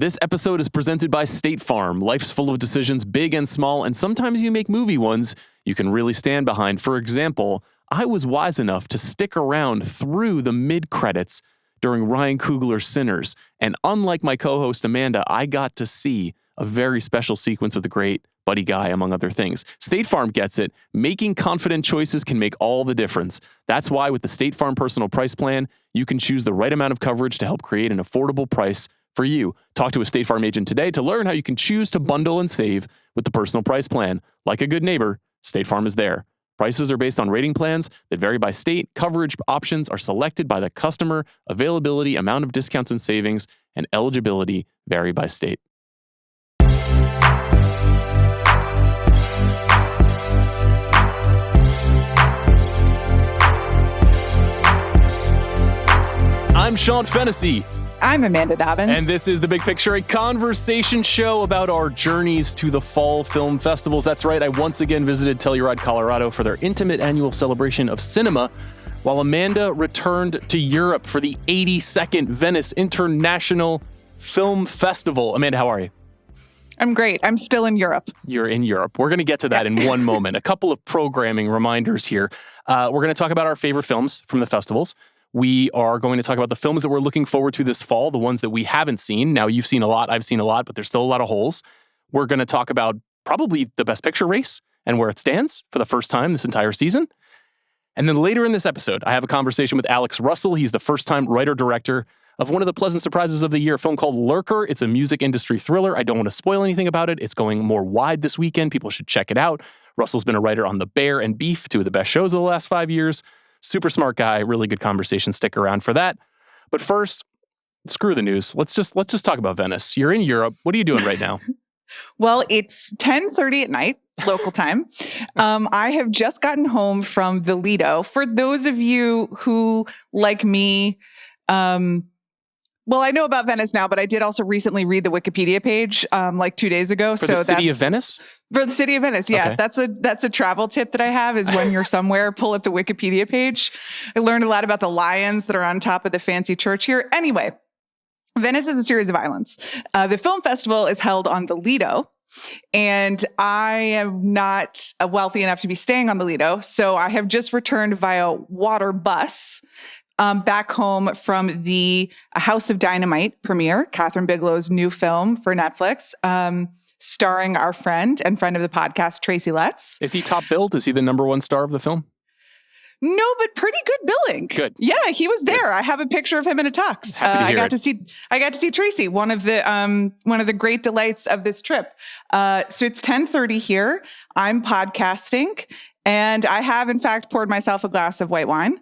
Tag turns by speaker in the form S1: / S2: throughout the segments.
S1: This episode is presented by State Farm. Life's full of decisions, big and small, and sometimes you make movie ones you can really stand behind. For example, I was wise enough to stick around through the mid-credits during Ryan Coogler's Sinners, and unlike my co-host Amanda, I got to see a very special sequence with a great Buddy Guy, among other things. State Farm gets it. Making confident choices can make all the difference. That's why with the State Farm Personal Price Plan, you can choose the right amount of coverage to help create an affordable price for you. Talk to a State Farm agent today to learn how you can choose to bundle and save with the Personal Price Plan. Like a good neighbor, State Farm is there. Prices are based on rating plans that vary by state. Coverage options are selected by the customer. Availability, amount of discounts and savings, and eligibility vary by state. I'm Sean Fennessey.
S2: I'm Amanda Dobbins.
S1: And this is The Big Picture, a conversation show about our journeys to the fall film festivals. That's right, I once again visited Telluride, Colorado for their intimate annual celebration of cinema, while Amanda returned to Europe for the 82nd Venice International Film Festival. Amanda, how are you?
S2: I'm great. I'm still in Europe.
S1: You're in Europe. We're going to get to that in one moment. A couple of programming reminders here. We're going to talk about our favorite films from the festivals. We are going to talk about the films that we're looking forward to this fall, the ones that we haven't seen. Now, you've seen a lot, I've seen a lot, but there's still a lot of holes. We're going to talk about probably the Best Picture race and where it stands for the first time this entire season. And then later in this episode, I have a conversation with Alex Russell. He's the first-time writer-director of one of the pleasant surprises of the year, a film called Lurker. It's a music industry thriller. I don't want to spoil anything about it. It's going more wide this weekend. People should check it out. Russell's been a writer on The Bear and Beef, two of the best shows of the last 5 years. Super smart guy, really good conversation. Stick around for that. But first, screw the news. Let's just talk about Venice. You're in Europe. What are you doing right now?
S2: Well, it's 10:30 at night, local time. I have just gotten home from the Lido. For those of you who, like me, well, I know about Venice now, but I did also recently read the Wikipedia page like 2 days ago.
S1: For the city of Venice?
S2: For the city of Venice, yeah.
S1: Okay.
S2: That's a travel tip that I have is when you're somewhere, pull up the Wikipedia page. I learned a lot about the lions that are on top of the fancy church here. Anyway, Venice is a series of islands. The film festival is held on the Lido, and I am not wealthy enough to be staying on the Lido, so I have just returned via water bus back home from the House of Dynamite premiere, Catherine Bigelow's new film for Netflix, starring our friend and friend of the podcast, Tracy Letts.
S1: Is he top billed? Is he the number one star of the film?
S2: No, but pretty good billing.
S1: Good.
S2: Yeah, he was there. Good. I have a picture of him in a tux.
S1: Happy to hear
S2: I got to see Tracy, one of the great delights of this trip. So it's 10:30 here. I'm podcasting. And I have, in fact, poured myself a glass of white wine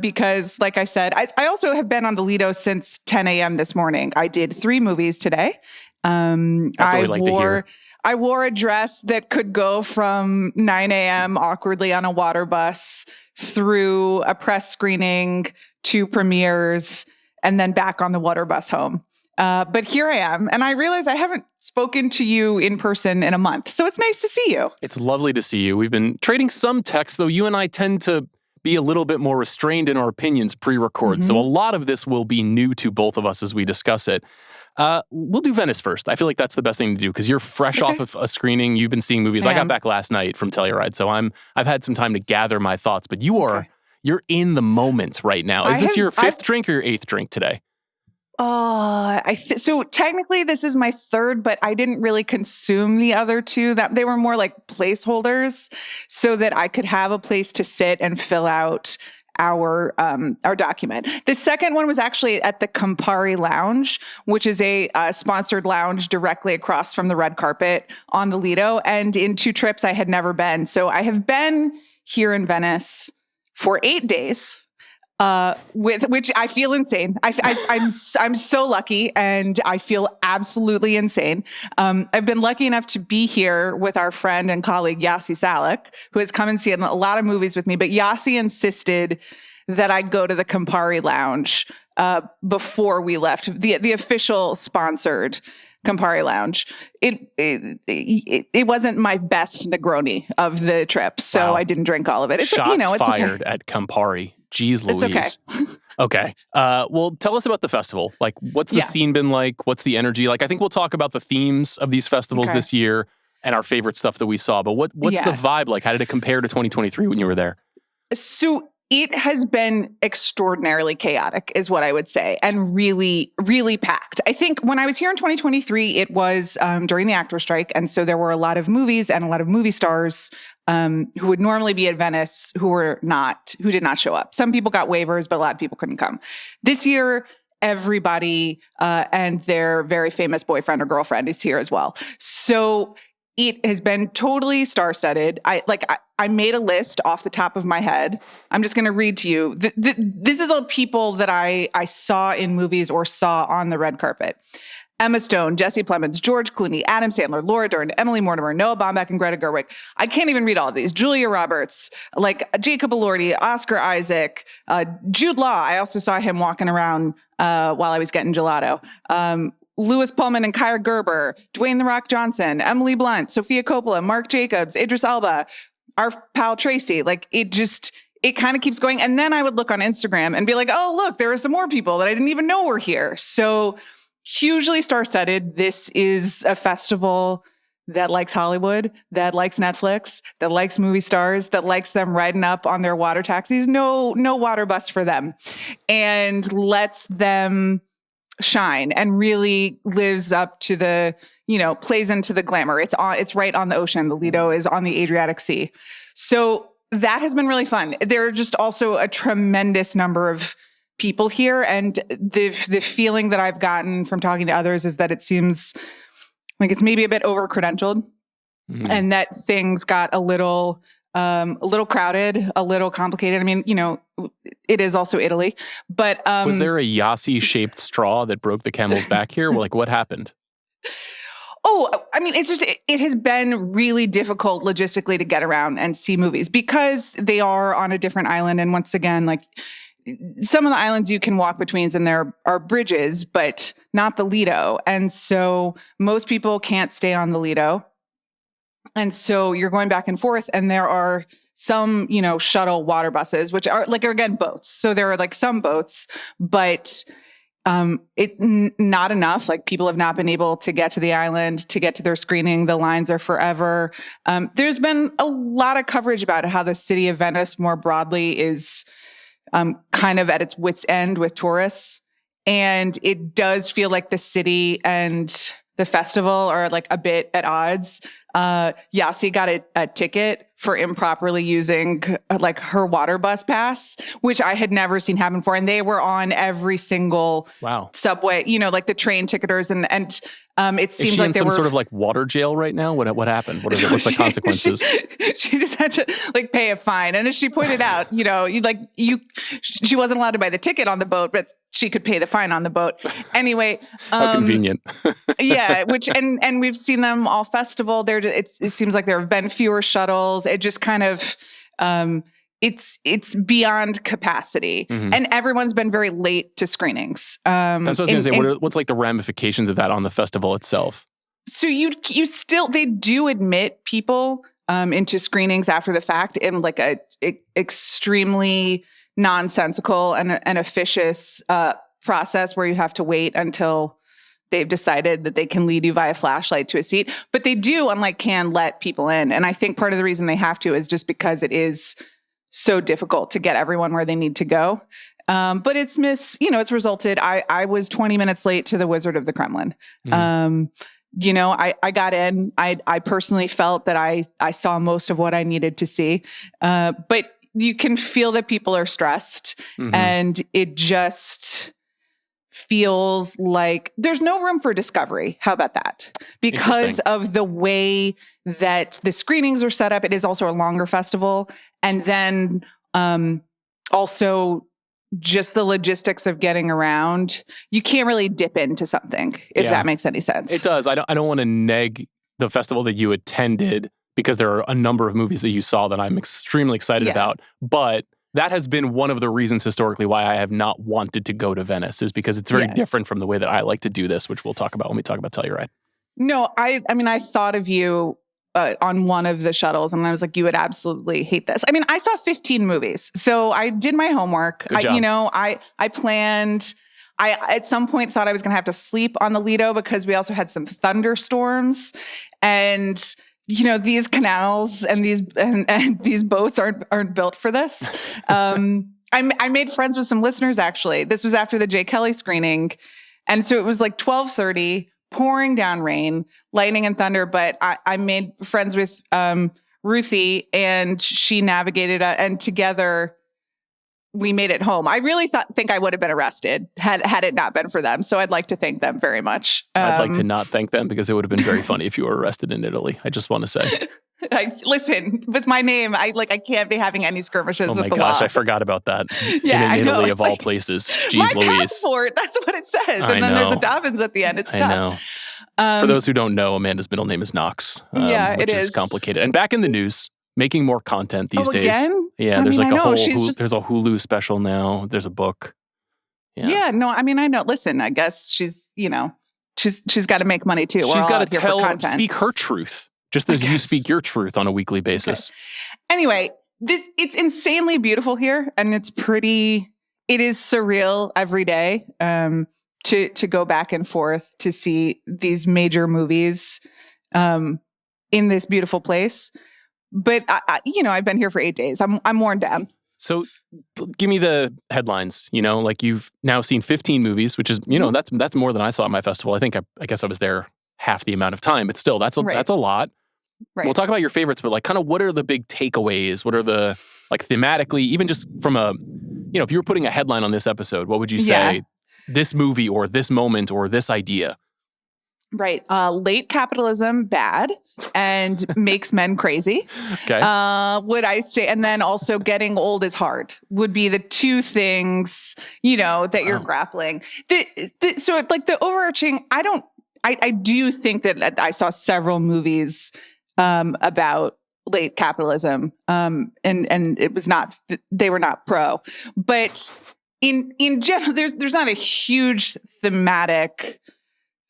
S2: because, like I said, I also have been on the Lido since 10 a.m. this morning. I did 3 movies today.
S1: That's what we like to hear.
S2: I wore a dress that could go from 9 a.m. awkwardly on a water bus through a press screening, 2 premieres, and then back on the water bus home. But here I am, and I realize I haven't spoken to you in person in a month, so it's nice to see you.
S1: It's lovely to see you. We've been trading some texts, though you and I tend to be a little bit more restrained in our opinions pre-record, so a lot of this will be new to both of us as we discuss it. We'll do Venice first. I feel like that's the best thing to do because you're fresh off of a screening. You've been seeing movies. I got back last night from Telluride, so I've had some time to gather my thoughts, but you're in the moment right now. Is this your 5th drink or your 8th drink today?
S2: So technically this is my 3rd, but I didn't really consume the other 2. That they were more like placeholders so that I could have a place to sit and fill out our document. The second one was actually at the Campari Lounge, which is a sponsored lounge directly across from the red carpet on the Lido. And in 2 trips I had never been. So I have been here in Venice for 8 days. With which I feel insane. I'm so lucky, and I feel absolutely insane. I've been lucky enough to be here with our friend and colleague Yasi Salek, who has come and seen a lot of movies with me. But Yasi insisted that I go to the Campari Lounge before we left, the official sponsored Campari Lounge. It wasn't my best Negroni of the trip, so I didn't drink all of it.
S1: Shots fired at Campari. Jeez Louise.
S2: It's okay.
S1: Okay. Well, tell us about the festival. Like, what's the scene been like? What's the energy like? I think we'll talk about the themes of these festivals this year and our favorite stuff that we saw. But what's the vibe like? How did it compare to 2023 when you were there?
S2: So it has been extraordinarily chaotic, is what I would say, and really, really packed. I think when I was here in 2023, it was during the actor strike. And so there were a lot of movies and a lot of movie stars who would normally be at Venice who did not show up. Some people got waivers, but a lot of people couldn't come. This year, everybody and their very famous boyfriend or girlfriend is here as well. So it has been totally star-studded. I made a list off the top of my head. I'm just going to read to you. This is all people that I saw in movies or saw on the red carpet. Emma Stone, Jesse Plemons, George Clooney, Adam Sandler, Laura Dern, Emily Mortimer, Noah Baumbach, and Greta Gerwig. I can't even read all of these. Julia Roberts, like Jacob Elordi, Oscar Isaac, Jude Law. I also saw him walking around while I was getting gelato. Louis Pullman and Kyra Gerber, Dwayne "The Rock" Johnson, Emily Blunt, Sofia Coppola, Mark Jacobs, Idris Elba, our pal Tracy. Like it kind of keeps going. And then I would look on Instagram and be like, oh, look, there are some more people that I didn't even know were here. So hugely star-studded. This is a festival that likes Hollywood, that likes Netflix, that likes movie stars, that likes them riding up on their water taxis. No water bus for them. And lets them shine and really lives up to the, plays into the glamour. It's right on the ocean. The Lido is on the Adriatic Sea. So that has been really fun. There are just also a tremendous number of people here. And the feeling that I've gotten from talking to others is that it seems like it's maybe a bit over-credentialed and that things got a little crowded, a little complicated. I mean, it is also Italy, but
S1: was there a Yossi-shaped straw that broke the camel's back here? Like, what happened?
S2: Oh, I mean, it's just, it has been really difficult logistically to get around and see movies because they are on a different island. And once again, like some of the islands you can walk between and there are bridges, but not the Lido. And so most people can't stay on the Lido. And so you're going back and forth, and there are some, shuttle water buses, which are again, boats. So there are like some boats, but not enough. Like people have not been able to get to the island, to get to their screening. The lines are forever. There's been a lot of coverage about how the city of Venice more broadly is kind of at its wit's end with tourists. And it does feel like the city and the festival are like a bit at odds. Yassi got a ticket for improperly using like her water bus pass, which I had never seen happen before. And they were on every single subway, like the train ticketers. And it seemed like they were
S1: sort of like water jail right now. What happened? What's the consequences?
S2: She just had to like pay a fine. And as she pointed out, she wasn't allowed to buy the ticket on the boat, but she could pay the fine on the boat. Anyway.
S1: How convenient.
S2: Yeah. And we've seen them all festival. It seems like there have been fewer shuttles. It just kind of, it's beyond capacity. And everyone's been very late to screenings.
S1: That's what I was going to say. What's like the ramifications of that on the festival itself?
S2: So they do admit people into screenings after the fact in like a extremely nonsensical and officious process where you have to wait until they've decided that they can lead you via flashlight to a seat. But they do, unlike Cannes, let people in. And I think part of the reason they have to is just because it is so difficult to get everyone where they need to go. But it's resulted. I was 20 minutes late to the Wizard of the Kremlin. I got in. I personally felt that I saw most of what I needed to see. But you can feel that people are stressed and it just feels like there's no room for discovery. How about that? Because of the way that the screenings are set up, it is also a longer festival. And then also just the logistics of getting around, you can't really dip into something, if that makes any sense.
S1: It does. I don't want to neg the festival that you attended because there are a number of movies that you saw that I'm extremely excited about. But that has been one of the reasons historically why I have not wanted to go to Venice, is because it's very different from the way that I like to do this, which we'll talk about when we talk about Telluride.
S2: No, I mean, I thought of you on one of the shuttles, and I was like, you would absolutely hate this. I mean, I saw 15 movies, so I did my homework.
S1: Good job.
S2: I planned. I at some point thought I was going to have to sleep on the Lido because we also had some thunderstorms, and these canals and these boats aren't built for this. I made friends with some listeners, actually. This was after the Jay Kelly screening. And so it was like 12:30, pouring down rain, lightning and thunder. But I made friends with Ruthie, and she navigated and together we made it home. I really think I would have been arrested had it not been for them. So I'd like to thank them very much.
S1: I'd like to not thank them because it would have been very funny if you were arrested in Italy. I just want to say.
S2: Listen, with my name, I can't be having any skirmishes with the law.
S1: Oh my gosh, I forgot about that.
S2: Yeah,
S1: in Italy
S2: I
S1: of all places. Jeez
S2: my
S1: Louise.
S2: Passport, that's what it says. And then there's a Dobbins at the end. It's tough.
S1: I know. For those who don't know, Amanda's middle name is Knox. Which is complicated. And back in the news, making more content these days.
S2: Again?
S1: Yeah, there's there's a Hulu special now. There's a book.
S2: Yeah, no, I mean, I know. Listen, I guess she's got to make money too.
S1: She's got to speak her truth, just as you speak your truth on a weekly basis.
S2: Okay. Anyway, it's insanely beautiful here, and it is surreal every day to go back and forth to see these major movies in this beautiful place. But I've been here for 8 days. I'm worn down.
S1: So give me the headlines. Like you've now seen 15 movies, which is that's more than I saw at my festival. I guess I was there half the amount of time, but still that's a lot. Right. We'll talk about your favorites, but like kind of what are the big takeaways? What are the like thematically, even just from a if you were putting a headline on this episode, what would you say? This movie or this moment or this idea?
S2: Right. Late capitalism, bad, and makes men crazy.
S1: Okay.
S2: Would I say, and then also getting old is hard would be the two things, that you're grappling. So like the overarching, I do think that I saw several movies about late capitalism. And it was they were not pro, but in general, there's not a huge thematic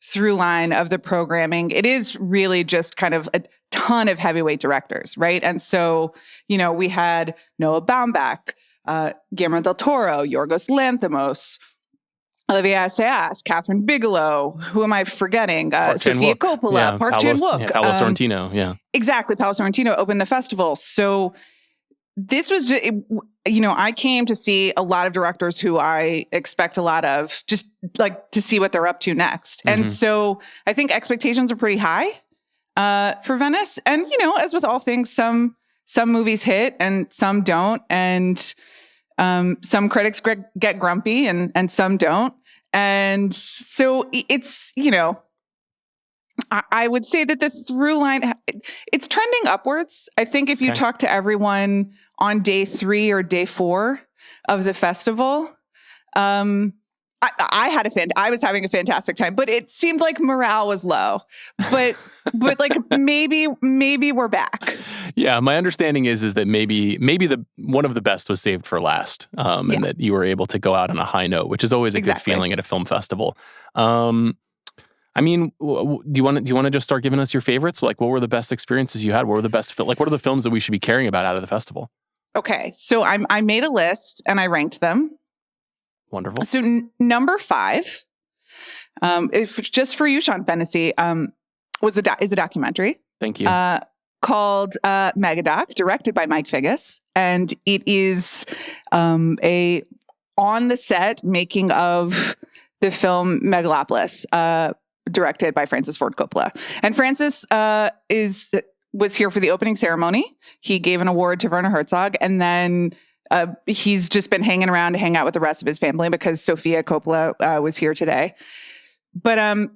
S2: through line of the programming. It is really just kind of a ton of heavyweight directors, right? And so, we had Noah Baumbach, Guillermo del Toro, Yorgos Lanthimos, Olivier Assayas, Catherine Bigelow. Who am I forgetting? Sofia Coppola, Park Chan-wook.
S1: Paolo Sorrentino,
S2: Exactly. Paolo Sorrentino opened the festival. So this was just, I came to see a lot of directors who I expect a lot of, just like to see what they're up to next. Mm-hmm. And so I think expectations are pretty high for Venice. And, as with all things, some movies hit and some don't. And some critics get grumpy and some don't. And so it's, I would say that the through line, it's trending upwards. I think if you talk to everyone on day 3 or day 4 of the festival, I was having a fantastic time, but it seemed like morale was low. But like maybe we're back.
S1: Yeah, my understanding is that maybe the one of the best was saved for last, and that you were able to go out on a high note, which is always a good feeling at a film festival. I mean, do you want to just start giving us your favorites? Like, what were the best experiences you had? What were the best? What are the films that we should be caring about out of the festival?
S2: Okay, so I made a list and I ranked them.
S1: Wonderful.
S2: So number 5, just for you, Sean Fennessey, is a documentary.
S1: Thank you.
S2: Called Megadoc, directed by Mike Figgis, and it is a on the set making of the film Megalopolis, directed by Francis Ford Coppola. And Francis was here for the opening ceremony. He gave an award to Werner Herzog, and then he's just been hanging around to hang out with the rest of his family because Sofia Coppola was here today. But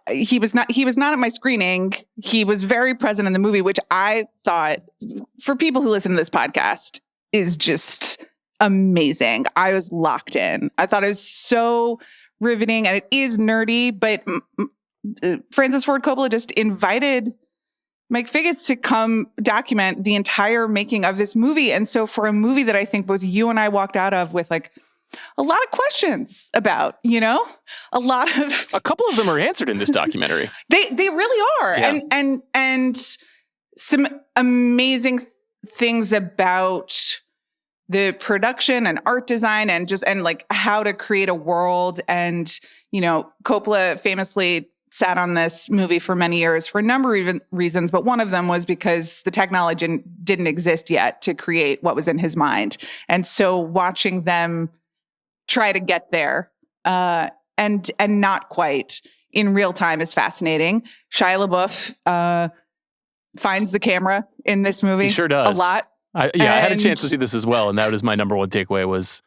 S2: he was not at my screening. He was very present in the movie, which I thought, for people who listen to this podcast, is just amazing. I was locked in. I thought it was so riveting, and it is nerdy, but Francis Ford Coppola just invited Mike Figgis to come document the entire making of this movie. And so for a movie that I think both you and I walked out of with like a lot of questions about, a couple
S1: of them are answered in this documentary.
S2: They really are.
S1: Yeah.
S2: And some amazing things about the production and art design and like how to create a world. And, Coppola famously sat on this movie for many years for a number of reasons, but one of them was because the technology didn't exist yet to create what was in his mind. And so watching them try to get there and not quite in real time is fascinating. Shia LaBeouf finds the camera in this movie.
S1: He sure does.
S2: A lot.
S1: I had a chance to see this as well, and that was my number one takeaway was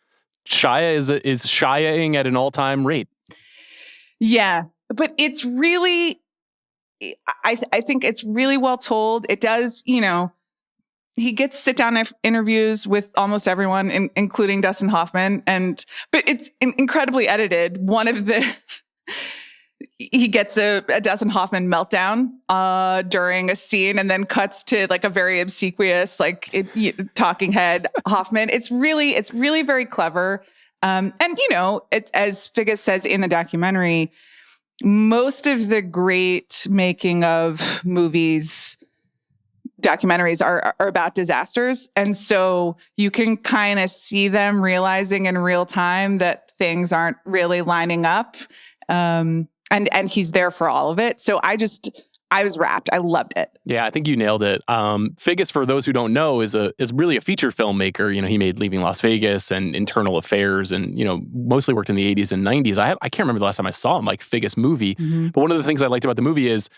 S1: Shia is Shia-ing at an all-time rate.
S2: Yeah, but it's really, I think it's really well told. It does, he gets sit-down interviews with almost everyone, including Dustin Hoffman, but it's incredibly edited. One of the... He gets a Dustin Hoffman meltdown during a scene and then cuts to like a very obsequious, talking head Hoffman. It's really very clever. And, as Figgis says in the documentary, most of the great making of documentaries are about disasters. And so you can kind of see them realizing in real time that things aren't really lining up. And he's there for all of it. So I was wrapped. I loved it.
S1: Yeah, I think you nailed it. Figgis, for those who don't know, is really a feature filmmaker. He made Leaving Las Vegas and Internal Affairs and, mostly worked in the 80s and 90s. I can't remember the last time I saw him, Figgis movie. Mm-hmm. But one of the things I liked about the movie is,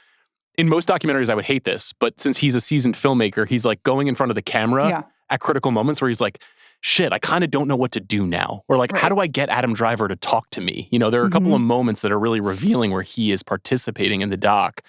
S1: in most documentaries, I would hate this. But since he's a seasoned filmmaker, he's going in front of the camera at critical moments where he's like, shit, I kind of don't know what to do now. Or how do I get Adam Driver to talk to me? There are a couple of moments that are really revealing where he is participating in the doc.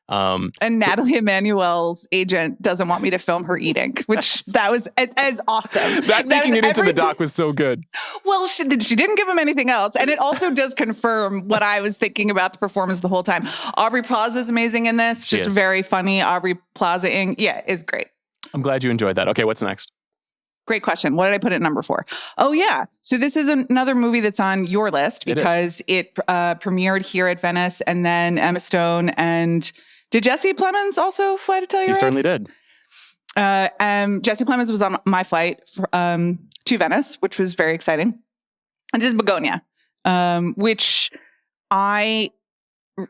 S2: And Natalie Emmanuel's agent doesn't want me to film her eating, which that was as awesome.
S1: Making it into the doc was so good.
S2: Well, she didn't give him anything else. And it also does confirm what I was thinking about the performance the whole time. Aubrey Plaza is amazing in this. Just very funny. Aubrey Plaza-ing. Yeah, is great.
S1: I'm glad you enjoyed that. Okay, what's next?
S2: Great question. What did I put at number 4? Oh, yeah. So this is another movie that's on your list because it premiered here at Venice, and then Emma Stone and did Jesse Plemons also fly to Telluride?
S1: He certainly did.
S2: Jesse Plemons was on my flight to Venice, which was very exciting. And this is Begonia, which I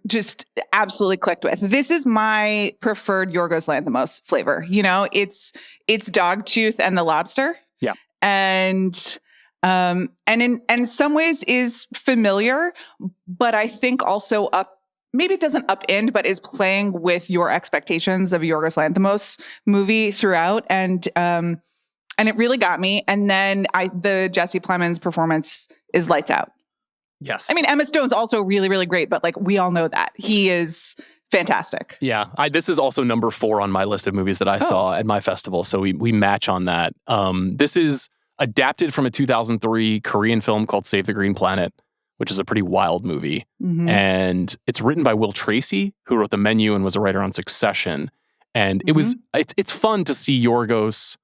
S2: just absolutely clicked with. This is my preferred Yorgos Lanthimos flavor. It's Dogtooth and the Lobster.
S1: Yeah.
S2: And in some ways is familiar, but I think also maybe it doesn't upend, but is playing with your expectations of a Yorgos Lanthimos movie throughout. And it really got me. And then the Jesse Plemons performance is lights out.
S1: Yes.
S2: I mean, Emma Stone's also really, really great, but we all know that. He is fantastic.
S1: Yeah. This is also number 4 on my list of movies that I saw at my festival. So we match on that. This is adapted from a 2003 Korean film called Save the Green Planet, which is a pretty wild movie. Mm-hmm. And it's written by Will Tracy, who wrote The Menu and was a writer on Succession. And it's fun to see Yorgos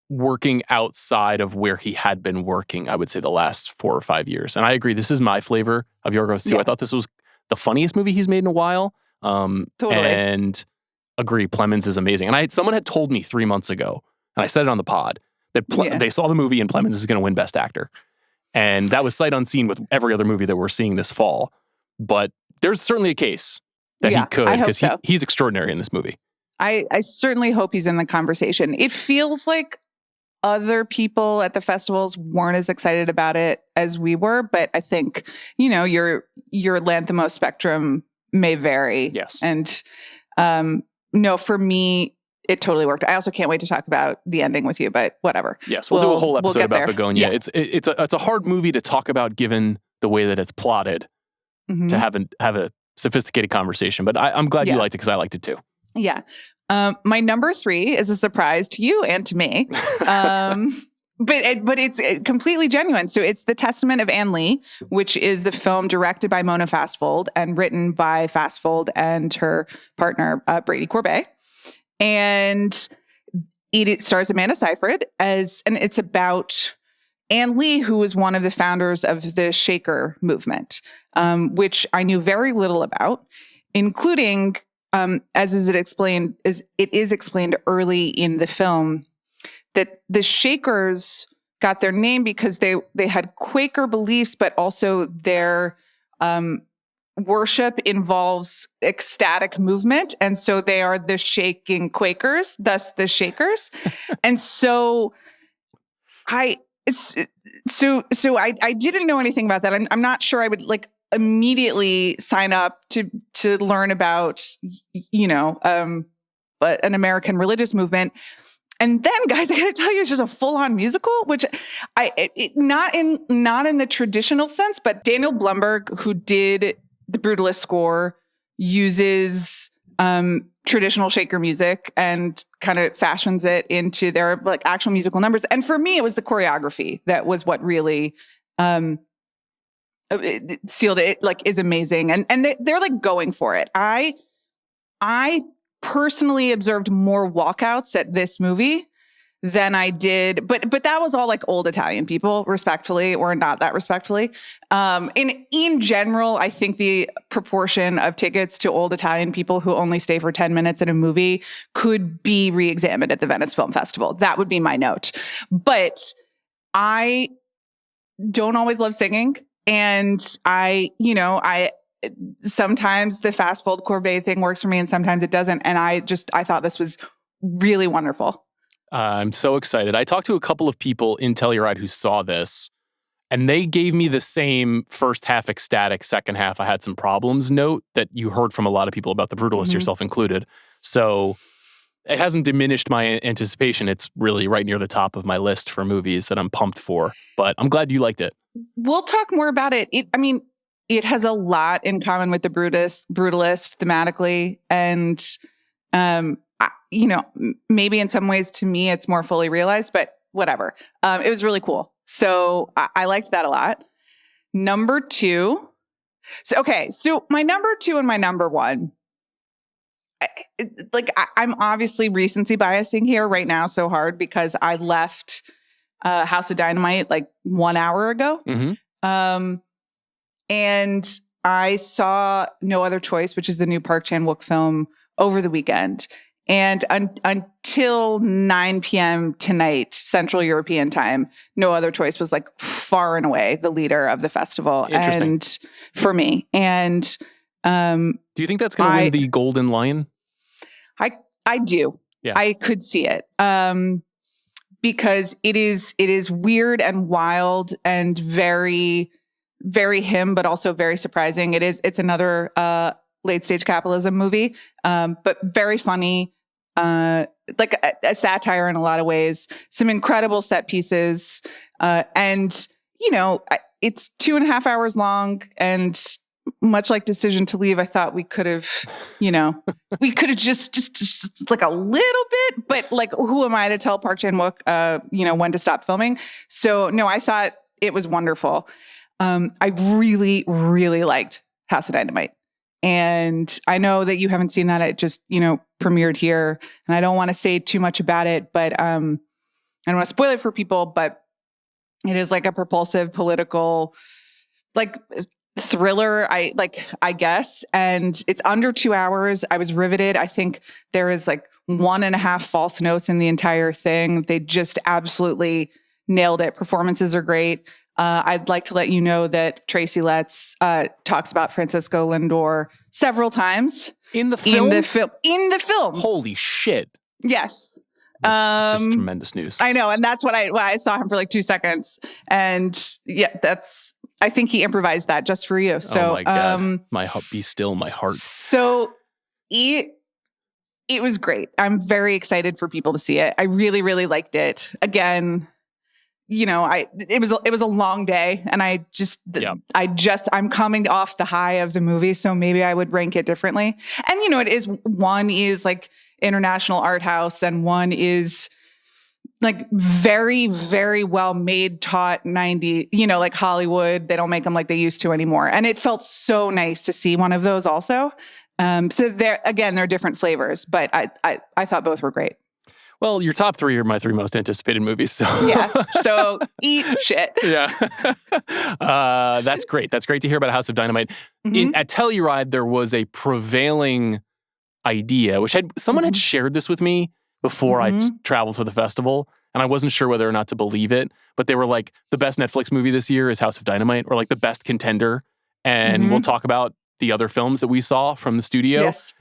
S1: working outside of where he had been working, I would say, the last 4 or 5 years. And I agree, this is my flavor of Yorgos too. Yeah. I thought this was the funniest movie he's made in a while. Totally. And agree, Plemons is amazing. And someone had told me 3 months ago, and I said it on the pod, that they saw the movie and Plemons is going to win Best Actor. And that was sight unseen with every other movie that we're seeing this fall. But there's certainly a case that he could, because he's extraordinary in this movie.
S2: I certainly hope he's in the conversation. It feels like other people at the festivals weren't as excited about it as we were, but I think, your Lanthimos spectrum may vary.
S1: Yes.
S2: And no, for me, it totally worked. I also can't wait to talk about the ending with you, but whatever.
S1: Yes, we'll do a whole episode about Begonia. Yeah. It's a hard movie to talk about given the way that it's plotted, to have a sophisticated conversation. But I'm glad you liked it because I liked it too.
S2: Yeah. My number 3 is a surprise to you and to me. But it's completely genuine. So it's The Testament of Anne Lee, which is the film directed by Mona Fastfold and written by Fastfold and her partner, Brady Corbet. And it stars Amanda Seyfried and it's about Anne Lee, who was one of the founders of the Shaker movement, which I knew very little about, including as is it explained, it is explained early in the film that the Shakers got their name because they had Quaker beliefs, but also their worship involves ecstatic movement, and so they are the shaking Quakers, thus the Shakers. And so I didn't know anything about that. I'm not sure I would like immediately sign up to learn about, but an American religious movement. And then, guys, I got to tell you, it's just a full-on musical, which not in the traditional sense, but Daniel Blumberg, who did the Brutalist score, uses traditional Shaker music and kind of fashions it into their like actual musical numbers. And for me, it was the choreography that was what really it sealed it. Like, is amazing, and they're like going for it. I personally observed more walkouts at this movie than I did, but that was all like old Italian people, respectfully or not that respectfully. In general, I think the proportion of tickets to old Italian people who only stay for 10 minutes in a movie could be re-examined at the Venice Film Festival. That would be my note. But I don't always love singing, and I sometimes the fast fold corvée thing works for me and sometimes it doesn't. And I thought this was really wonderful.
S1: I'm so excited. I talked to a couple of people in Telluride who saw this, and they gave me the same first half ecstatic, second half I had some problems note that you heard from a lot of people about The Brutalist, yourself included. So it hasn't diminished my anticipation. It's really right near the top of my list for movies that I'm pumped for. But I'm glad you liked it.
S2: We'll talk more about it. It has a lot in common with the Brutalist thematically. And, maybe in some ways to me, it's more fully realized, but whatever. It was really cool. So I liked that a lot. Number two. So my number two and my number one, I'm obviously recency biasing here right now so hard because I left House of Dynamite like 1 hour ago. Mm-hmm. And I saw No Other Choice, which is the new Park Chan-wook film, over the weekend. And until 9 p.m. tonight, Central European time, No Other Choice was like far and away the leader of the festival.
S1: Interesting.
S2: And for me. And
S1: do you think that's going to win the Golden Lion?
S2: I do. Yeah. I could see it. Because it is weird and wild and very, very him, but also very surprising. It's another late stage capitalism movie, but very funny, like a satire in a lot of ways. Some incredible set pieces, and it's 2.5 hours long. And much like Decision to Leave, I thought we could have, just like a little bit, but like, who am I to tell Park Chan-wook, when to stop filming? So no, I thought it was wonderful. I really, really liked House of Dynamite. And I know that you haven't seen that. It just, premiered here. And I don't want to say too much about it, but I don't want to spoil it for people, but it is like a propulsive political, like, thriller, I guess. And it's under 2 hours. I was riveted. I think there is like 1.5 false notes in the entire thing. They just absolutely nailed it. Performances are great. I'd like to let you know that Tracy Letts talks about Francisco Lindor several times
S1: in the film.
S2: In the film.
S1: Holy shit!
S2: Yes,
S1: that's just tremendous news.
S2: I know, and that's why I saw him for like 2 seconds, and yeah, I think he improvised that just for you. So,
S1: oh my God, my heart, be still, my heart.
S2: So it was great. I'm very excited for people to see it. I really, really liked it. Again. It was a long day, and I'm coming off the high of the movie, so maybe I would rank it differently. And one is like international art house, and one is like very, very well made, taught 90, like Hollywood. They don't make them like they used to anymore. And it felt so nice to see one of those also. So they're different flavors, but I thought both were great.
S1: Well, your top three are my three most anticipated movies. So
S2: yeah, so eat shit.
S1: Yeah, that's great. That's great to hear about House of Dynamite.
S2: Mm-hmm.
S1: At Telluride, there was a prevailing idea, which someone had shared this with me before I traveled for the festival, and I wasn't sure whether or not to believe it, but they were like, the best Netflix movie this year is House of Dynamite, or like the best contender, and we'll talk about the other films that we saw from the studio.
S2: Yes.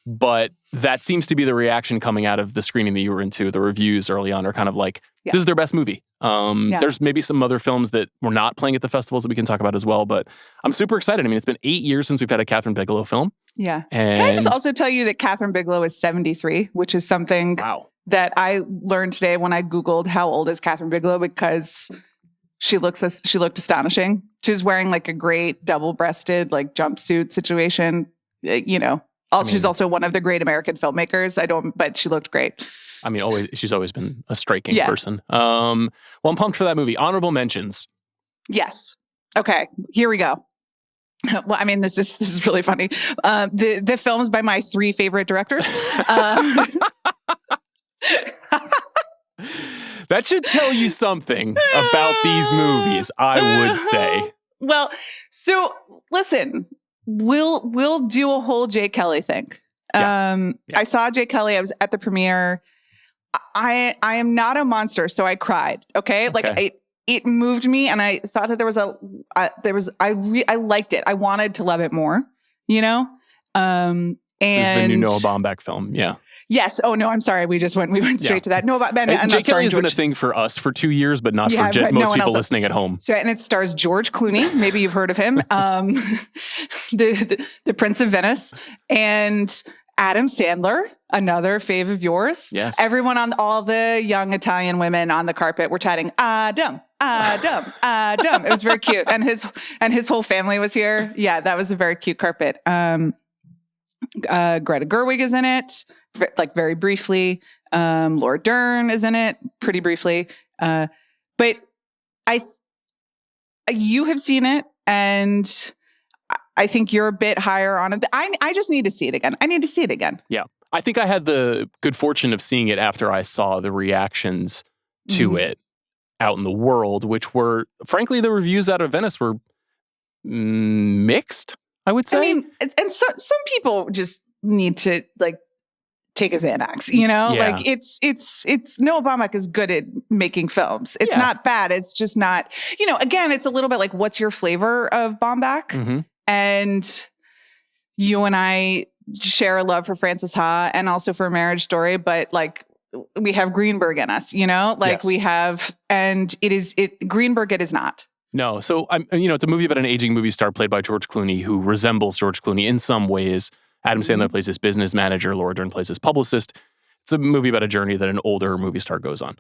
S1: But that seems to be the reaction coming out of the screening that you were into. The reviews early on are kind of like, this is their best movie. There's maybe some other films that were not playing at the festivals that we can talk about as well, but I'm super excited. I mean, it's been 8 years since we've had a Catherine Bigelow film.
S2: Yeah.
S1: And
S2: can I just also tell you that Catherine Bigelow is 73, which is something that I learned today when I Googled how old is Catherine Bigelow, because she looked astonishing. She was wearing like a great double-breasted like jumpsuit situation, you know. She's also one of the great American filmmakers. But she looked great.
S1: I mean, she's always been a striking person. Well, I'm pumped for that movie. Honorable mentions.
S2: Yes. Okay, here we go. Well, I mean, this is really funny. The films by my 3 favorite directors.
S1: That should tell you something about these movies, I would say.
S2: Well, so listen. We'll do a whole Jay Kelly thing. I saw Jay Kelly. I was at the premiere. I am not a monster, so I cried. Okay, it moved me, and I thought that I liked it. I wanted to love it more. You know,
S1: this is the new Noah Baumbach film. Yeah.
S2: Yes. Oh no, I'm sorry. We went straight to that. No, but
S1: Jay Kelly has been a thing for us for 2 years, but not for most people listening at home.
S2: So, and it stars George Clooney. Maybe you've heard of him. The Prince of Venice, and Adam Sandler, another fave of yours.
S1: Yes.
S2: Everyone all the young Italian women on the carpet were chatting, Adam. It was very cute, and his whole family was here. Yeah, that was a very cute carpet. Greta Gerwig is in it. Like very briefly. Laura Dern is in it pretty briefly. But you have seen it, and I think you're a bit higher on it. I just need to see it again. I need to see it again.
S1: Yeah. I think I had the good fortune of seeing it after I saw the reactions to it out in the world, which were, frankly, the reviews out of Venice were mixed, I would say.
S2: I mean, and some people just need to like take a Xanax, you know, like it's Noah Baumbach is good at making films. It's not bad. It's just not, you know, again, it's a little bit like, what's your flavor of Baumbach? And you and I share a love for Frances Ha and also for Marriage Story, but like we have Greenberg in us, you know, like we have, and Greenberg it is not.
S1: No. So it's a movie about an aging movie star played by George Clooney, who resembles George Clooney in some ways. Adam Sandler plays his business manager. Laura Dern plays his publicist. It's a movie about a journey that an older movie star goes on.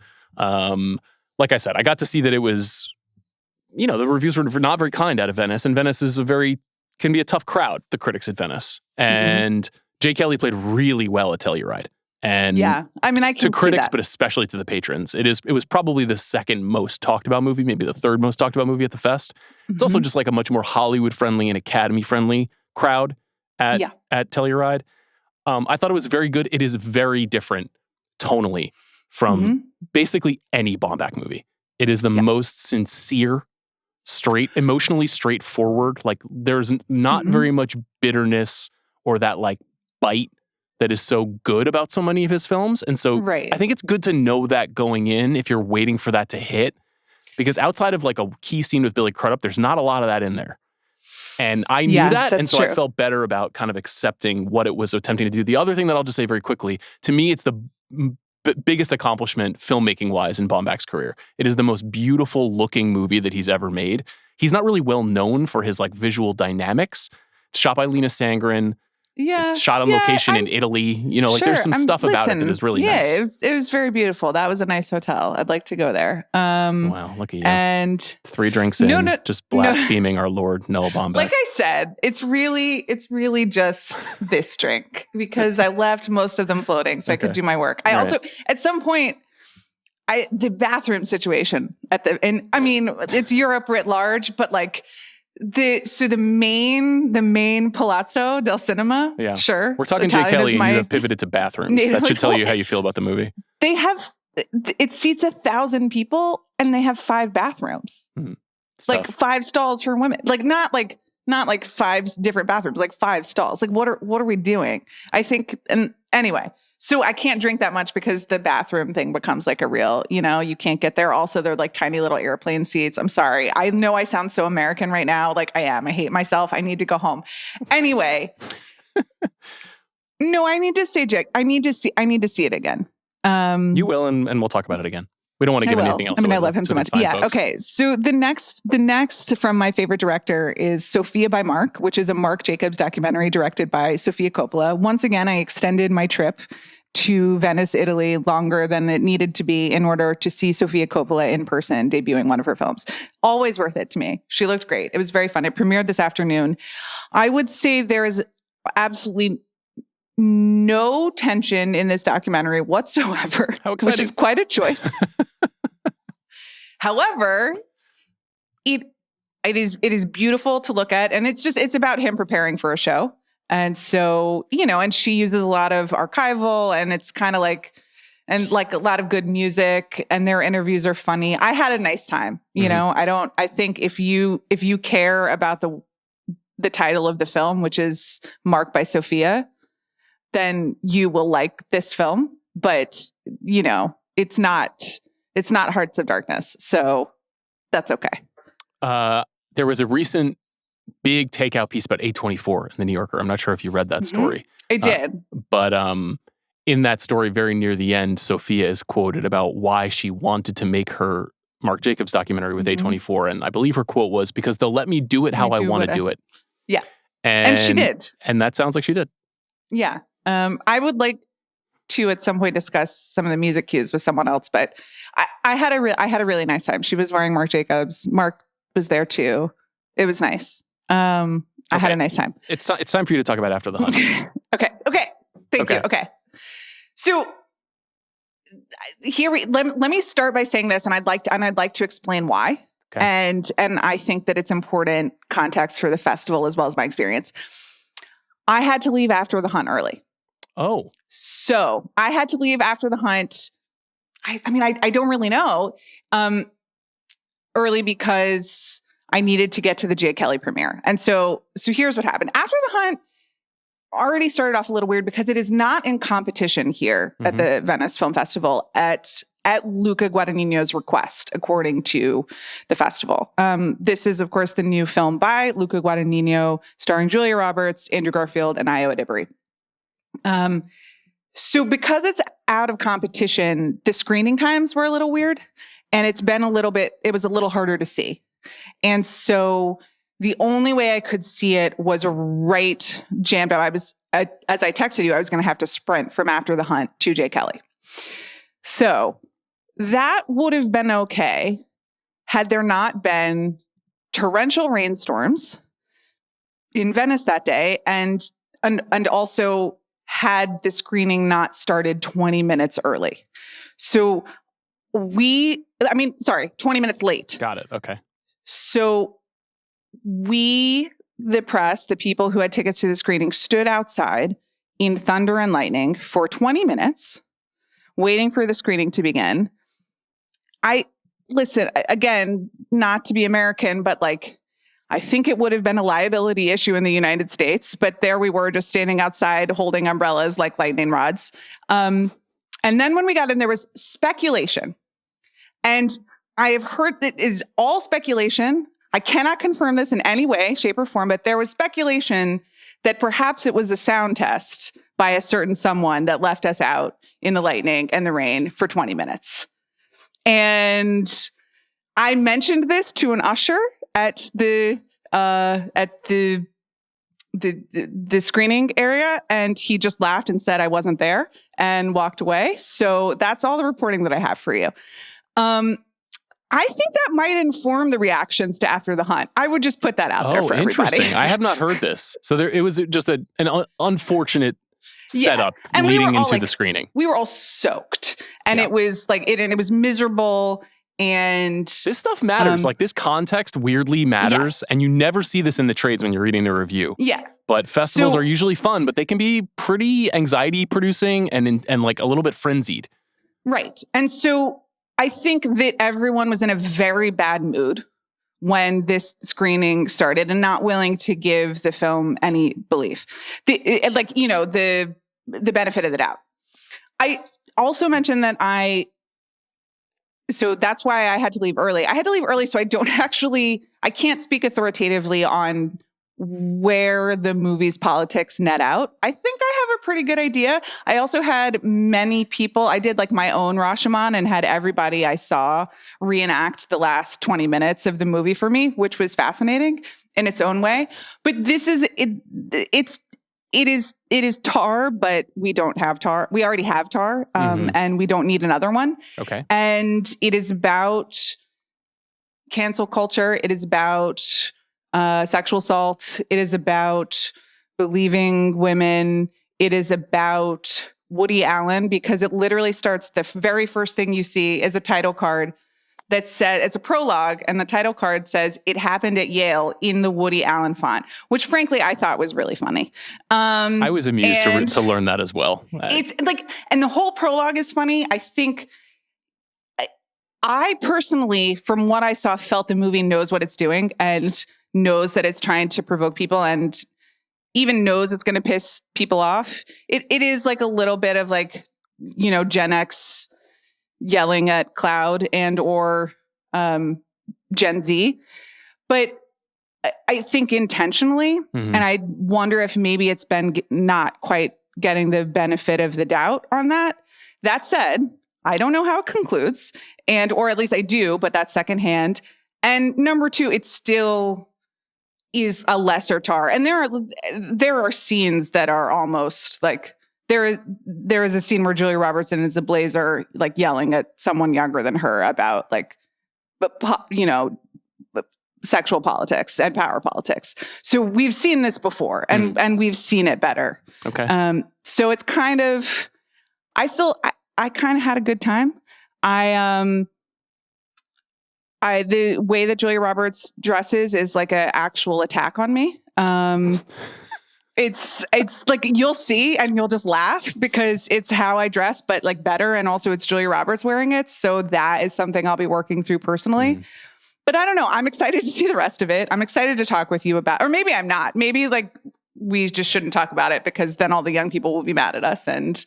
S1: Like I said, I got to see that it was, you know, the reviews were not very kind out of Venice, and Venice is can be a tough crowd, the critics at Venice. And Jay Kelly played really well at Telluride. And
S2: I mean, I can
S1: to critics,
S2: see that.
S1: But especially to the patrons. It was probably the second most talked about movie, maybe the third most talked about movie at the fest. It's also just like a much more Hollywood-friendly and Academy-friendly crowd at Telluride. I thought it was very good. It is very different tonally from basically any Baumbach movie. It is the most sincere, emotionally straightforward. Like there's not very much bitterness or that like bite that is so good about so many of his films. And so I think it's good to know that going in if you're waiting for that to hit. Because outside of like a key scene with Billy Crudup, there's not a lot of that in there. And I knew that, and so I felt better about kind of accepting what it was attempting to do. The other thing that I'll just say very quickly, to me, it's the biggest accomplishment filmmaking-wise in Baumbach's career. It is the most beautiful-looking movie that he's ever made. He's not really well known for his like visual dynamics. It's shot by Lena Sangren. Shot on location in Italy. You know, like there's some stuff about it that is really nice.
S2: It was very beautiful. That was a nice hotel. I'd like to go there.
S1: Wow, look at you.
S2: And
S1: 3 drinks in, just blaspheming our Lord Noah Baumbach.
S2: Like I said, it's really just this drink because I left most of them floating so I could do my work. I also, at some point, the bathroom situation and I mean, it's Europe writ large, but like, the main Palazzo del Cinema. Yeah, sure.
S1: We're talking Jay Kelly, and you have pivoted to bathrooms. That should tell you how you feel about the movie.
S2: It seats 1,000 people, and they have 5 bathrooms. Like 5 stalls for women. Like not like not like 5 different bathrooms, like 5 stalls. Like what are we doing? I think, and anyway, so I can't drink that much because the bathroom thing becomes like a real, you can't get there. Also, they're like tiny little airplane seats. I'm sorry. I know I sound so American right now. Like I am. I hate myself. I need to go home. Anyway. No, I need to say, Jack, I need to see it again.
S1: You will, and we'll talk about it again. We don't want to give anything else.
S2: I mean, I love him so much. Yeah.
S1: Folks.
S2: Okay. So the next from my favorite director is Sophia by Mark, which is a Mark Jacobs documentary directed by Sofia Coppola. Once again, I extended my trip to Venice, Italy, longer than it needed to be in order to see Sofia Coppola in person, debuting one of her films. Always worth it to me. She looked great. It was very fun. It premiered this afternoon. I would say there is absolutely no tension in this documentary whatsoever, which is quite a choice. However, it is beautiful to look at, and it's about him preparing for a show. And so, and she uses a lot of archival, and it's kind of like a lot of good music, and their interviews are funny. I had a nice time. I think if you care about the title of the film, which is Mark by Sophia, then you will like this film. But, it's not Hearts of Darkness. So that's okay.
S1: There was a recent big takeout piece about A24 in the New Yorker. I'm not sure if you read that story.
S2: I did.
S1: But in that story, very near the end, Sophia is quoted about why she wanted to make her Mark Jacobs documentary with A24. And I believe her quote was, because they'll let me do it how I want to do it.
S2: Yeah. And she did.
S1: And that sounds like she did.
S2: Yeah. I would like to at some point discuss some of the music cues with someone else, but I had a really nice time. She was wearing Marc Jacobs. Mark was there too. It was nice. I had a nice time.
S1: It's time for you to talk about After the Hunt.
S2: Okay. Thank you. Okay. So let me start by saying this, and I'd like to explain why.
S1: Okay.
S2: And I think that it's important context for the festival as well as my experience. I had to leave After the Hunt early.
S1: Oh.
S2: So I had to leave After the Hunt. I don't really know. Early because I needed to get to the J. Kelly premiere. And so here's what happened. After the Hunt already started off a little weird because it is not in competition here at the Venice Film Festival at Luca Guadagnino's request, according to the festival. This is, of course, the new film by Luca Guadagnino, starring Julia Roberts, Andrew Garfield, and Ayo Edebiri. So because it's out of competition, the screening times were a little weird, and it was a little harder to see. And so the only way I could see it was right jammed up. As I texted you, I was going to have to sprint from After the Hunt to J. Kelly. So that would have been okay had there not been torrential rainstorms in Venice that day, and also had the screening not started 20 minutes early. So 20 minutes late.
S1: Got it. Okay.
S2: So the press, the people who had tickets to the screening, stood outside in thunder and lightning for 20 minutes, waiting for the screening to begin. Listen, again, not to be American, but I think it would have been a liability issue in the United States, but there we were just standing outside holding umbrellas like lightning rods. And then when we got in, there was speculation. And I have heard that it is all speculation. I cannot confirm this in any way, shape, or form, but there was speculation that perhaps it was a sound test by a certain someone that left us out in the lightning and the rain for 20 minutes. And I mentioned this to an usher at the screening area, and he just laughed and said I wasn't there and walked away. So that's all the reporting that I have for you. I think that might inform the reactions to After the Hunt. I would just put that out there for everybody.
S1: Interesting. I have not heard this. So it was just an unfortunate setup leading into the screening.
S2: We were all soaked, and it was it was miserable. And
S1: this stuff matters. This context weirdly matters. Yes. And you never see this in the trades when you're reading the review.
S2: Yeah.
S1: But festivals are usually fun, but they can be pretty anxiety producing and a little bit frenzied.
S2: Right. And so I think that everyone was in a very bad mood when this screening started and not willing to give the film any belief. The benefit of the doubt. I also mentioned that so that's why I had to leave early. I had to leave early so I can't speak authoritatively on where the movie's politics net out. I think I have a pretty good idea. I also had many people, I did like my own Rashomon and had everybody I saw reenact the last 20 minutes of the movie for me, which was fascinating in its own way. But this is, it is tar, but we don't have tar. We already have tar, and we don't need another one.
S1: Okay.
S2: And it is about cancel culture. It is about sexual assault. It is about believing women. It is about Woody Allen, because it literally starts, the very first thing you see is a title card that said, it's a prologue, and the title card says, "It happened at Yale," in the Woody Allen font, which frankly I thought was really funny.
S1: I was amused to learn that as well.
S2: It's like, and the whole prologue is funny. I think I personally, from what I saw, felt the movie knows what it's doing and knows that it's trying to provoke people and even knows it's going to piss people off. It is like a little bit of like, Gen X yelling at Cloud and or Gen Z. But I think intentionally, and I wonder if maybe it's been not quite getting the benefit of the doubt on that. That said, I don't know how it concludes, or at least I do, but that's secondhand. And number two, it still is a lesser tar. And there are scenes that are almost like, there is a scene where Julia Roberts is a blazer, like yelling at someone younger than her about sexual politics and power politics. So we've seen this before, and we've seen it better.
S1: Okay.
S2: So it's kind of, I kind of had a good time. The way that Julia Roberts dresses is like an actual attack on me. It's like, you'll see and you'll just laugh because it's how I dress, but like better. And also it's Julia Roberts wearing it. So that is something I'll be working through personally. But I don't know. I'm excited to see the rest of it. I'm excited to talk with you about, or maybe I'm not. Maybe like we just shouldn't talk about it because then all the young people will be mad at us and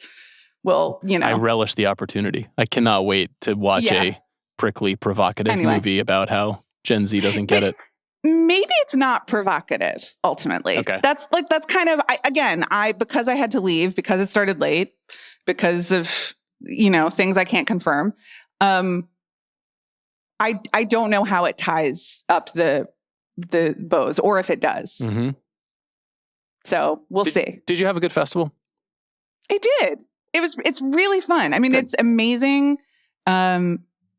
S2: will, I
S1: relish the opportunity. I cannot wait to watch a prickly, provocative movie about how Gen Z doesn't get it.
S2: Maybe it's not provocative ultimately.
S1: Okay.
S2: That's kind of, because I had to leave, because it started late, because of, things I can't confirm. I don't know how it ties up the bows, or if it does. So we'll see.
S1: Did you have a good festival?
S2: I did. It's really fun. I mean, It's amazing to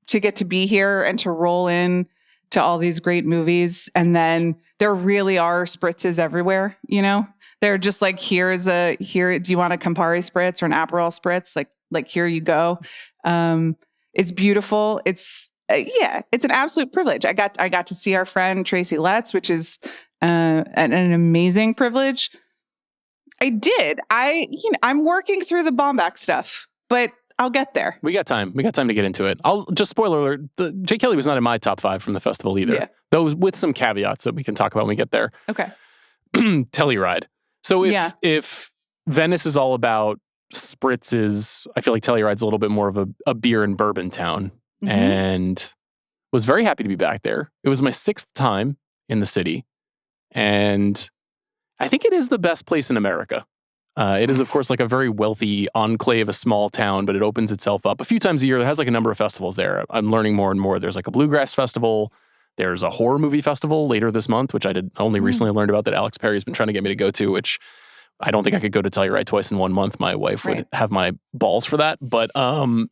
S2: get to be here and to roll in to all these great movies. And then there really are spritzes everywhere, They're just like, here, do you want a Campari spritz or an Aperol spritz? Like here you go. It's beautiful. It's an absolute privilege. I got to see our friend Tracy Letts, which is an amazing privilege. I did. I'm working through the Baumbach stuff, but I'll get there.
S1: We got time. We got time to get into it. I'll just, spoiler alert, Jay Kelly was not in my top 5 from the festival either. Yeah. Though with some caveats that we can talk about when we get there.
S2: Okay.
S1: Telluride. So if Venice is all about spritzes, I feel like Telluride's a little bit more of a beer and bourbon town. And was very happy to be back there. It was my 6th time in the city. And I think it is the best place in America. It is, of course, like a very wealthy enclave, a small town, but it opens itself up a few times a year. It has like a number of festivals there. I'm learning more and more. There's like a bluegrass festival. There's a horror movie festival later this month, which I only recently learned about, that Alex Perry's been trying to get me to go to, which I don't think I could go to Telluride twice in 1 month. My wife would have my balls for that. But I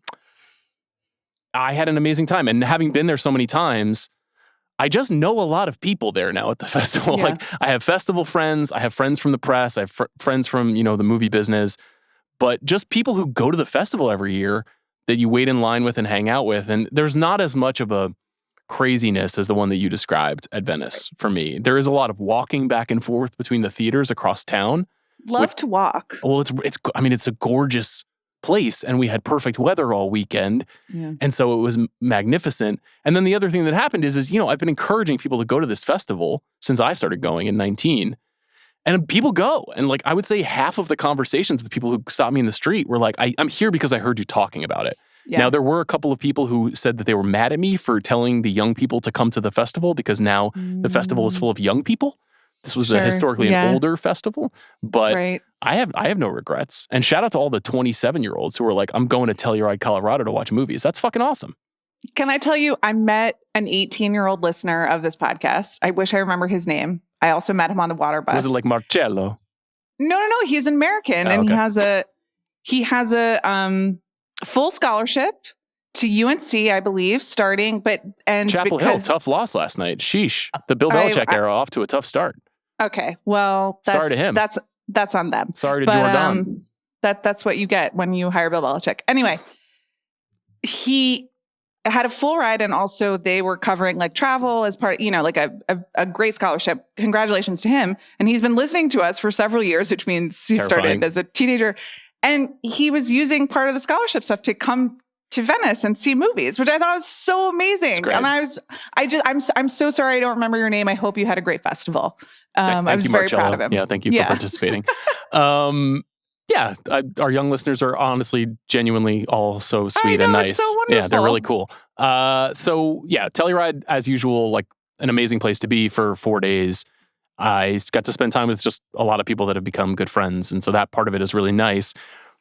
S1: had an amazing time. And having been there so many times, I just know a lot of people there now at the festival. Like, I have festival friends, I have friends from the press, I have friends from, the movie business, but just people who go to the festival every year that you wait in line with and hang out with. And there's not as much of a craziness as the one that you described at Venice for me. There is a lot of walking back and forth between the theaters across town.
S2: Love to walk.
S1: Well, it's a gorgeous place and we had perfect weather all weekend.
S2: Yeah.
S1: And so it was magnificent. And then the other thing that happened is, I've been encouraging people to go to this festival since I started going in 19. And people go. And like, I would say half of the conversations with people who stopped me in the street were like, I'm here because I heard you talking about it.
S2: Yeah.
S1: Now, there were a couple of people who said that they were mad at me for telling the young people to come to the festival because now the festival is full of young people. This was historically an older festival, but I have no regrets. And shout out to all the 27-year-olds who were like, I'm going to Telluride, Colorado to watch movies. That's fucking awesome.
S2: Can I tell you, I met an 18-year-old listener of this podcast. I wish I remember his name. I also met him on the water bus.
S1: Was it like Marcello?
S2: No. He's American, and he has a full scholarship to UNC, I believe, starting.
S1: Chapel Hill, tough loss last night. Sheesh. The Bill Belichick era off to a tough start.
S2: Okay, well,
S1: sorry to him.
S2: That's on them.
S1: Sorry to Jordan.
S2: That's what you get when you hire Bill Belichick. Anyway, he had a full ride, and also they were covering like travel as part, like a great scholarship. Congratulations to him. And he's been listening to us for several years, which means he started as a teenager. And he was using part of the scholarship stuff to come to Venice and see movies, which I thought was so amazing. And I'm so sorry I don't remember your name. I hope you had a great festival. I was very proud of him.
S1: Yeah, thank you for participating. Our young listeners are honestly, genuinely all so sweet and nice.
S2: It's so wonderful.
S1: Yeah, they're really cool. Telluride, as usual, like an amazing place to be for 4 days. I got to spend time with just a lot of people that have become good friends. And so that part of it is really nice.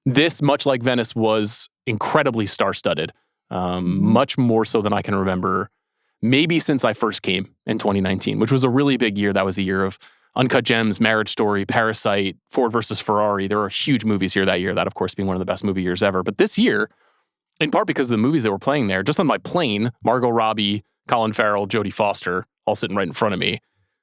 S1: This, much like Venice, was incredibly star-studded, much more so than I can remember, maybe since I first came in 2019, which was a really big year. That was a year of Uncut Gems, Marriage Story, Parasite, Ford versus Ferrari. There were huge movies here that year, that of course being one of the best movie years ever. But this year, in part because of the movies that were playing there, just on my plane, Margot Robbie, Colin Farrell, Jodie Foster, all sitting right in front of me.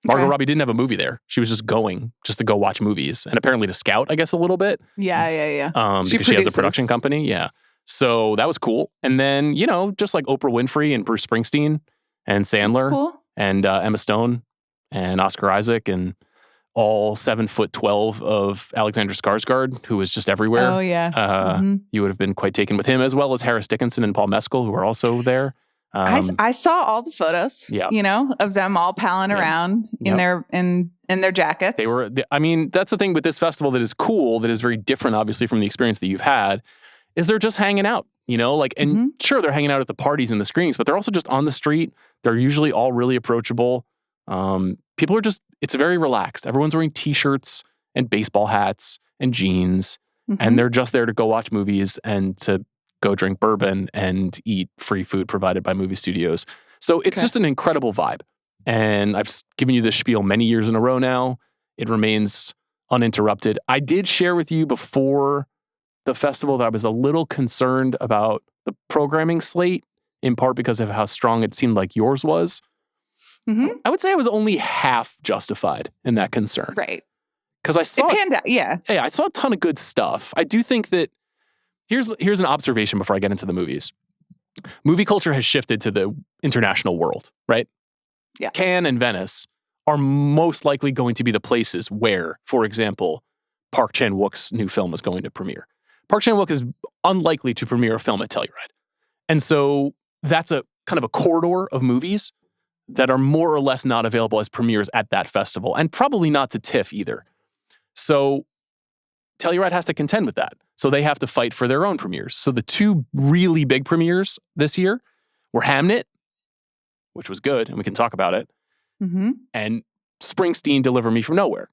S1: Margot Robbie didn't have a movie there. She was just going just to go watch movies and apparently to scout, I guess, a little bit.
S2: Yeah.
S1: Because she has a production company. Yeah. So that was cool. And then, just like Oprah Winfrey and Bruce Springsteen and Sandler and Emma Stone and Oscar Isaac and all 7'12" of Alexander Skarsgård, who was just everywhere.
S2: Oh, yeah.
S1: You would have been quite taken with him, as well as Harris Dickinson and Paul Mescal, who are also there.
S2: I saw all the photos, of them all palling around in their jackets.
S1: They were, that's the thing with this festival that is cool, that is very different, obviously, from the experience that you've had, is they're just hanging out, sure, they're hanging out at the parties and the screenings, but they're also just on the street. They're usually all really approachable. People are it's very relaxed. Everyone's wearing t-shirts and baseball hats and jeans, and they're just there to go watch movies and to go drink bourbon and eat free food provided by movie studios. So it's just an incredible vibe. And I've given you this spiel many years in a row now. It remains uninterrupted. I did share with you before the festival that I was a little concerned about the programming slate, in part because of how strong it seemed like yours was. I would say I was only half justified in that concern.
S2: Right.
S1: Because I saw
S2: it panned out,
S1: I saw a ton of good stuff. I do think that Here's an observation before I get into the movies. Movie culture has shifted to the international world, right?
S2: Yeah.
S1: Cannes and Venice are most likely going to be the places where, for example, Park Chan-wook's new film is going to premiere. Park Chan-wook is unlikely to premiere a film at Telluride. And so that's a kind of a corridor of movies that are more or less not available as premieres at that festival, and probably not to TIFF either. So Telluride has to contend with that. So they have to fight for their own premieres. So the two really big premieres this year were Hamnet, which was good, and we can talk about it, and Springsteen, Deliver Me From Nowhere,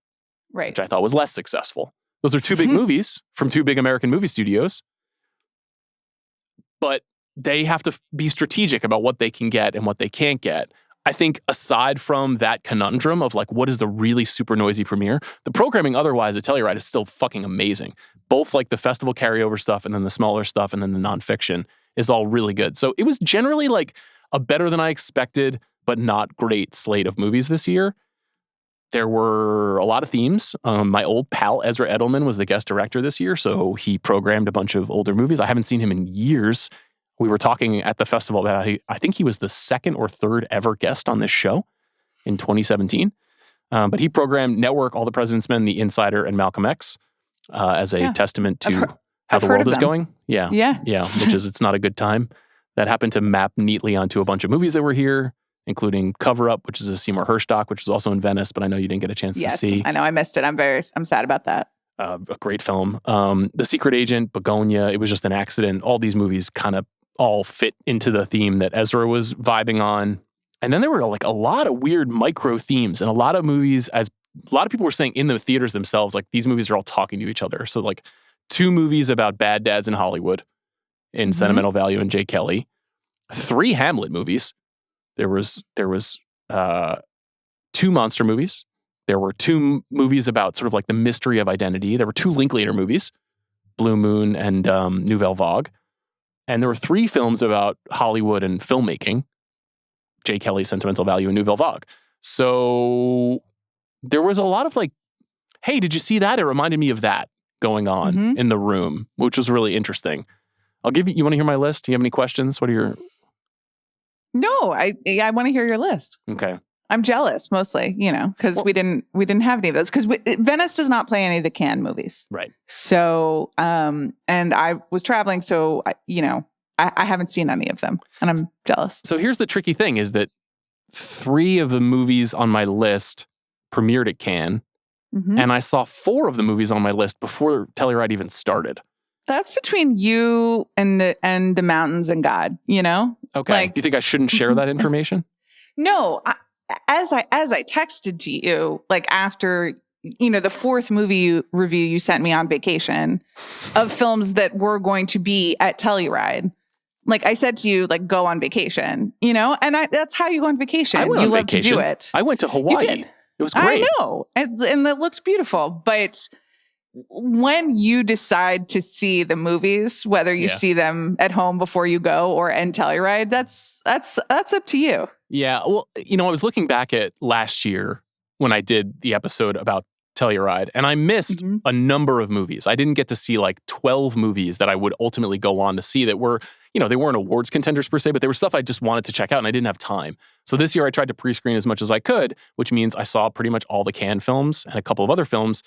S1: which I thought was less successful. Those are two big movies from two big American movie studios, but they have to be strategic about what they can get and what they can't get. I think aside from that conundrum of like, what is the really super noisy premiere, the programming otherwise at Telluride is still fucking amazing. Both like the festival carryover stuff and then the smaller stuff and then the nonfiction is all really good. So it was generally like a better than I expected, but not great slate of movies this year. There were a lot of themes. My old pal Ezra Edelman was the guest director this year, so he programmed a bunch of older movies. I haven't seen him in years. We were talking at the festival about I think he was the second or third ever guest on this show in 2017. But he programmed Network, All the President's Men, The Insider, and Malcolm X as a testament to How
S2: I've
S1: the
S2: heard
S1: World
S2: of
S1: is
S2: them.
S1: Going. Yeah. Which is It's Not a Good Time. That happened to map neatly onto a bunch of movies that were here, including Cover Up, which is a Seymour Hersh doc, which is also in Venice, but I know you didn't get a chance to see.
S2: I know I missed it. I'm sad about that.
S1: A great film. The Secret Agent, Begonia, It Was Just an Accident. All these movies kind of all fit into the theme that Ezra was vibing on. And then there were like a lot of weird micro themes and a lot of movies, as a lot of people were saying in the theaters themselves, like these movies are all talking to each other. So like 2 movies about bad dads in Hollywood in Sentimental Value and Jay Kelly, 3 Hamlet movies. There was 2 monster movies. There were 2 movies about sort of like the mystery of identity. There were 2 Linklater movies, Blue Moon and Nouvelle Vague. And there were 3 films about Hollywood and filmmaking, Jay Kelly, Sentimental Value, and Nouvelle Vague. So there was a lot of like, hey, did you see that? It reminded me of that going on in the room, which was really interesting. I'll give you want to hear my list? Do you have any questions? What are your...
S2: No, I want to hear your list.
S1: Okay.
S2: I'm jealous mostly, because we didn't have any of those, because Venice does not play any of the Cannes movies.
S1: Right.
S2: So, and I was traveling, so I haven't seen any of them, and I'm jealous.
S1: So here's the tricky thing is that 3 of the movies on my list premiered at Cannes, and I saw 4 of the movies on my list before Telluride even started.
S2: That's between you and the mountains and God,
S1: Okay.
S2: Like,
S1: Do you think I shouldn't share that information?
S2: No, as I texted to you, like after the 4th movie review you sent me on vacation of films that were going to be at Telluride. Like I said to you, like go on vacation, and that's how you go on vacation.
S1: I went
S2: you
S1: on
S2: love
S1: vacation.
S2: to do it.
S1: I went to Hawaii.
S2: You did.
S1: It was great.
S2: I know, and it looked beautiful. But when you decide to see the movies, whether you see them at home before you go or in Telluride, that's up to you.
S1: Yeah. Well, I was looking back at last year when I did the episode about Telluride, and I missed a number of movies. I didn't get to see like 12 movies that I would ultimately go on to see that were, they weren't awards contenders per se, but they were stuff I just wanted to check out and I didn't have time. So this year I tried to pre-screen as much as I could, which means I saw pretty much all the Cannes films and a couple of other films.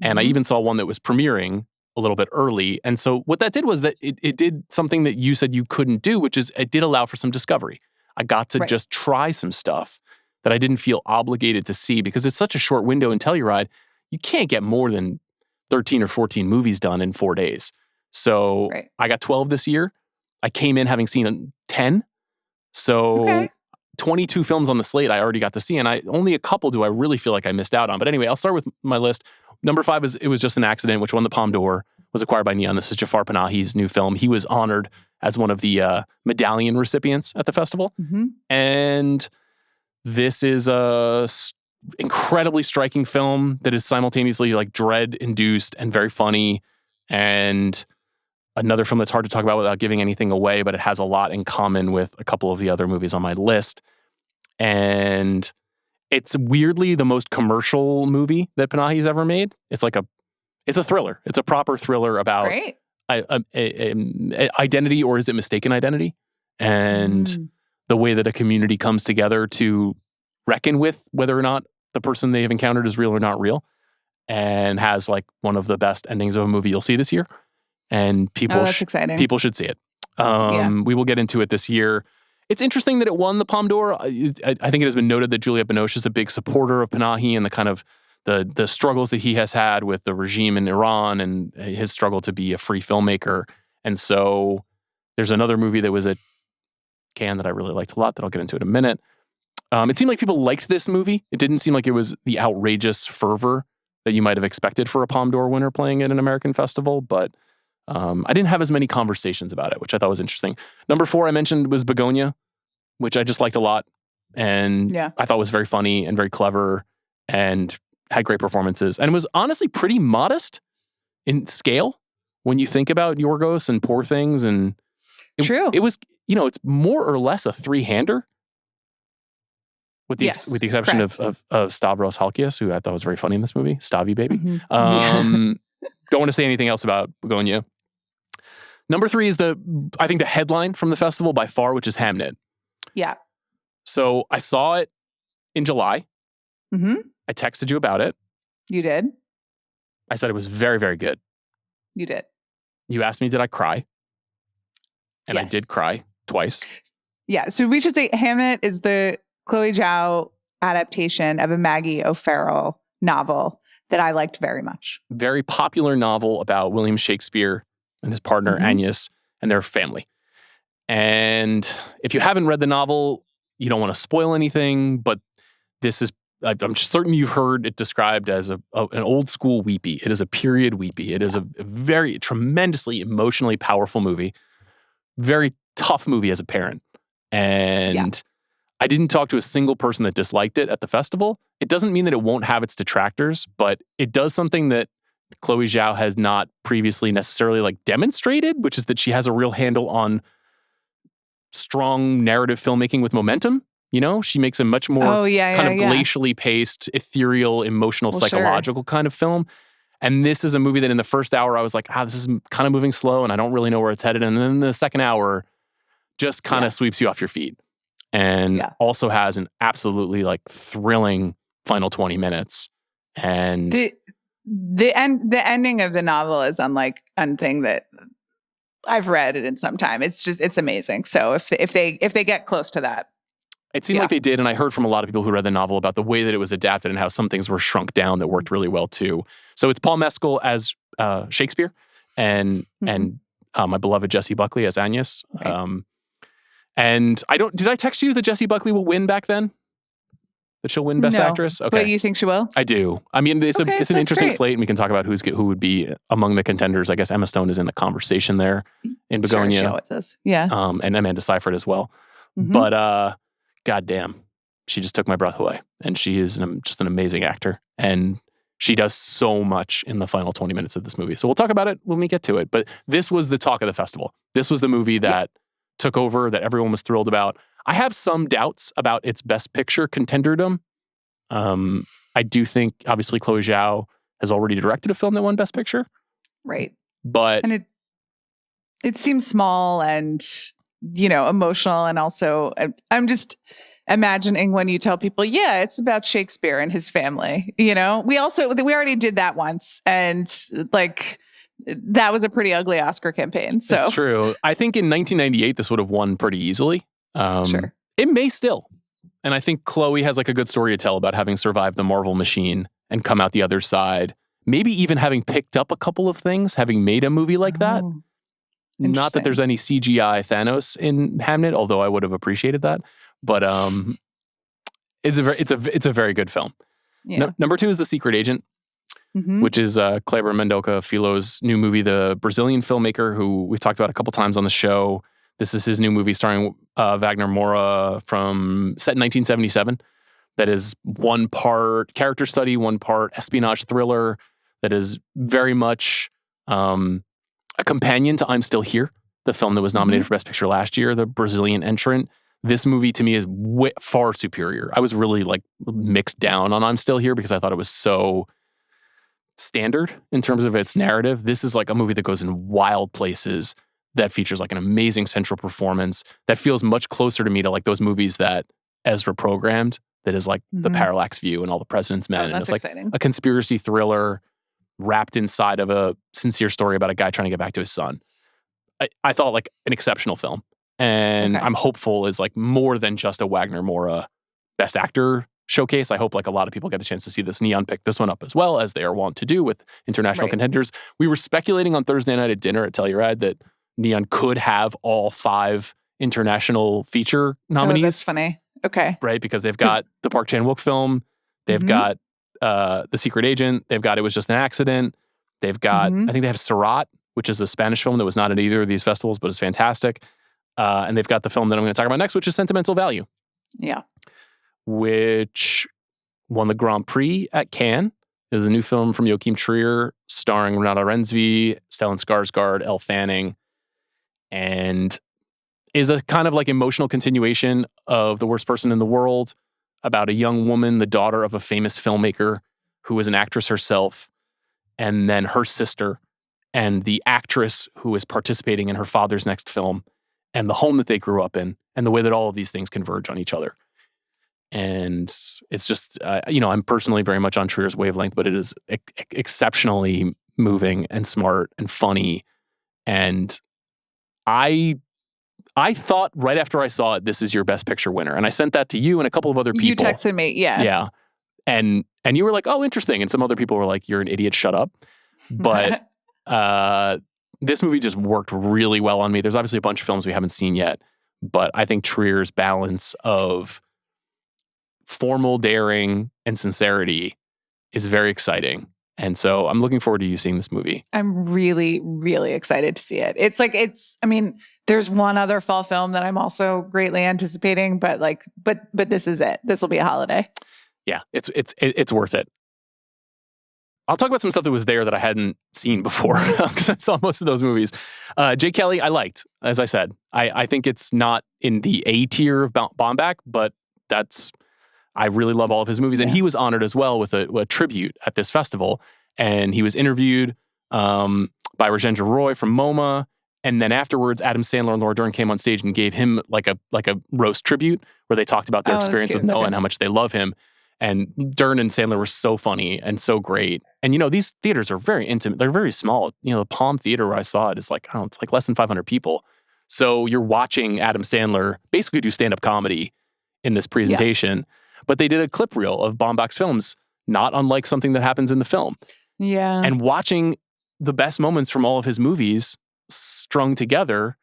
S1: And I even saw one that was premiering a little bit early. And so what that did was that it did something that you said you couldn't do, which is it did allow for some discovery. I got to just try some stuff that I didn't feel obligated to see because it's such a short window in Telluride. You can't get more than 13 or 14 movies done in 4 days. So I got 12 this year. I came in having seen 10. So 22 films on the slate I already got to see. And only a couple do I really feel like I missed out on. But anyway, I'll start with my list. Number 5 is It Was Just an Accident, which won the Palme d'Or, was acquired by Neon. This is Jafar Panahi's new film. He was honored as one of the medallion recipients at the festival. And this is a incredibly striking film that is simultaneously like dread-induced and very funny. And another film that's hard to talk about without giving anything away, but it has a lot in common with a couple of the other movies on my list. And it's weirdly the most commercial movie that Panahi's ever made. It's a thriller. It's a proper thriller about identity, or is it mistaken identity? And the way that a community comes together to reckon with whether or not the person they have encountered is real or not real, and has like one of the best endings of a movie you'll see this year. And people should see it. We will get into it this year. It's interesting that it won the Palme d'Or. I think it has been noted that Juliette Binoche is a big supporter of Panahi and the kind of the struggles that he has had with the regime in Iran and his struggle to be a free filmmaker. And so there's another movie that was at Cannes that I really liked a lot that I'll get into in a minute. It seemed like people liked this movie. It didn't seem like it was the outrageous fervor that you might have expected for a Palme d'Or winner playing at an American festival, but I didn't have as many conversations about it, which I thought was interesting. Number 4 I mentioned was Begonia, which I just liked a lot. And I thought was very funny and very clever and had great performances. And it was honestly pretty modest in scale when you think about Yorgos and Poor Things. And it was, it's more or less a 3-hander. With the exception of Stavros Halkias, who I thought was very funny in this movie. Stavi, baby. Don't want to say anything else about Begonia. Number 3 is I think the headline from the festival by far, which is Hamnet.
S2: Yeah.
S1: So I saw it in July. I texted you about it.
S2: You did?
S1: I said it was very, very good.
S2: You did.
S1: You asked me, did I cry? And
S2: Yes.
S1: I did cry twice.
S2: Yeah. So we should say Hamnet is the Chloe Zhao adaptation of a Maggie O'Farrell novel that I liked very much.
S1: Very popular novel about William Shakespeare and his partner Agnes and their family. And if you haven't read the novel, you don't want to spoil anything, but this is, I'm certain you've heard it described as an old school weepy. It is a period weepy. It is a very tremendously emotionally powerful movie. Very tough movie as a parent. And I didn't talk to a single person that disliked it at the festival. It doesn't mean that it won't have its detractors, but it does something that Chloe Zhao has not previously necessarily like demonstrated, which is that she has a real handle on strong narrative filmmaking with momentum. You know, she makes a much more glacially paced, ethereal, emotional, psychological kind of film. And this is a movie that in the first hour, I was like, this is kind of moving slow and I don't really know where it's headed. And then the second hour just kind of sweeps you off your feet. And also has an absolutely like thrilling final 20 minutes. And
S2: the ending of the novel is unlike anything that I've read it in some time. It's amazing. So if they get close to that.
S1: It seemed like they did, and I heard from a lot of people who read the novel about the way that it was adapted and how some things were shrunk down that worked really well too. So it's Paul Mescal as Shakespeare and my beloved Jessie Buckley as Agnes. Right. And did I text you that Jessie Buckley will win back then? That she'll win Best Actress? Okay.
S2: But you think she will?
S1: I do. I mean, it's an interesting slate, and we can talk about who would be among the contenders. I guess Emma Stone is in the conversation there in Begonia.
S2: Sure, she always is. Yeah.
S1: And Amanda Seyfried as well. But goddamn, she just took my breath away. And she is just an amazing actor. And she does so much in the final 20 minutes of this movie. So we'll talk about it when we get to it. But this was the talk of the festival. This was the movie that took over, that everyone was thrilled about. I have some doubts about its Best Picture contenderdom. I do think, obviously, Chloe Zhao has already directed a film that won Best Picture.
S2: Right.
S1: But
S2: and it seems small and, emotional. And also, I'm just imagining when you tell people, it's about Shakespeare and his family. We already did that once. And like, that was a pretty ugly Oscar campaign. So
S1: that's true. I think in 1998, this would have won pretty easily.
S2: Sure.
S1: It may still. And I think Chloe has like a good story to tell about having survived the Marvel machine and come out the other side. Maybe even having picked up a couple of things, having made a movie like that. Not that there's any CGI Thanos in Hamnet, although I would have appreciated that. But it's a very good film. Yeah. Number 2 is The Secret Agent, which is Kleber Mendonça Filho's new movie, the Brazilian filmmaker who we've talked about a couple times on the show. This is his new movie starring Wagner Moura set in 1977. That is one part character study, one part espionage thriller. That is very much a companion to I'm Still Here, the film that was nominated for Best Picture last year, the Brazilian entrant. This movie to me is far superior. I was really like mixed down on I'm Still Here because I thought it was so standard in terms of its narrative. This is like a movie that goes in wild places, that features like an amazing central performance that feels much closer to me to like those movies that Ezra programmed, that is like The Parallax View and All the President's Men. And it's like a conspiracy thriller wrapped inside of a sincere story about a guy trying to get back to his son. I thought like an exceptional film. And I'm hopeful is like more than just a Wagner Moura Best Actor showcase. I hope like a lot of people get a chance to see this. Neon picked this one up as well, as they are wont to do with international contenders. We were speculating on Thursday night at dinner at Telluride that Neon could have all 5 international feature nominees.
S2: Oh, that's funny. Okay.
S1: Right? Because they've got the Park Chan-wook film. They've got The Secret Agent. They've got It Was Just an Accident. They've got, I think they have Surat, which is a Spanish film that was not at either of these festivals, but is fantastic. And they've got the film that I'm going to talk about next, which is Sentimental Value.
S2: Yeah.
S1: Which won the Grand Prix at Cannes. It is a new film from Joachim Trier, starring Renata Rensby, Stellan Skarsgård, Elle Fanning, and is a kind of like emotional continuation of The Worst Person in the World, about a young woman, the daughter of a famous filmmaker who is an actress herself, and then her sister and the actress who is participating in her father's next film, and the home that they grew up in, and the way that all of these things converge on each other. And it's just, I'm personally very much on Trier's wavelength, but it is exceptionally moving and smart and funny And I thought right after I saw it, this is your Best Picture winner. And I sent that to you and a couple of other people.
S2: You texted me, yeah.
S1: Yeah. And you were like, oh, interesting. And some other people were like, you're an idiot, shut up. But this movie just worked really well on me. There's obviously a bunch of films we haven't seen yet, but I think Trier's balance of formal daring and sincerity is very exciting. And so I'm looking forward to you seeing this movie.
S2: I'm really, really excited to see it. I mean, there's one other fall film that I'm also greatly anticipating, but this is it. This will be a holiday.
S1: Yeah, it's worth it. I'll talk about some stuff that was there that I hadn't seen before because I saw most of those movies. Jake Kelly, I liked, as I said. I think it's not in the A tier of Baumbach, but I really love all of his movies. And he was honored as well with a tribute at this festival. And he was interviewed by Rajendra Roy from MoMA. And then afterwards, Adam Sandler and Laura Dern came on stage and gave him like a roast tribute where they talked about their experience with Noah and how much they love him. And Dern and Sandler were so funny and so great. And, these theaters are very intimate. They're very small. The Palm Theater where I saw it is it's like less than 500 people. So you're watching Adam Sandler basically do stand-up comedy in this presentation. Yeah. But they did a clip reel of Baumbach's films, not unlike something that happens in the film.
S2: Yeah.
S1: And watching the best moments from all of his movies strung together,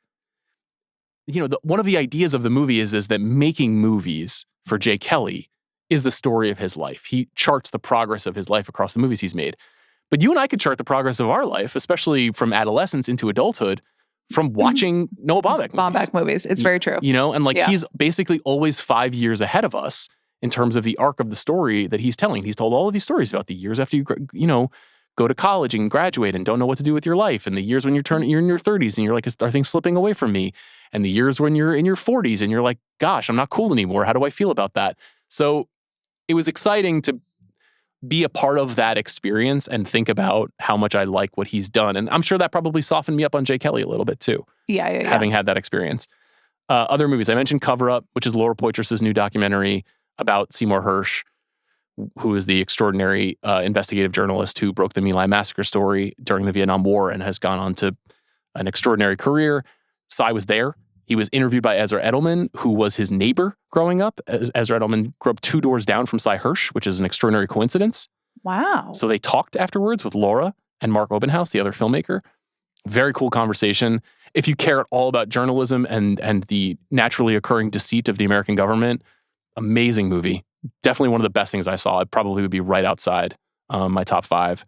S1: one of the ideas of the movie is that making movies for Jay Kelly is the story of his life. He charts the progress of his life across the movies he's made. But you and I could chart the progress of our life, especially from adolescence into adulthood, from watching Noah Baumbach movies.
S2: Baumbach movies. It's very true.
S1: He's basically always 5 years ahead of us in terms of the arc of the story that he's telling. He's told all of these stories about the years after you go to college and graduate and don't know what to do with your life, and the years when you're in your 30s and you're like, are things slipping away from me? And the years when you're in your 40s and you're like, gosh, I'm not cool anymore. How do I feel about that? So it was exciting to be a part of that experience and think about how much I like what he's done. And I'm sure that probably softened me up on Jay Kelly a little bit too.
S2: Yeah.
S1: Having had that experience. Other movies, I mentioned Cover Up, which is Laura Poitras's new documentary about Seymour Hersh, who is the extraordinary investigative journalist who broke the My Lai massacre story during the Vietnam War and has gone on to an extraordinary career. Sy was there. He was interviewed by Ezra Edelman, who was his neighbor growing up. Ezra Edelman grew up 2 doors down from Sy Hersh, which is an extraordinary coincidence.
S2: Wow.
S1: So they talked afterwards with Laura and Mark Obenhaus, the other filmmaker. Very cool conversation. If you care at all about journalism and the naturally occurring deceit of the American government, amazing movie. Definitely one of the best things I saw. It probably would be right outside my top 5.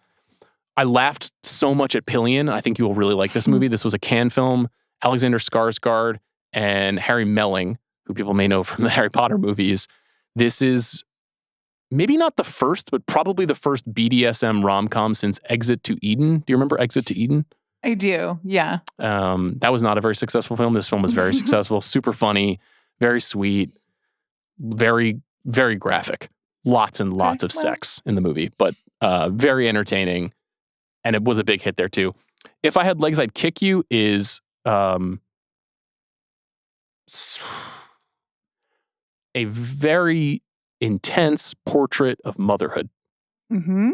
S1: I laughed so much at Pillion. I think you will really like this movie. This was a Cannes film. Alexander Skarsgård and Harry Melling, who people may know from the Harry Potter movies. This is maybe not the first, but probably the first BDSM rom-com since Exit to Eden. Do you remember Exit to Eden?
S2: I do, yeah.
S1: That was not a very successful film. This film was very successful, super funny, very sweet, very, very graphic. Lots and lots of sex in the movie, but very entertaining. And it was a big hit there too. If I Had Legs, I'd Kick You is a very intense portrait of motherhood.
S2: Mm-hmm.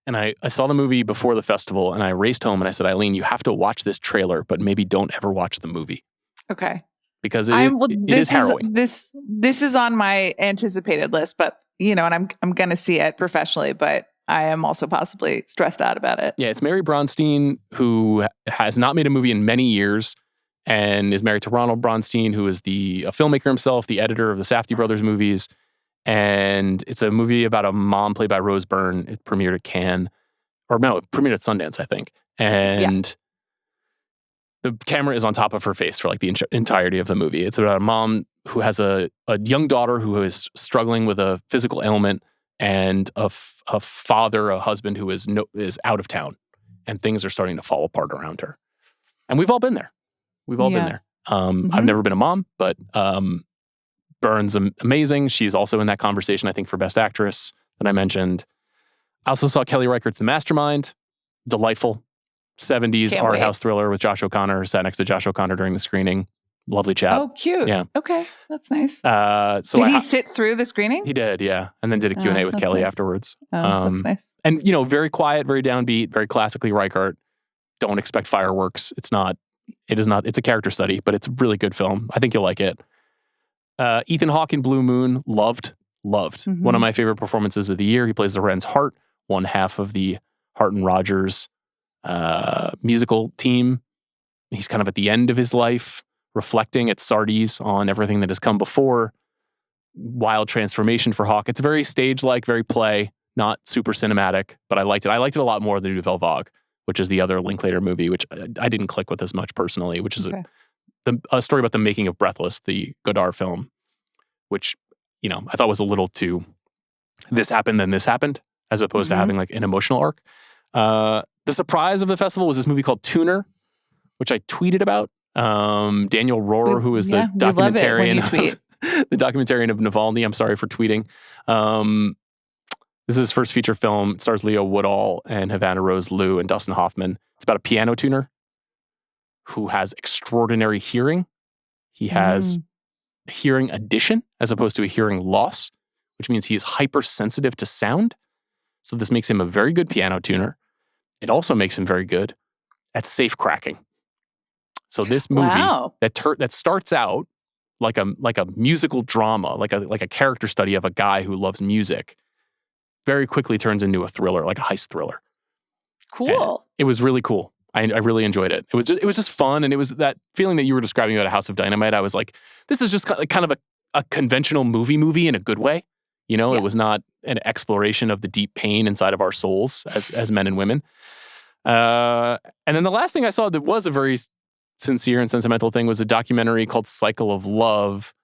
S1: And I saw the movie before the festival and I raced home and I said, Eileen, you have to watch this trailer, but maybe don't ever watch the movie.
S2: Okay.
S1: Because it is harrowing.
S2: This is on my anticipated list, but and I'm going to see it professionally, but I am also possibly stressed out about it.
S1: Yeah, it's Mary Bronstein, who has not made a movie in many years and is married to Ronald Bronstein, who is a filmmaker himself, the editor of the Safdie brothers movies. And it's a movie about a mom played by Rose Byrne. It premiered at Cannes. Or no, it premiered at Sundance, I think. And the camera is on top of her face for like the entirety of the movie. It's about a mom who has a young daughter who is struggling with a physical ailment and a father, a husband who is out of town. And things are starting to fall apart around her. And we've all been there. We've all been there. I've never been a mom, but Byrne's amazing. She's also in that conversation, I think, for Best Actress that I mentioned. I also saw Kelly Reichardt's The Mastermind. Delightful. 70s art house thriller with Josh O'Connor. Sat next to Josh O'Connor during the screening. Lovely chap.
S2: Oh, cute.
S1: Yeah.
S2: Okay. That's nice.
S1: Did
S2: he sit through the screening?
S1: He did, yeah. And then did a Q&A with Kelly afterwards.
S2: Oh, that's nice.
S1: And, very quiet, very downbeat, very classically Reichardt. Don't expect fireworks. It's a character study, but it's a really good film. I think you'll like it. Ethan Hawke in Blue Moon, loved.
S2: Mm-hmm.
S1: One of my favorite performances of the year. He plays the Wren's Hart, one half of the Hart and Rogers musical team. He's kind of at the end of his life, reflecting at Sardi's on everything that has come before. Wild transformation for Hawke. It's very stage-like, very play, not super cinematic, but I liked it. I liked it a lot more than Nouvelle Vague, which is the other Linklater movie, which I didn't click with as much personally, which is a story about the making of Breathless, the Godard film, which, I thought was a little too this happened, then this happened, as opposed to having like an emotional arc. The surprise of the festival was this movie called Tuner, which I tweeted about. Daniel Rohrer, who is the documentarian of Navalny. I'm sorry for tweeting. This is his first feature film. It stars Leo Woodall and Havana Rose Liu and Dustin Hoffman. It's about a piano tuner who has extraordinary hearing. He has a hearing addition as opposed to a hearing loss, which means he is hypersensitive to sound. So this makes him a very good piano tuner. It also makes him very good at safe cracking. So this movie that starts out like a musical drama, like a character study of a guy who loves music, very quickly turns into a thriller, like a heist thriller.
S2: Cool.
S1: And it was really cool. I really enjoyed it. It was just fun, and it was that feeling that you were describing about A House of Dynamite. I was like, this is just kind of a conventional movie in a good way. It was not an exploration of the deep pain inside of our souls as men and women. And then the last thing I saw that was a very sincere and sentimental thing was a documentary called Cycle of Love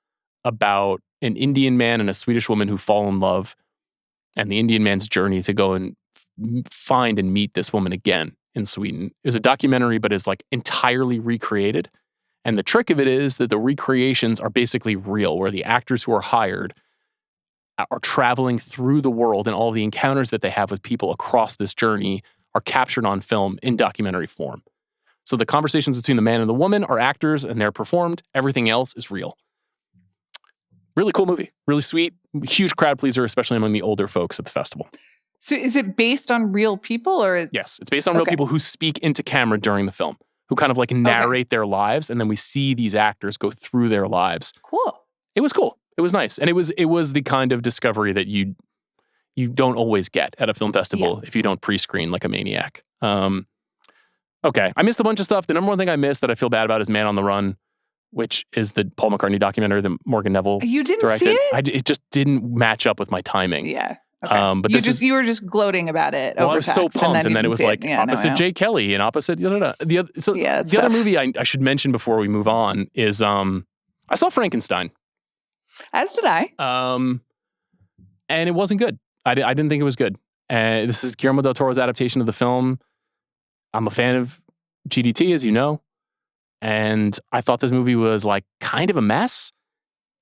S1: about an Indian man and a Swedish woman who fall in love, and the Indian man's journey to go and find and meet this woman again in Sweden. It was a documentary, but is like entirely recreated. And the trick of it is that the recreations are basically real, where the actors who are hired are traveling through the world, and all the encounters that they have with people across this journey are captured on film in documentary form. So the conversations between the man and the woman are actors, and they're performed. Everything else is real. Really cool movie. Really sweet. Huge crowd pleaser, especially among the older folks at the festival.
S2: So is it based on real people or?
S1: Yes, it's based on real people who speak into camera during the film, who kind of like narrate their lives, and then we see these actors go through their lives.
S2: Cool.
S1: It was cool. It was nice. And it was the kind of discovery that you don't always get at a film festival if you don't pre-screen like a maniac. Okay. I missed a bunch of stuff. The number one thing I missed that I feel bad about is Man on the Run, which is the Paul McCartney documentary that Morgan Neville
S2: You didn't
S1: directed.
S2: see it?
S1: It just didn't match up with my timing.
S2: Yeah. Okay.
S1: But
S2: you were just gloating about it.
S1: Well, I was so pumped, and then it was like opposite Jay Kelly and opposite. The other movie I should mention before we move on is I saw Frankenstein.
S2: As did I.
S1: And it wasn't good. I didn't think it was good. This is Guillermo del Toro's adaptation of the film. I'm a fan of GDT, as you know, and I thought this movie was like kind of a mess.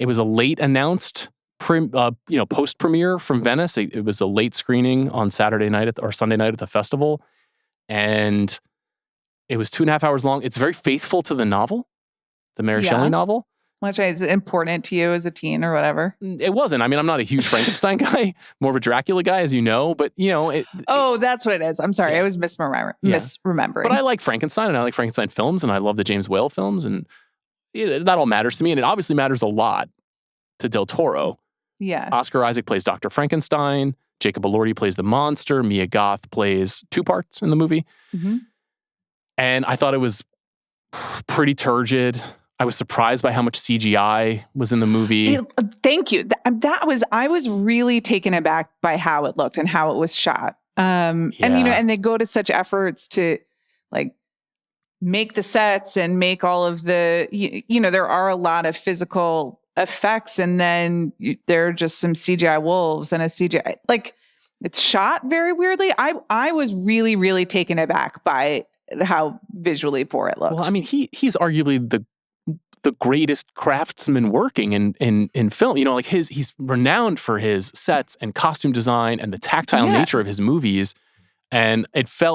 S1: It was a late announced post premiere from Venice. It was a late screening on Saturday night or Sunday night at the festival, and it was 2.5 hours long. It's very faithful to the novel, the Mary Shelley novel.
S2: Which is important to you as a teen or whatever.
S1: It wasn't. I mean, I'm not a huge Frankenstein guy, more of a Dracula guy, as you know, but
S2: that's what it is. I'm sorry. Yeah. I was misremembering.
S1: But I like Frankenstein, and I like Frankenstein films, and I love the James Whale films, and that all matters to me, and it obviously matters a lot to Del Toro.
S2: Yeah.
S1: Oscar Isaac plays Dr. Frankenstein. Jacob Elordi plays the monster. Mia Goth plays 2 parts in the movie. Mm-hmm. And I thought it was pretty turgid. I was surprised by how much CGI was in the movie.
S2: Thank you. I was really taken aback by how it looked and how it was shot. And they go to such efforts to like make the sets and make all of the, there are a lot of physical effects, and then there are just some CGI wolves and a CGI, like it's shot very weirdly. I was really, really taken aback by how visually poor it looked.
S1: Well, I mean, he's arguably the greatest craftsman working in film. He's renowned for his sets and costume design and the tactile nature of his movies. And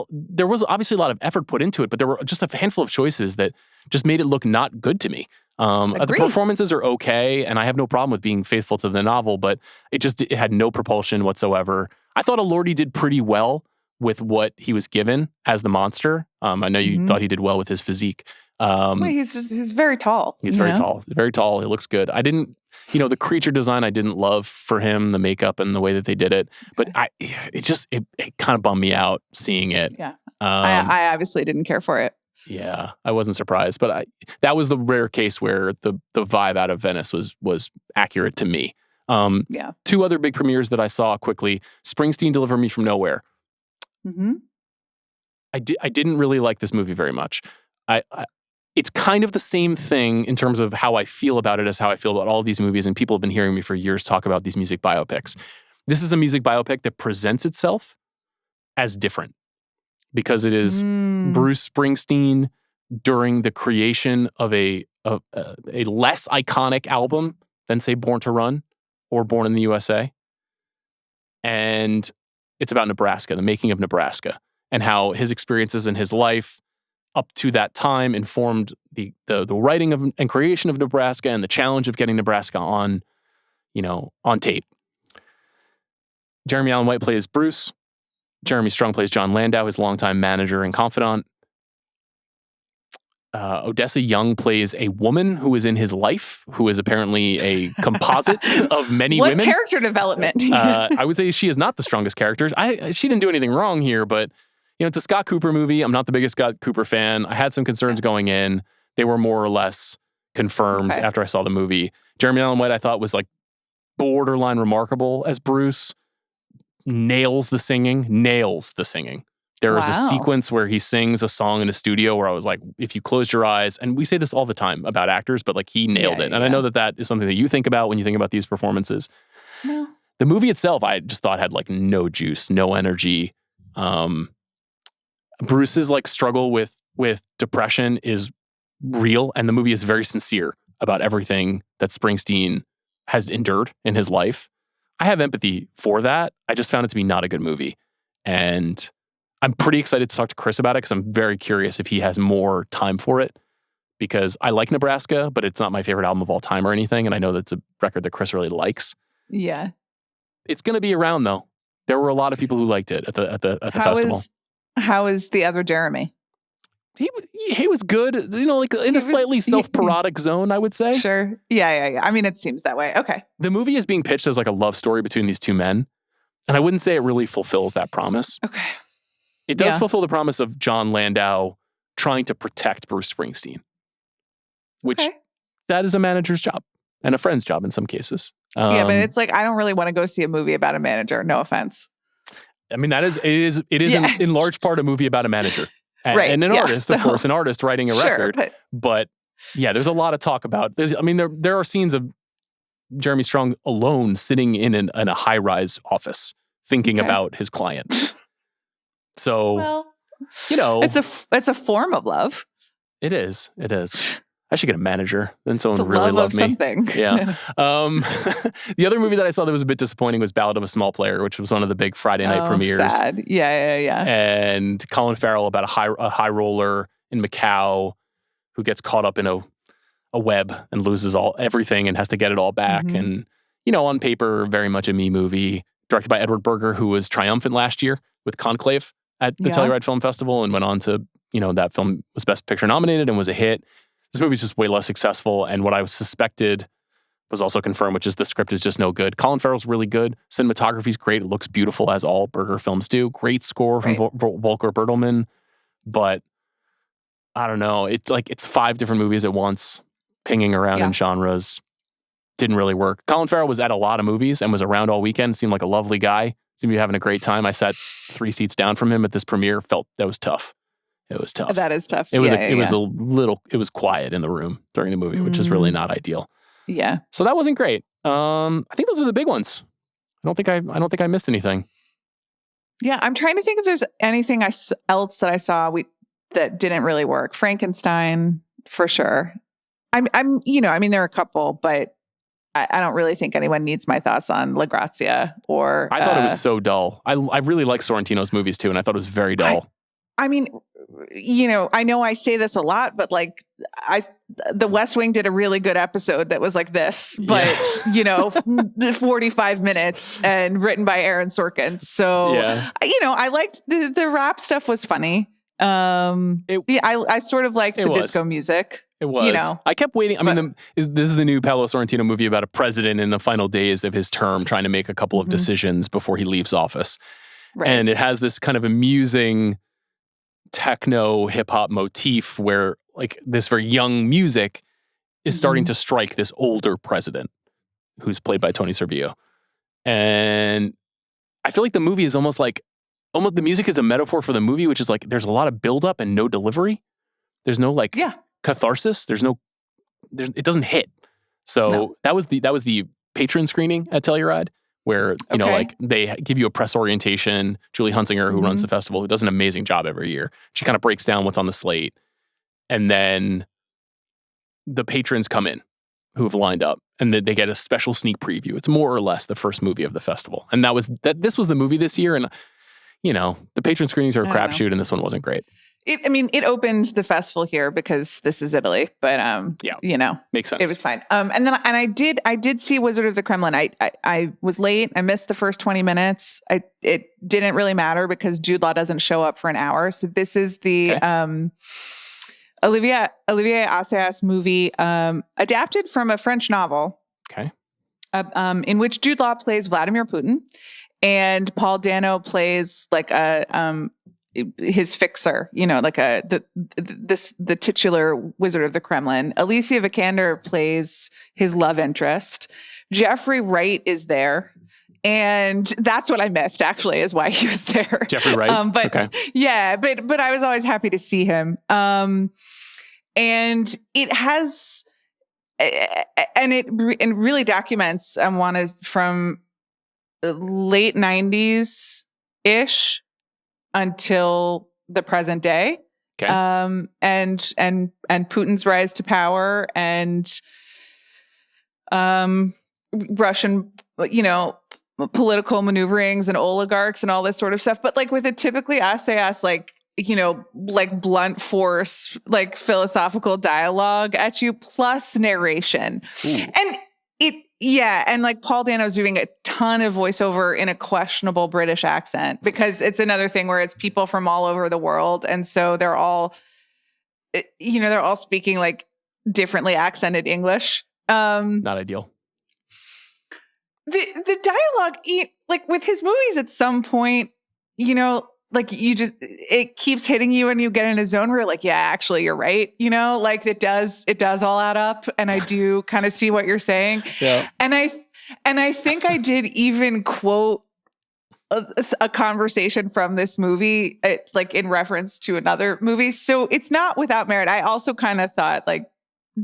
S1: there was obviously a lot of effort put into it, but there were just a handful of choices that just made it look not good to me. The performances are okay, and I have no problem with being faithful to the novel, but it had no propulsion whatsoever. I thought Elordi did pretty well, with what he was given as the monster. I know you thought he did well with his physique.
S2: He's very tall.
S1: He's very tall. Very tall. He looks good. I didn't, the creature design I didn't love for him, the makeup and the way that they did it. But it kind of bummed me out seeing it.
S2: Yeah. I obviously didn't care for it.
S1: Yeah, I wasn't surprised. But that was the rare case where the vibe out of Venice was accurate to me. Two other big premieres that I saw quickly. Springsteen, Deliver Me From Nowhere.
S2: Mm-hmm.
S1: I didn't really like this movie very much. It's kind of the same thing in terms of how I feel about it as how I feel about all these movies, and people have been hearing me for years talk about these music biopics. This is a music biopic that presents itself as different because it is Bruce Springsteen during the creation of a less iconic album than, say, Born to Run or Born in the USA. And it's about Nebraska, the making of Nebraska, and how his experiences in his life up to that time informed the writing of and creation of Nebraska and the challenge of getting Nebraska on tape. Jeremy Allen White plays Bruce. Jeremy Strong plays John Landau, his longtime manager and confidant. Odessa Young plays a woman who is in his life, who is apparently a composite of many women.
S2: What character development?
S1: I would say she is not the strongest character. She didn't do anything wrong here, but it's a Scott Cooper movie. I'm not the biggest Scott Cooper fan. I had some concerns going in. They were more or less confirmed after I saw the movie. Jeremy Allen White, I thought, was like borderline remarkable as Bruce. Nails the singing. There is a sequence where he sings a song in a studio where I was like, if you closed your eyes, and we say this all the time about actors, but like he nailed it. And I know that is something that you think about when you think about these performances.
S2: No.
S1: The movie itself, I just thought had like no juice, no energy. Bruce's like struggle with depression is real, and the movie is very sincere about everything that Springsteen has endured in his life. I have empathy for that. I just found it to be not a good movie. And I'm pretty excited to talk to Chris about it because I'm very curious if he has more time for it, because I like Nebraska, but it's not my favorite album of all time or anything. And I know that's a record that Chris really likes.
S2: Yeah.
S1: It's going to be around though. There were a lot of people who liked it at the festival.
S2: How is the other Jeremy?
S1: He was good, like in a slightly self-parodic zone, I would say.
S2: Sure. Yeah. I mean, it seems that way. Okay.
S1: The movie is being pitched as like a love story between these two men. And I wouldn't say it really fulfills that promise.
S2: Okay.
S1: It does fulfill the promise of John Landau trying to protect Bruce Springsteen, which that is a manager's job and a friend's job in some cases.
S2: But it's like, I don't really want to go see a movie about a manager. No offense.
S1: I mean, it is in large part a movie about a manager and an artist, of course, an artist writing a record. But there's a lot of talk about this. I mean, there are scenes of Jeremy Strong alone sitting in a high-rise office thinking about his client. So,
S2: it's a form of love.
S1: It is. I should get a manager. Then someone would really love me.
S2: Something.
S1: Yeah. The other movie that I saw that was a bit disappointing was Ballad of a Small Player, which was one of the big Friday night premieres.
S2: Sad. Yeah.
S1: And Colin Farrell about a high roller in Macau who gets caught up in a web and loses everything and has to get it all back. Mm-hmm. And, on paper, very much a me movie. Directed by Edward Berger, who was triumphant last year with Conclave at the Telluride Film Festival and went on to, that film was Best Picture nominated and was a hit. This movie's just way less successful, and what I suspected was also confirmed, which is the script is just no good. Colin Farrell's really good. Cinematography's great. It looks beautiful, as all Berger films do. Great score from Volker Bertelmann, but I don't know. It's like it's 5 different movies at once, pinging around in genres. Didn't really work. Colin Farrell was at a lot of movies and was around all weekend. Seemed like a lovely guy. Seemed to be having a great time. I sat 3 seats down from him at this premiere. Felt that was tough. It was tough.
S2: That is tough.
S1: It was quiet in the room during the movie, which is really not ideal.
S2: Yeah.
S1: So that wasn't great. I think those are the big ones. I don't think I missed anything.
S2: Yeah, I'm trying to think if there's anything else that I saw that didn't really work. Frankenstein, for sure. I'm there are a couple, but I don't really think anyone needs my thoughts on La Grazia or.
S1: I thought it was so dull. I really like Sorrentino's movies too, and I thought it was very dull.
S2: I know I say this a lot, but like The West Wing did a really good episode that was like this, but 45 minutes and written by Aaron Sorkin. So, I liked the rap stuff was funny. I sort of liked the disco music.
S1: It was. I kept waiting. I mean, this is the new Paolo Sorrentino movie about a president in the final days of his term trying to make a couple of decisions before he leaves office. Right. And it has this kind of amusing techno hip hop motif where like this very young music is starting to strike this older president who's played by Tony Servillo. And I feel like the movie is almost the music is a metaphor for the movie, which is like there's a lot of buildup and no delivery. There's no catharsis. It doesn't hit. So that was the patron screening at Telluride where, like they give you a press orientation. Julie Hunsinger, who runs the festival, who does an amazing job every year. She kind of breaks down what's on the slate. And then the patrons come in who have lined up and they get a special sneak preview. It's more or less the first movie of the festival. And this was the movie this year. And, the patron screenings are a crapshoot and this one wasn't great.
S2: It opened the festival here because this is Italy, but
S1: makes sense.
S2: It was fine. And I did see Wizard of the Kremlin. I was late. I missed the first 20 minutes. It didn't really matter because Jude Law doesn't show up for an hour. So this is the Olivier Assayas movie adapted from a French novel.
S1: Okay.
S2: In which Jude Law plays Vladimir Putin, and Paul Dano plays like his fixer, the titular Wizard of the Kremlin. Alicia Vikander plays his love interest. Jeffrey Wright is there. And that's what I missed, actually, is why he was there.
S1: Jeffrey Wright.
S2: But I was always happy to see him. And it has, and it really documents one is from late 90s ish until the present day.
S1: Okay.
S2: And Putin's rise to power and Russian, political maneuverings and oligarchs and all this sort of stuff. But like with a typically Assayas, like blunt force, like philosophical dialogue at you plus narration. Ooh. And and like Paul Dano's doing a ton of voiceover in a questionable British accent because it's another thing where it's people from all over the world. And so they're all speaking like differently accented English.
S1: Not ideal.
S2: The dialogue, like with his movies at some point, like it keeps hitting you and you get in a zone where you're like, yeah, actually you're right. Like it does all add up. And I do kind of see what you're saying. Yeah. And I think I did even quote a conversation from this movie, like in reference to another movie. So it's not without merit. I also kind of thought like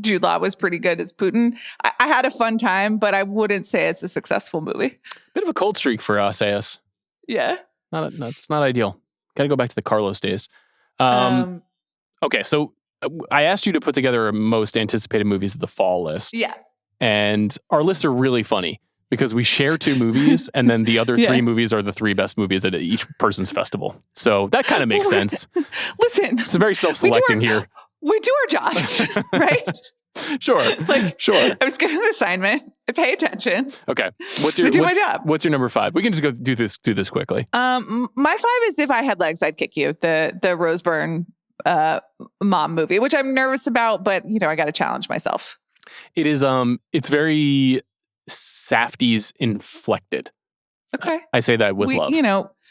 S2: Jude Law was pretty good as Putin. I had a fun time, but I wouldn't say it's a successful movie.
S1: Bit of a cold streak for Assayas.
S2: Yeah.
S1: It's not ideal. Got to go back to the Carlos days. Okay, so I asked you to put together a most anticipated movies of the fall list.
S2: Yeah.
S1: And our lists are really funny because we share 2 movies and then the other 3 movies are the 3 best movies at each person's festival. So that kind of makes sense.
S2: Listen.
S1: It's very self-selecting here.
S2: We do our jobs, right?
S1: Sure. Sure.
S2: I was given an assignment. I pay attention.
S1: Okay.
S2: I do my job.
S1: What's your number 5? We can just go do this quickly.
S2: My 5 is If I Had Legs, I'd Kick You, the Rose Byrne mom movie, which I'm nervous about, but I got to challenge myself.
S1: It is it's very Safdie's inflected.
S2: Okay.
S1: I say that with love.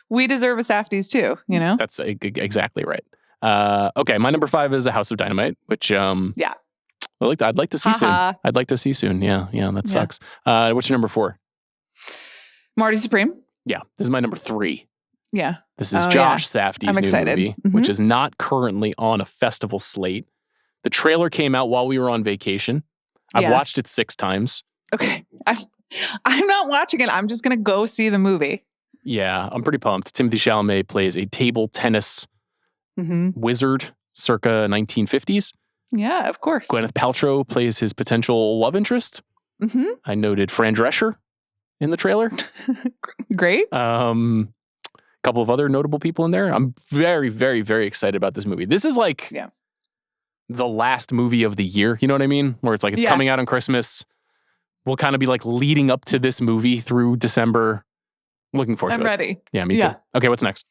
S2: We deserve a Safdie's too,
S1: That's exactly right. Okay, my number 5 is A House of Dynamite, which I'd like to see soon. I'd like to see soon. Yeah, that sucks. What's your number 4?
S2: Marty Supreme.
S1: Yeah, this is my number 3.
S2: Yeah.
S1: This is Josh Safdie's new movie, which is not currently on a festival slate. The trailer came out while we were on vacation. I've watched it 6 times.
S2: Okay. I'm not watching it. I'm just going to go see the movie.
S1: Yeah, I'm pretty pumped. Timothée Chalamet plays a table tennis wizard circa 1950s.
S2: Yeah, of course.
S1: Gwyneth Paltrow plays his potential love interest. I noted Fran Drescher in the trailer.
S2: Great.
S1: A couple of other notable people in there. I'm very, very, very excited about this movie. This is like the last movie of the year. You know what I mean? Where it's like, it's coming out on Christmas. We'll kind of be like leading up to this movie through December. Looking forward to it.
S2: I'm ready.
S1: Yeah, me too. Okay, what's next?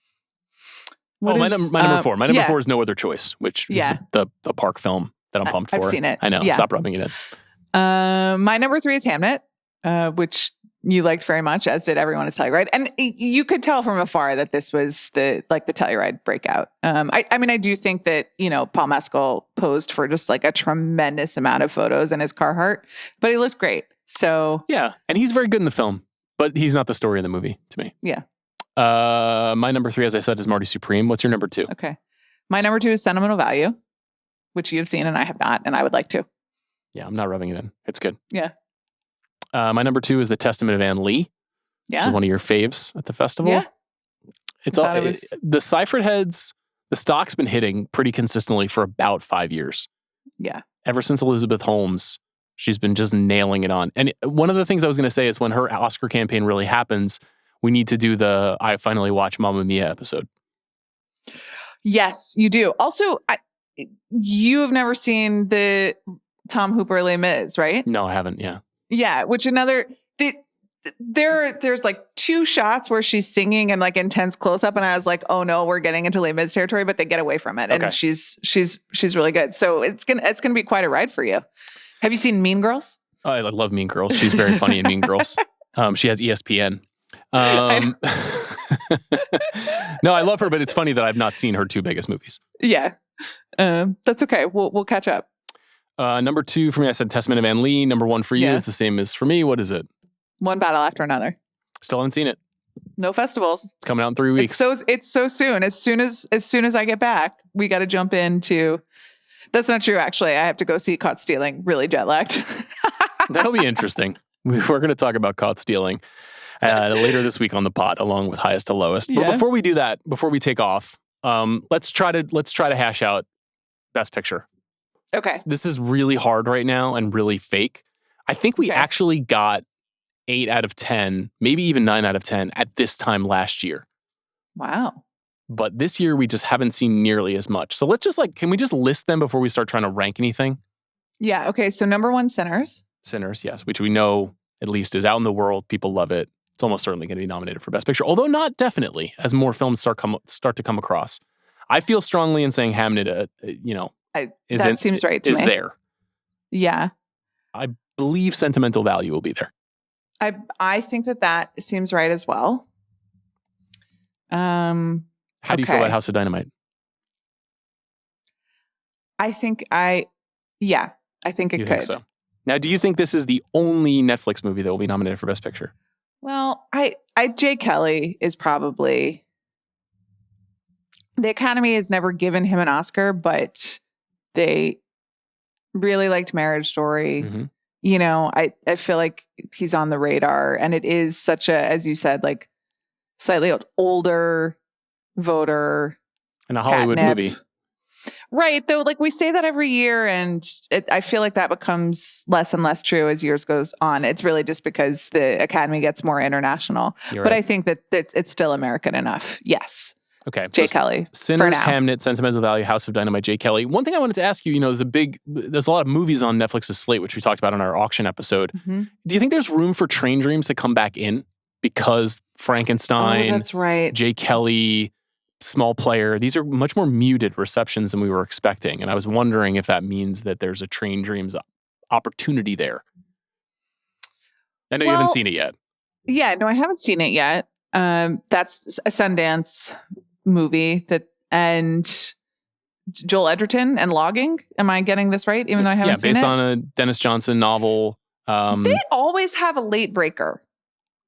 S1: My number 4. My number 4 is No Other Choice, which is the park film that I'm pumped for.
S2: I've seen it.
S1: I know.
S2: Yeah.
S1: Stop rubbing it in.
S2: My number 3 is Hamnet, which you liked very much, as did Everyone is Telluride. And you could tell from afar that this was the Telluride breakout. I mean, I do think that, Paul Mescal posed for just like a tremendous amount of photos in his Carhartt, but he looked great. So
S1: yeah, and he's very good in the film, but he's not the story of the movie to me.
S2: Yeah.
S1: My number 3, as I said, is Marty Supreme. What's your number 2?
S2: Okay. My number 2 is Sentimental Value, which you've seen and I have not, and I would like to.
S1: Yeah, I'm not rubbing it in. It's good.
S2: Yeah.
S1: My number 2 is The Testament of Anne Lee, which is one of your faves at the festival.
S2: Yeah.
S1: It's all the Seifert heads. The stock's been hitting pretty consistently for about 5 years.
S2: Yeah.
S1: Ever since Elizabeth Holmes, she's been just nailing it on. And one of the things I was going to say is when her Oscar campaign really happens, we need to do the I finally watched Mamma Mia episode.
S2: Yes, you do. Also, you have never seen the Tom Hooper Les Mis, right?
S1: No, I haven't. Yeah.
S2: Yeah, which there's like 2 shots where she's singing and like intense close up, and I was like, oh no, we're getting into Les Mis territory, but they get away from it, and she's really good. So it's gonna be quite a ride for you. Have you seen Mean Girls?
S1: Oh, I love Mean Girls. She's very funny in Mean Girls. She has ESPN. No, I love her, but it's funny that I've not seen her 2 biggest movies.
S2: Yeah, that's okay. We'll catch up.
S1: Number 2 for me, I said Testament of Anne Lee. Number 1 for you is the same as for me. What is it?
S2: One Battle After Another.
S1: Still haven't seen it.
S2: No festivals.
S1: It's coming out in 3 weeks.
S2: It's so soon. As soon as I get back, we got to jump into. That's not true. Actually, I have to go see Caught Stealing. Really jet lagged.
S1: That'll be interesting. We're going to talk about Caught Stealing later this week on the pod, along with Highest to Lowest. But before we do that, before we take off, let's try to hash out Best Picture.
S2: Okay.
S1: This is really hard right now and really fake. I think we actually got 8 out of 10, maybe even 9 out of 10 at this time last year.
S2: Wow.
S1: But this year we just haven't seen nearly as much. So let's just can we just list them before we start trying to rank anything?
S2: Yeah. Okay. So number 1, Sinners.
S1: Sinners, yes, which we know at least is out in the world. People love it. It's almost certainly going to be nominated for Best Picture, although not definitely, as more films start to come across. I feel strongly in saying Hamnet,
S2: that seems right to me.
S1: Is there.
S2: Yeah.
S1: I believe Sentimental Value will be there.
S2: I think that seems right as well.
S1: How do you feel about House of Dynamite?
S2: I think it could.
S1: Think so. Now, do you think this is the only Netflix movie that will be nominated for Best Picture?
S2: Well, Jay Kelly is probably. The Academy has never given him an Oscar, but they really liked Marriage Story. Mm-hmm. I feel like he's on the radar, and it is such a, as you said, like slightly older voter.
S1: And a Hollywood movie.
S2: Right. Though, like we say that every year, and I feel like that becomes less and less true as years goes on. It's really just because the Academy gets more international. But I think that it's still American enough. Yes.
S1: Okay.
S2: Jay Kelly.
S1: Sinners, Hamnet, Sentimental Value, House of Dynamite, Jay Kelly. One thing I wanted to ask you, there's a lot of movies on Netflix's slate, which we talked about on our auction episode. Mm-hmm. Do you think there's room for Train Dreams to come back in? Because Frankenstein,
S2: that's right.
S1: Jay Kelly, Small Player, these are much more muted receptions than we were expecting. And I was wondering if that means that there's a Train Dreams opportunity there. I know you haven't seen it yet.
S2: Yeah, no, I haven't seen it yet. That's a Sundance movie and Joel Edgerton and Logging. Am I getting this right? Though I haven't seen it.
S1: Based on a Dennis Johnson novel.
S2: They always have a late breaker.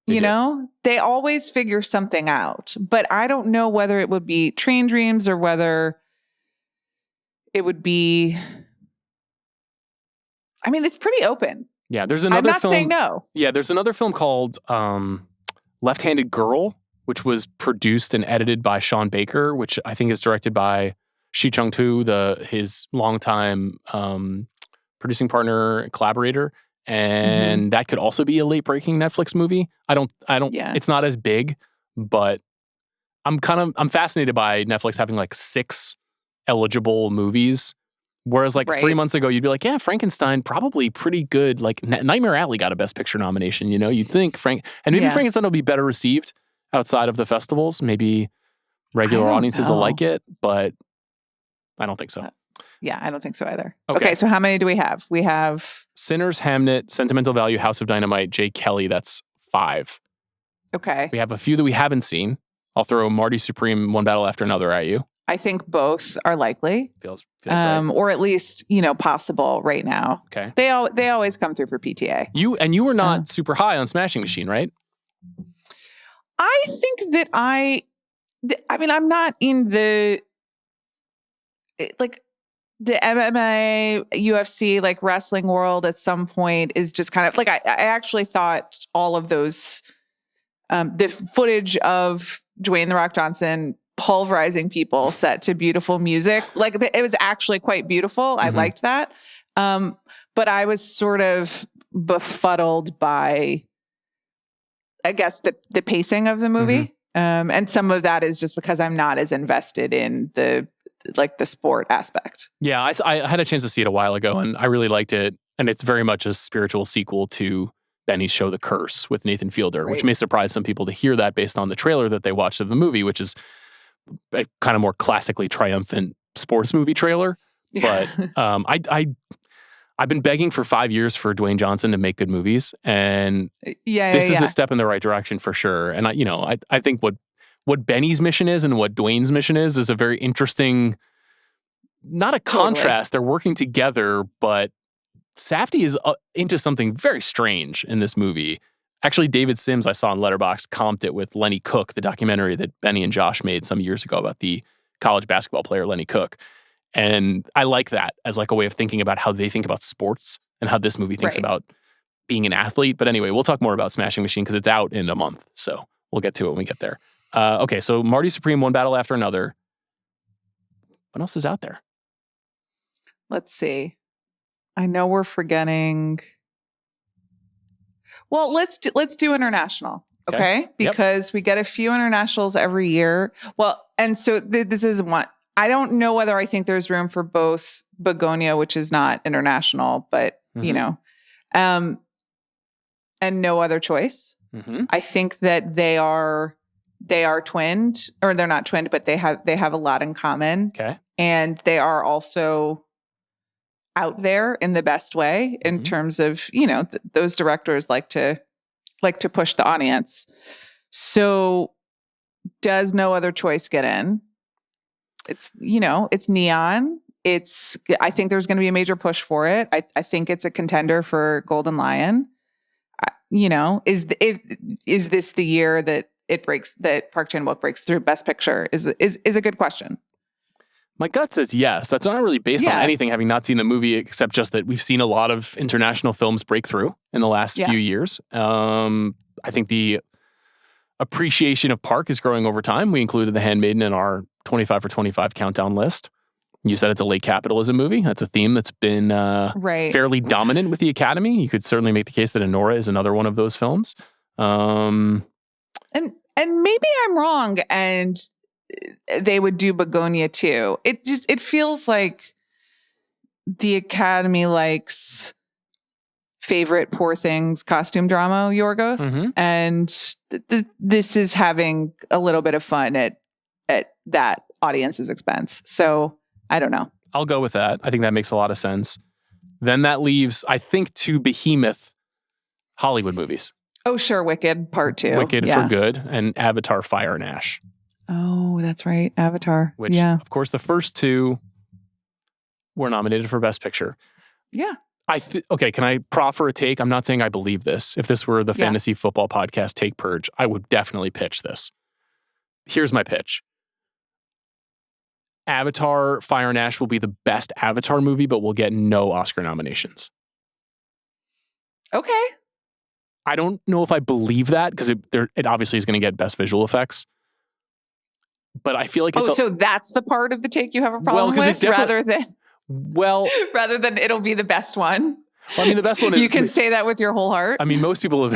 S2: They always figure something out, but I don't know whether it would be Train Dreams or whether it would be. I mean, it's pretty open.
S1: Yeah, there's another film.
S2: I'm not saying no.
S1: Yeah, there's another film called Left-Handed Girl, which was produced and edited by Sean Baker, which I think is directed by Shi Chung-tu, his longtime producing partner and collaborator. And that could also be a late-breaking Netflix movie. I don't. Yeah. It's not as big, but I'm fascinated by Netflix having like 6 eligible movies Whereas like
S2: Right.
S1: 3 months ago, you'd be like, yeah, Frankenstein, probably pretty good. Like Nightmare Alley got a Best Picture nomination, you know? You'd think and maybe
S2: Yeah.
S1: Frankenstein will be better received outside of the festivals. Maybe regular
S2: I don't
S1: audiences will
S2: know.
S1: like it, but I don't think so.
S2: Yeah, I don't think so either.
S1: Okay.
S2: Okay, so how many do we have? We have,
S1: Sinners, Hamnet, Sentimental Value, House of Dynamite, Jay Kelly. That's 5.
S2: okay.
S1: We have a few that we haven't seen. I'll throw Marty Supreme, One Battle After Another at you.
S2: I think both are likely,
S1: Feels right.
S2: or at least, you know, possible right now.
S1: Okay.
S2: They always come through for PTA.
S1: You were not super high on Smashing Machine, right?
S2: I think that I mean, I'm not in the like the MMA, UFC, like wrestling world at some point is just kind of like I actually thought all of those the footage of Dwayne The Rock Johnson pulverizing people set to beautiful music, like it was actually quite beautiful. I liked that. But I was sort of befuddled by, I guess, the pacing of the movie. And some of that is just because I'm not as invested in the sport aspect.
S1: Yeah, I had a chance to see it a while ago, and I really liked it. And it's very much a spiritual sequel to Benny's show The Curse with Nathan Fielder, which may surprise some people to hear that based on the trailer that they watched of the movie, which is a kind of more classically triumphant sports movie trailer. But I've been begging for 5 years for Dwayne Johnson to make good movies, and this is a step in the right direction for sure. And I think what Benny's mission is and what Dwayne's mission is a very interesting, not a contrast. They're working together, but Safdie is into something very strange in this movie. Actually, David Sims, I saw on Letterboxd, comped it with Lenny Cook, the documentary that Benny and Josh made some years ago about the college basketball player Lenny Cook. And I like that as like a way of thinking about how they think about sports and how this movie thinks about being an athlete. But anyway, we'll talk more about Smashing Machine because it's out in a month. So we'll get to it when we get there. Okay, so Marty Supreme, One Battle After Another. What else is out there?
S2: Let's see. I know we're forgetting. Well, let's do international, okay? Because we get a few internationals every year. Well, and so this is one. I don't know whether I think there's room for both Begonia, which is not international, but you know, and No Other Choice. I think that they are twinned, or they're not twinned, but they have a lot in common.
S1: Okay,
S2: and they are also out there in the best way in terms of, you know, those directors like to push the audience. So does No Other Choice get in? It's, you know, it's neon. I think there's going to be a major push for it. I think it's a contender for Golden Lion. You know, is this the year that Park Chan-wook breaks through Best Picture is a good question.
S1: My gut says yes. That's not really based on anything, having not seen the movie, except just that we've seen a lot of international films break through in the last few years. I think the appreciation of Park is growing over time. We included The Handmaiden in our 25 for 25 countdown list. You said it's a late capitalism movie. That's a theme that's been fairly dominant with the Academy. You could certainly make the case that Anora is another one of those films. And
S2: maybe I'm wrong, and they would do Begonia too. It feels like the Academy likes favorite Poor Things costume drama, Yorgos, and this is having a little bit of fun at that audience's expense. So I don't know.
S1: I'll go with that. I think that makes a lot of sense. Then that leaves, I think, 2 behemoth Hollywood movies.
S2: Oh, sure. Wicked Part 2.
S1: Wicked for Good, and Avatar Fire and Ash.
S2: Oh, that's right. Avatar.
S1: Which, of course, the first 2 were nominated for Best Picture.
S2: Yeah.
S1: Okay, can I proffer a take? I'm not saying I believe this. If this were the fantasy football podcast Take Purge, I would definitely pitch this. Here's my pitch. Avatar Fire and Ash will be the best Avatar movie, but will get no Oscar nominations.
S2: Okay.
S1: I don't know if I believe that, because it obviously is going to get best visual effects. But I feel like it's
S2: so that's the part of the take you have a problem with, rather than it'll be the best one.
S1: Well, I mean, the best one is...
S2: You can say that with your whole heart.
S1: I mean, most people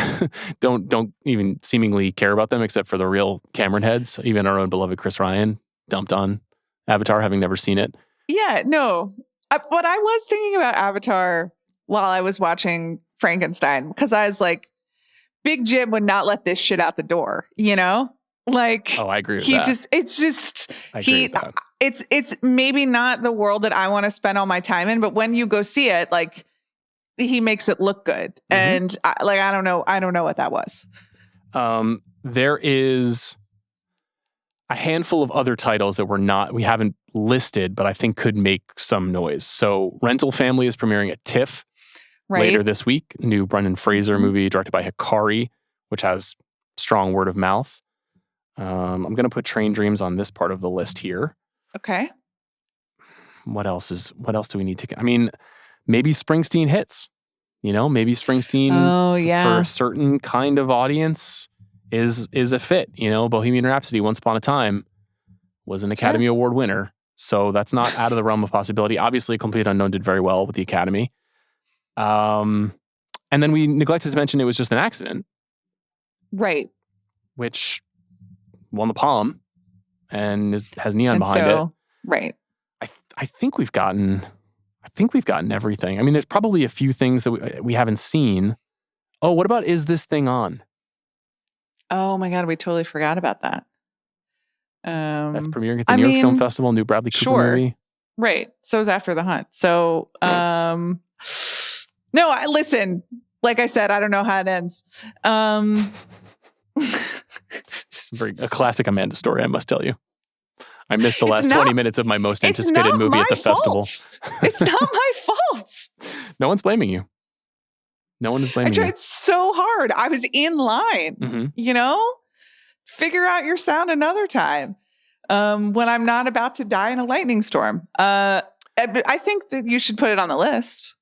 S1: don't even seemingly care about them, except for the real Cameron heads. Even our own beloved Chris Ryan dumped on Avatar, having never seen it.
S2: Yeah, no. But I was thinking about Avatar while I was watching Frankenstein, because I was like, Big Jim would not let this shit out the door, you know? Like,
S1: oh, I agree with that.
S2: It's maybe not the world that I want to spend all my time in, but when you go see it, like, he makes it look good. And I don't know what that was.
S1: There is a handful of other titles that we haven't listed, but I think could make some noise. So Rental Family is premiering at TIFF later this week. New Brendan Fraser movie directed by Hikari, which has strong word of mouth. I'm going to put Train Dreams on this part of the list here.
S2: Okay.
S1: What else do we need to? I mean, maybe Springsteen hits. You know, maybe Springsteen for a certain kind of audience is a fit. You know, Bohemian Rhapsody, Once Upon a Time, was an Academy Award winner. So that's not out of the realm of possibility. Obviously, Complete Unknown did very well with the Academy. And then we neglected to mention it was just an accident.
S2: Right.
S1: Which won the Palm and has neon behind it.
S2: Right.
S1: I think we've gotten everything. I mean, there's probably a few things that we haven't seen. Oh, what about Is This Thing On?
S2: Oh my God, we totally forgot about that.
S1: That's premiering at the New York Film Festival, new Bradley Cooper movie.
S2: Right. So is After the Hunt. So, listen, like I said, I don't know how it ends.
S1: A classic Amanda story, I must tell you. I missed the last 20 minutes of my most anticipated movie at the festival.
S2: It's not my fault.
S1: No one's blaming you. No one is blaming you.
S2: I tried so hard. I was in line, you know? Figure out your sound another time. When I'm not about to die in a lightning storm. I think that you should put it on the list.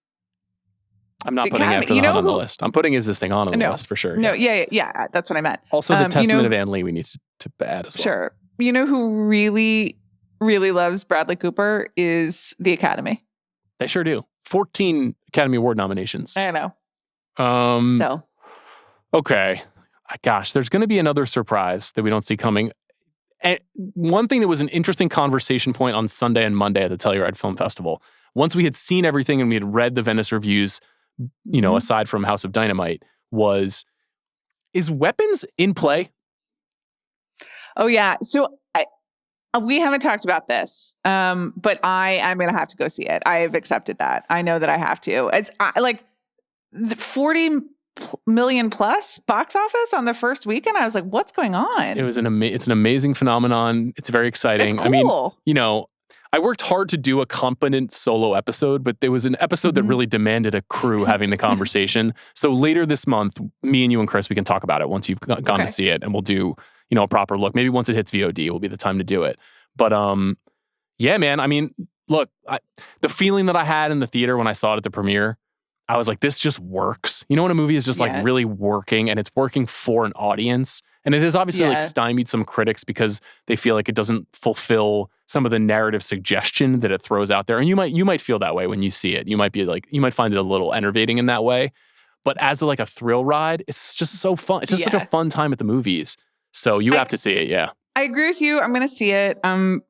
S1: I'm not putting After the Hunt on the list. I'm putting Is This Thing On the list for sure.
S2: No, yeah. That's what I meant.
S1: Also, The Testament of Anne Lee we need to add as well.
S2: Sure. You know who really, really loves Bradley Cooper is the Academy.
S1: They sure do. 14 Academy Award nominations.
S2: I know.
S1: Okay. Gosh, there's going to be another surprise that we don't see coming. And one thing that was an interesting conversation point on Sunday and Monday at the Telluride Film Festival, once we had seen everything and we had read the Venice reviews, you know, aside from House of Dynamite, is Weapons in play?
S2: Oh, yeah. So we haven't talked about this, but I am going to have to go see it. I have accepted that. I know that I have to. It's like the 40 million plus box office on the first weekend. I was like, what's going on? It's
S1: an amazing phenomenon. It's very exciting.
S2: It's cool.
S1: I mean, you know, I worked hard to do a competent solo episode, but there was an episode that really demanded a crew having the conversation. So later this month, me and you and Chris, we can talk about it once you've gone to see it, and we'll do, you know, a proper look. Maybe once it hits VOD will be the time to do it. But yeah, man, I mean, look, the feeling that I had in the theater when I saw it at the premiere, I was like, this just works. You know, when a movie is just like really working and it's working for an audience. And it has obviously like stymied some critics because they feel like it doesn't fulfill some of the narrative suggestion that it throws out there. And you might feel that way when you see it. You might find it a little enervating in that way. But as like a thrill ride, it's just so fun. It's just such a fun time at the movies. So you have to see it. Yeah.
S2: I agree with you. I'm going to see it. I'm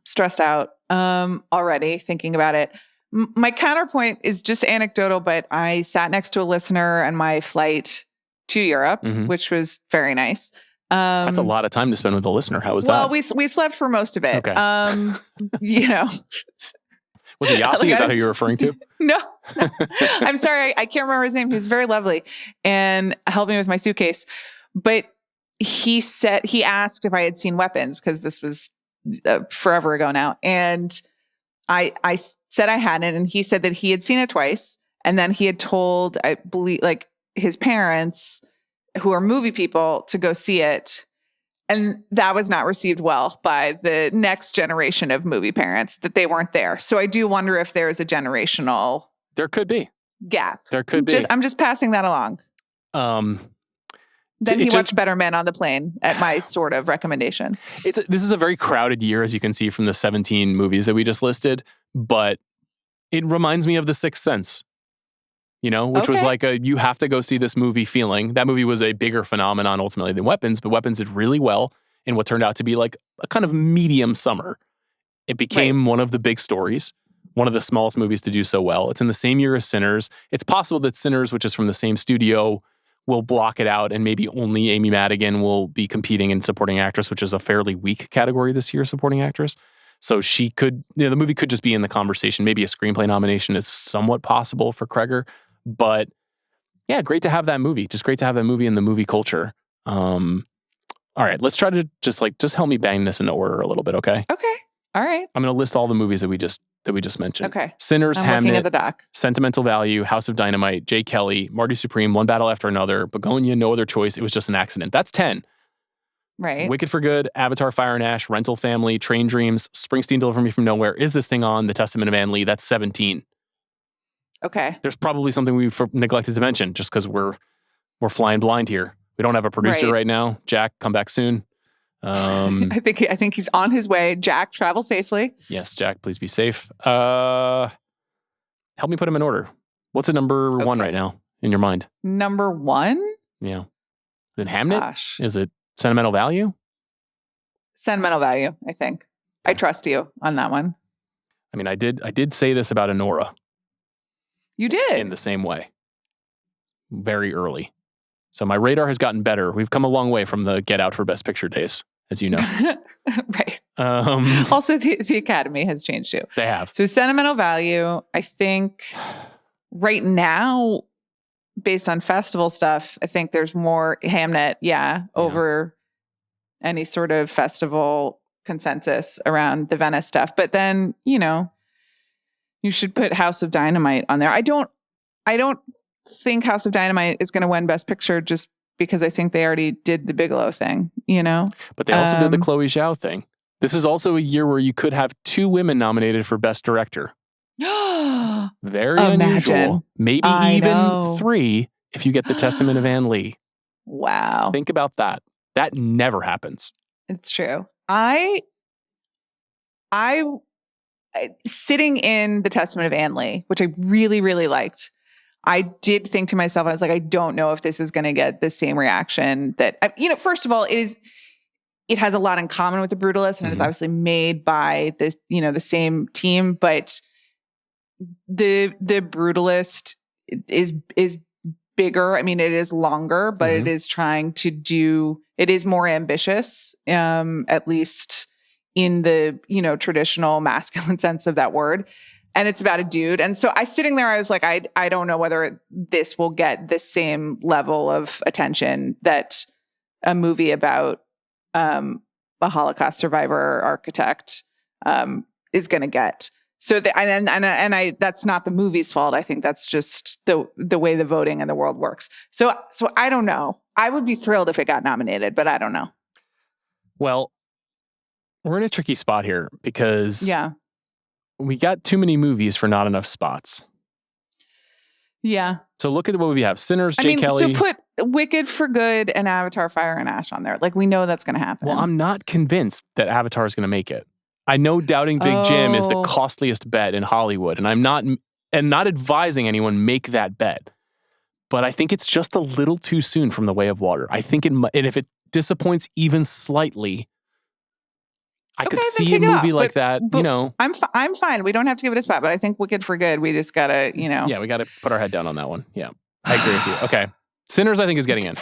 S2: stressed out already thinking about it. My counterpoint is just anecdotal, but I sat next to a listener on my flight to Europe, which was very nice.
S1: That's a lot of time to spend with a listener. How was that?
S2: Well, we slept for most of it. Okay. You know.
S1: Was it Yossi? Is that who you're referring to?
S2: No. I'm sorry. I can't remember his name. He was very lovely and helped me with my suitcase. But he asked if I had seen Weapons, because this was forever ago now. And I said I hadn't, and he said that he had seen it twice, and then he had told, I believe, like his parents, who are movie people, to go see it, and that was not received well by the next generation of movie parents, that they weren't there. So I do wonder if there is a generational gap.
S1: There could be.
S2: I'm just passing that along. Then he watched Better Men on the plane at my sort of recommendation.
S1: This is a very crowded year, as you can see from the 17 movies that we just listed, but it reminds me of The Sixth Sense, you know, which was like you have to go see this movie feeling. That movie was a bigger phenomenon ultimately than Weapons, but Weapons did really well in what turned out to be like a kind of medium summer. It became one of the big stories, one of the smallest movies to do so well. It's in the same year as Sinners. It's possible that Sinners, which is from the same studio, will block it out, and maybe only Amy Madigan will be competing in supporting actress, which is a fairly weak category this year, supporting actress. So she could, the movie could just be in the conversation. Maybe a screenplay nomination is somewhat possible for Kreger. But yeah, great to have that movie. Just great to have that movie in the movie culture. All right, let's try to just help me bang this in order a little bit, okay?
S2: Okay. All right.
S1: I'm going to list all the movies that we just mentioned.
S2: Okay.
S1: Sinners,
S2: I'm
S1: Hamnet,
S2: looking at the doc.
S1: Sentimental Value, House of Dynamite, Jay Kelly, Marty Supreme, One Battle After Another, Begonia, No Other Choice, It Was Just an Accident. That's 10.
S2: Right.
S1: Wicked for Good, Avatar, Fire and Ash, Rental Family, Train Dreams, Springsteen, Deliver Me From Nowhere, Is This Thing On, The Testament of Anne Lee. That's 17.
S2: Okay.
S1: There's probably something we've neglected to mention just because we're flying blind here. We don't have a producer right now. Jack, come back soon.
S2: I think he's on his way. Jack, travel safely.
S1: Yes, Jack, please be safe. Help me put him in order. What's a number one right now in your mind?
S2: Number one?
S1: Yeah. Is it Hamnet?
S2: Gosh.
S1: Is it Sentimental Value?
S2: Sentimental Value, I think. I trust you on that one.
S1: I mean, I did say this about Anora.
S2: You did.
S1: In the same way. Very early. So my radar has gotten better. We've come a long way from the Get Out for Best Picture days, as you know.
S2: Right. Also, the Academy has changed too.
S1: They have.
S2: So Sentimental Value, I think right now, based on festival stuff, I think there's more Hamnet, over any sort of festival consensus around the Venice stuff. But then, you should put House of Dynamite on there. I don't think House of Dynamite is going to win Best Picture just because I think they already did the Bigelow thing,
S1: But they also did the Chloe Zhao thing. This is also a year where you could have 2 women nominated for Best Director. Very unusual. Maybe even 3 if you get The Testament of Anne Lee.
S2: Wow.
S1: Think about that. That never happens.
S2: It's true. I sitting in The Testament of Anne Lee, which I really, really liked, I did think to myself, I was like, I don't know if this is going to get the same reaction that, first of all, it has a lot in common with The Brutalist, and it's obviously made by this, the same team, but the Brutalist is bigger. I mean, it is longer, but it is trying to it is more ambitious, at least in the, traditional masculine sense of that word. And it's about a dude. And so sitting there, I was like, I don't know whether this will get the same level of attention that a movie about a Holocaust survivor or architect is going to get. So that's not the movie's fault. I think that's just the way the voting in the world works. So I don't know. I would be thrilled if it got nominated, but I don't know.
S1: Well, we're in a tricky spot here because we got too many movies for not enough spots.
S2: Yeah.
S1: So look at what we have. Sinners, Jay Kelly.
S2: So put Wicked for Good and Avatar, Fire and Ash on there. Like, we know that's going to happen.
S1: Well, I'm not convinced that Avatar is going to make it. I know Doubting Big Jim is the costliest bet in Hollywood, and I'm not advising anyone make that bet. But I think it's just a little too soon from The Way of Water. I think and if it disappoints even slightly, I could see a movie like that,
S2: I'm fine. We don't have to give it a spot, but I think Wicked for Good, we just gotta,
S1: Yeah, we gotta put our head down on that one. Yeah, I agree with you. Okay. Sinners, I think, is getting in.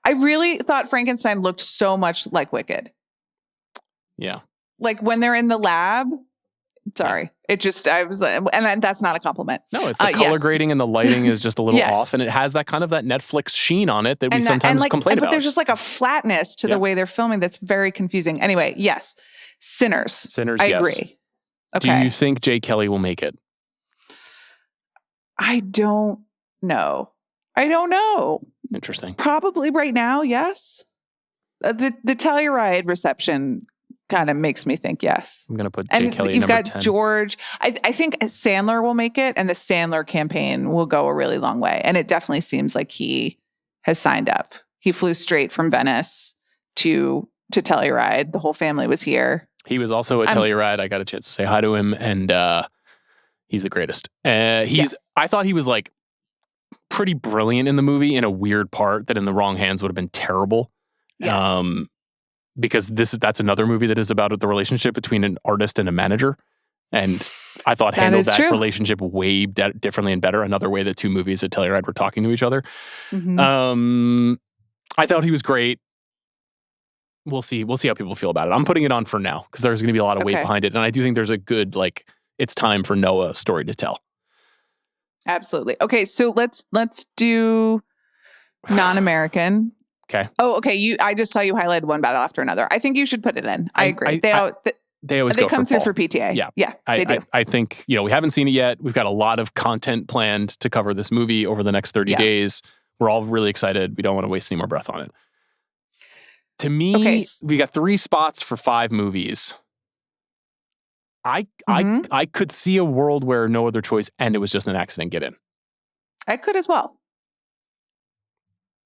S2: I really thought Frankenstein looked so much like Wicked.
S1: Yeah.
S2: Like when they're in the lab. Sorry. It just, and that's not a compliment.
S1: No, it's the color grading and the lighting is just a little off, and it has that kind of that Netflix sheen on it that we sometimes complain about.
S2: But there's just like a flatness to the way they're filming that's very confusing. Anyway, yes. Sinners, I agree. Okay.
S1: Do you think Jay Kelly will make it?
S2: I don't know.
S1: Interesting.
S2: Probably right now, yes. The Telluride reception kind of makes me think yes.
S1: I'm going to put Jay Kelly at number 10. You've got
S2: George. I think Sandler will make it, and the Sandler campaign will go a really long way. And it definitely seems like he has signed up. He flew straight from Venice to Telluride. The whole family was here.
S1: He was also at Telluride. I got a chance to say hi to him, and he's the greatest. I thought he was like pretty brilliant in the movie in a weird part that in the wrong hands would have been terrible. Yes. Because that's another movie that is about the relationship between an artist and a manager. And I thought handled that relationship way differently and better. Another way the two movies at Telluride were talking to each other. I thought he was great. We'll see how people feel about it. I'm putting it on for now because there's going to be a lot of weight behind it. And I do think there's a good, it's time for Noah story to tell.
S2: Absolutely. Okay, so let's do non-American.
S1: Okay.
S2: Oh, okay. I just saw you highlight one battle after another. I think you should put it in. I agree. They always come through for PTA.
S1: Yeah.
S2: They do.
S1: I think we haven't seen it yet. We've got a lot of content planned to cover this movie over the next 30 days. We're all really excited. We don't want to waste any more breath on it. To me, we got 3 spots for 5 movies. I could see a world where No Other Choice and It Was Just an Accident get in. I
S2: could as well.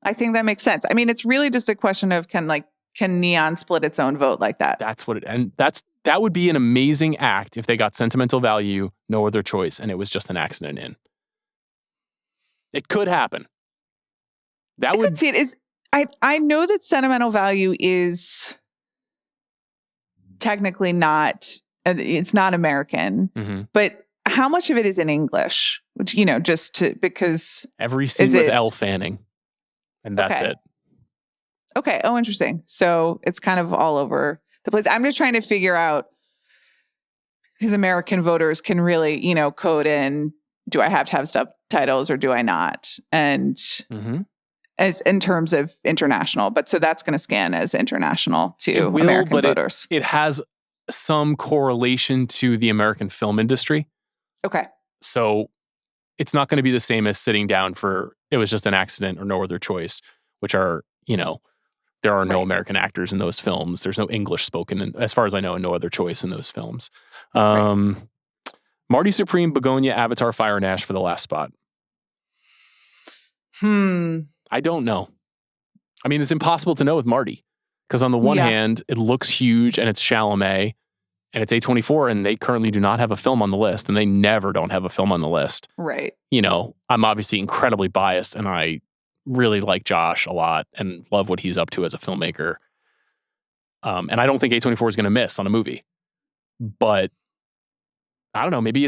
S2: I think that makes sense. I mean, it's really just a question of can Neon split its own vote like that?
S1: That would be an amazing act if they got Sentimental Value, No Other Choice, and It Was Just an Accident in. It could happen. I could see it.
S2: I know that Sentimental Value is technically not. It's not American, but how much of it is in English? Which, because
S1: every scene with Elle Fanning, and that's it.
S2: Okay. Oh, interesting. So it's kind of all over the place. I'm just trying to figure out because American voters can really, code in, do I have to have subtitles or do I not? And as in terms of international, but so that's going to scan as international to American voters.
S1: It has some correlation to the American film industry.
S2: Okay.
S1: So it's not going to be the same as sitting down for It Was Just an Accident or No Other Choice, which are, there are no American actors in those films. There's no English spoken, as far as I know, and No Other Choice in those films. Marty Supreme, Begonia, Avatar, Fire and Ash for the last spot. I don't know. I mean, it's impossible to know with Marty. Because on the one hand, it looks huge and it's Chalamet and it's A24 and they currently do not have a film on the list and they never don't have a film on the list.
S2: Right.
S1: I'm obviously incredibly biased and I really like Josh a lot and love what he's up to as a filmmaker. And I don't think A24 is going to miss on a movie. But I don't know, maybe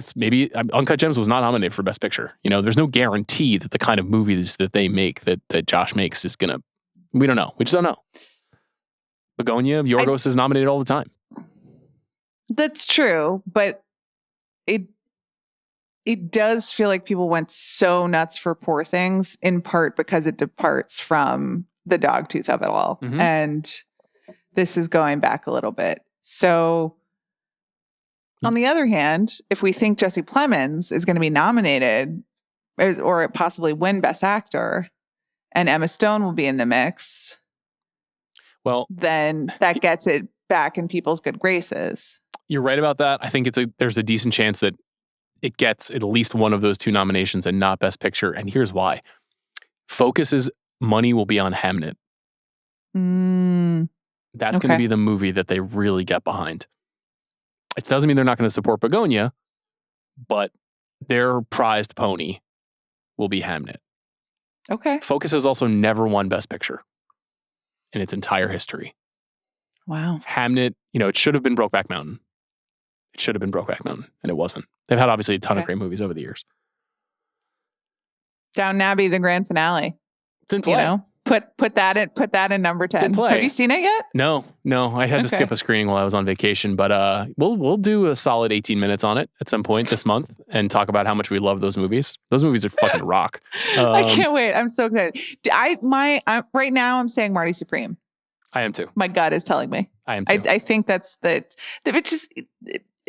S1: Uncut Gems was not nominated for Best Picture. There's no guarantee that the kind of movies that they make, that Josh makes is going to, we don't know. We just don't know. Begonia, Yorgos is nominated all the time.
S2: That's true, but it does feel like people went so nuts for Poor Things, in part because it departs from the dogtooth of it all. And this is going back a little bit. So on the other hand, if we think Jesse Plemons is going to be nominated or possibly win Best Actor and Emma Stone will be in the mix,
S1: well,
S2: then that gets it back in people's good graces.
S1: You're right about that. I think there's a decent chance that it gets at least one of those 2 nominations and not Best Picture. And here's why. Focus's money will be on Hamnet. That's going to be the movie that they really get behind. It doesn't mean they're not going to support Begonia, but their prized pony will be Hamnet.
S2: Okay.
S1: Focus has also never won Best Picture in its entire history.
S2: Wow.
S1: Hamnet, it should have been Brokeback Mountain. And it wasn't. They've had obviously a ton of great movies over the years.
S2: Downton Abbey, the grand finale.
S1: It's in play.
S2: Put that in number 10.
S1: It's in play.
S2: Have you seen it yet?
S1: No. I had to skip a screening while I was on vacation, but we'll do a solid 18 minutes on it at some point this month and talk about how much we love those movies. Those movies are fucking rock.
S2: I can't wait. I'm so excited. Right now I'm saying Marty Supreme.
S1: I am too.
S2: My gut is telling me.
S1: I am too.
S2: I think that's it's just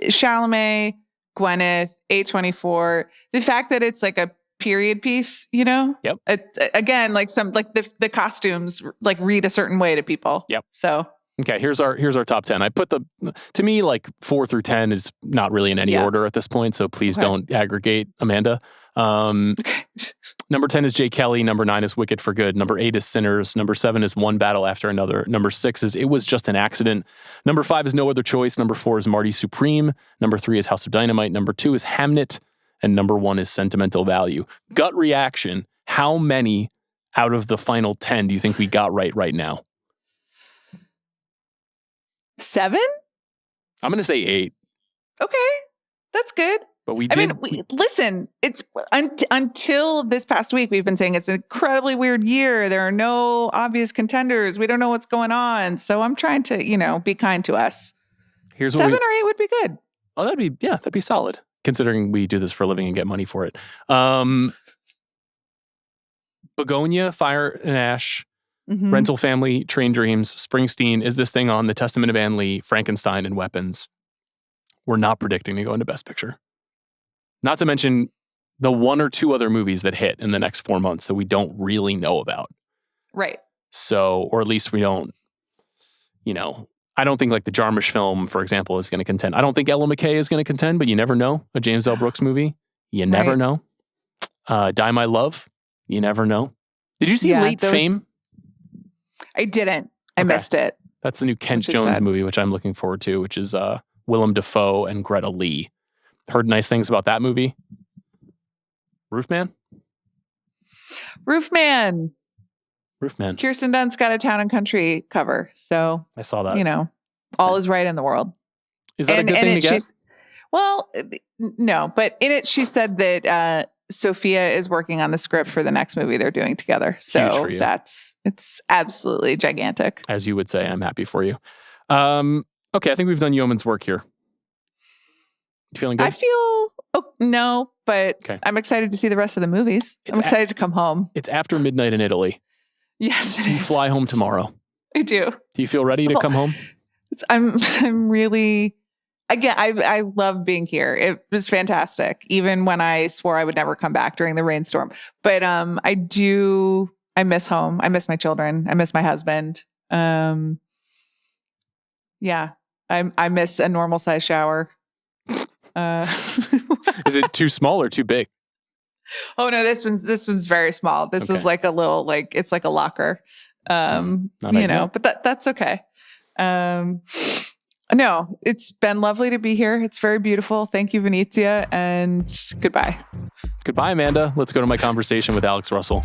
S2: Chalamet, Gwyneth, A24. The fact that it's like a period piece,
S1: Yep.
S2: Again, the costumes read a certain way to people.
S1: Yep.
S2: So
S1: okay, here's our top 10. I put to me 4 through 10 is not really in any order at this point, so please don't aggregate, Amanda. Number 10 is Jay Kelly. Number 9 is Wicked for Good. Number 8 is Sinners. Number 7 is One Battle After Another. Number 6 is It Was Just an Accident. Number 5 is No Other Choice. Number 4 is Marty Supreme. Number 3 is House of Dynamite. Number 2 is Hamnet. And number 1 is Sentimental Value. Gut reaction, how many out of the final 10 do you think we got right now?
S2: 7?
S1: I'm going to say 8.
S2: Okay. That's good.
S1: But we
S2: I
S1: did.
S2: mean, listen, it's until this past week, we've been saying it's an incredibly weird year. There are no obvious contenders. We don't know what's going on. So I'm trying to, be kind to us.
S1: Here's
S2: 7 or 8 would be good.
S1: Oh, that'd be solid, considering we do this for a living and get money for it. Begonia, Fire and Ash, Rental Family, Train Dreams, Springsteen, Is This Thing On, The Testament of Anne Lee, Frankenstein, and Weapons. We're not predicting to go into Best Picture. Not to mention the 1 or 2 other movies that hit in the next 4 months that we don't really know about.
S2: Right.
S1: So, or at least we don't, I don't think like the Jarmusch film, for example, is going to contend. I don't think Ella McKay is going to contend, but you never know. A James L. Brooks movie, you never know. Die My Love, you never know. Did you see Late Fame?
S2: I didn't. I missed it.
S1: That's the new Kent Jones movie, which I'm looking forward to, which is Willem Dafoe and Greta Lee. Heard nice things about that movie. Roofman. Roofman.
S2: Kirsten Dunst got a Town and Country cover. So
S1: I saw that.
S2: All is right in the world.
S1: Is that a good thing to get?
S2: Well, no, but in it, she said that Sophia is working on the script for the next movie they're doing together. So it's absolutely gigantic.
S1: As you would say, I'm happy for you. Okay, I think we've done yeoman's work here. You feeling good?
S2: I feel, no, but I'm excited to see the rest of the movies. I'm excited to come home.
S1: It's after midnight in Italy.
S2: Yes, it is.
S1: You fly home tomorrow.
S2: I do.
S1: Do you feel ready to come home?
S2: I'm really, again, I love being here. It was fantastic, even when I swore I would never come back during the rainstorm. But I miss home. I miss my children. I miss my husband. Yeah, I miss a normal size shower.
S1: Is it too small or too big?
S2: Oh no, this one's very small. This is like a little, it's like a locker. But that's okay. No, it's been lovely to be here. It's very beautiful. Thank you, Venezia, and goodbye.
S1: Goodbye, Amanda. Let's go to my conversation with Alex Russell.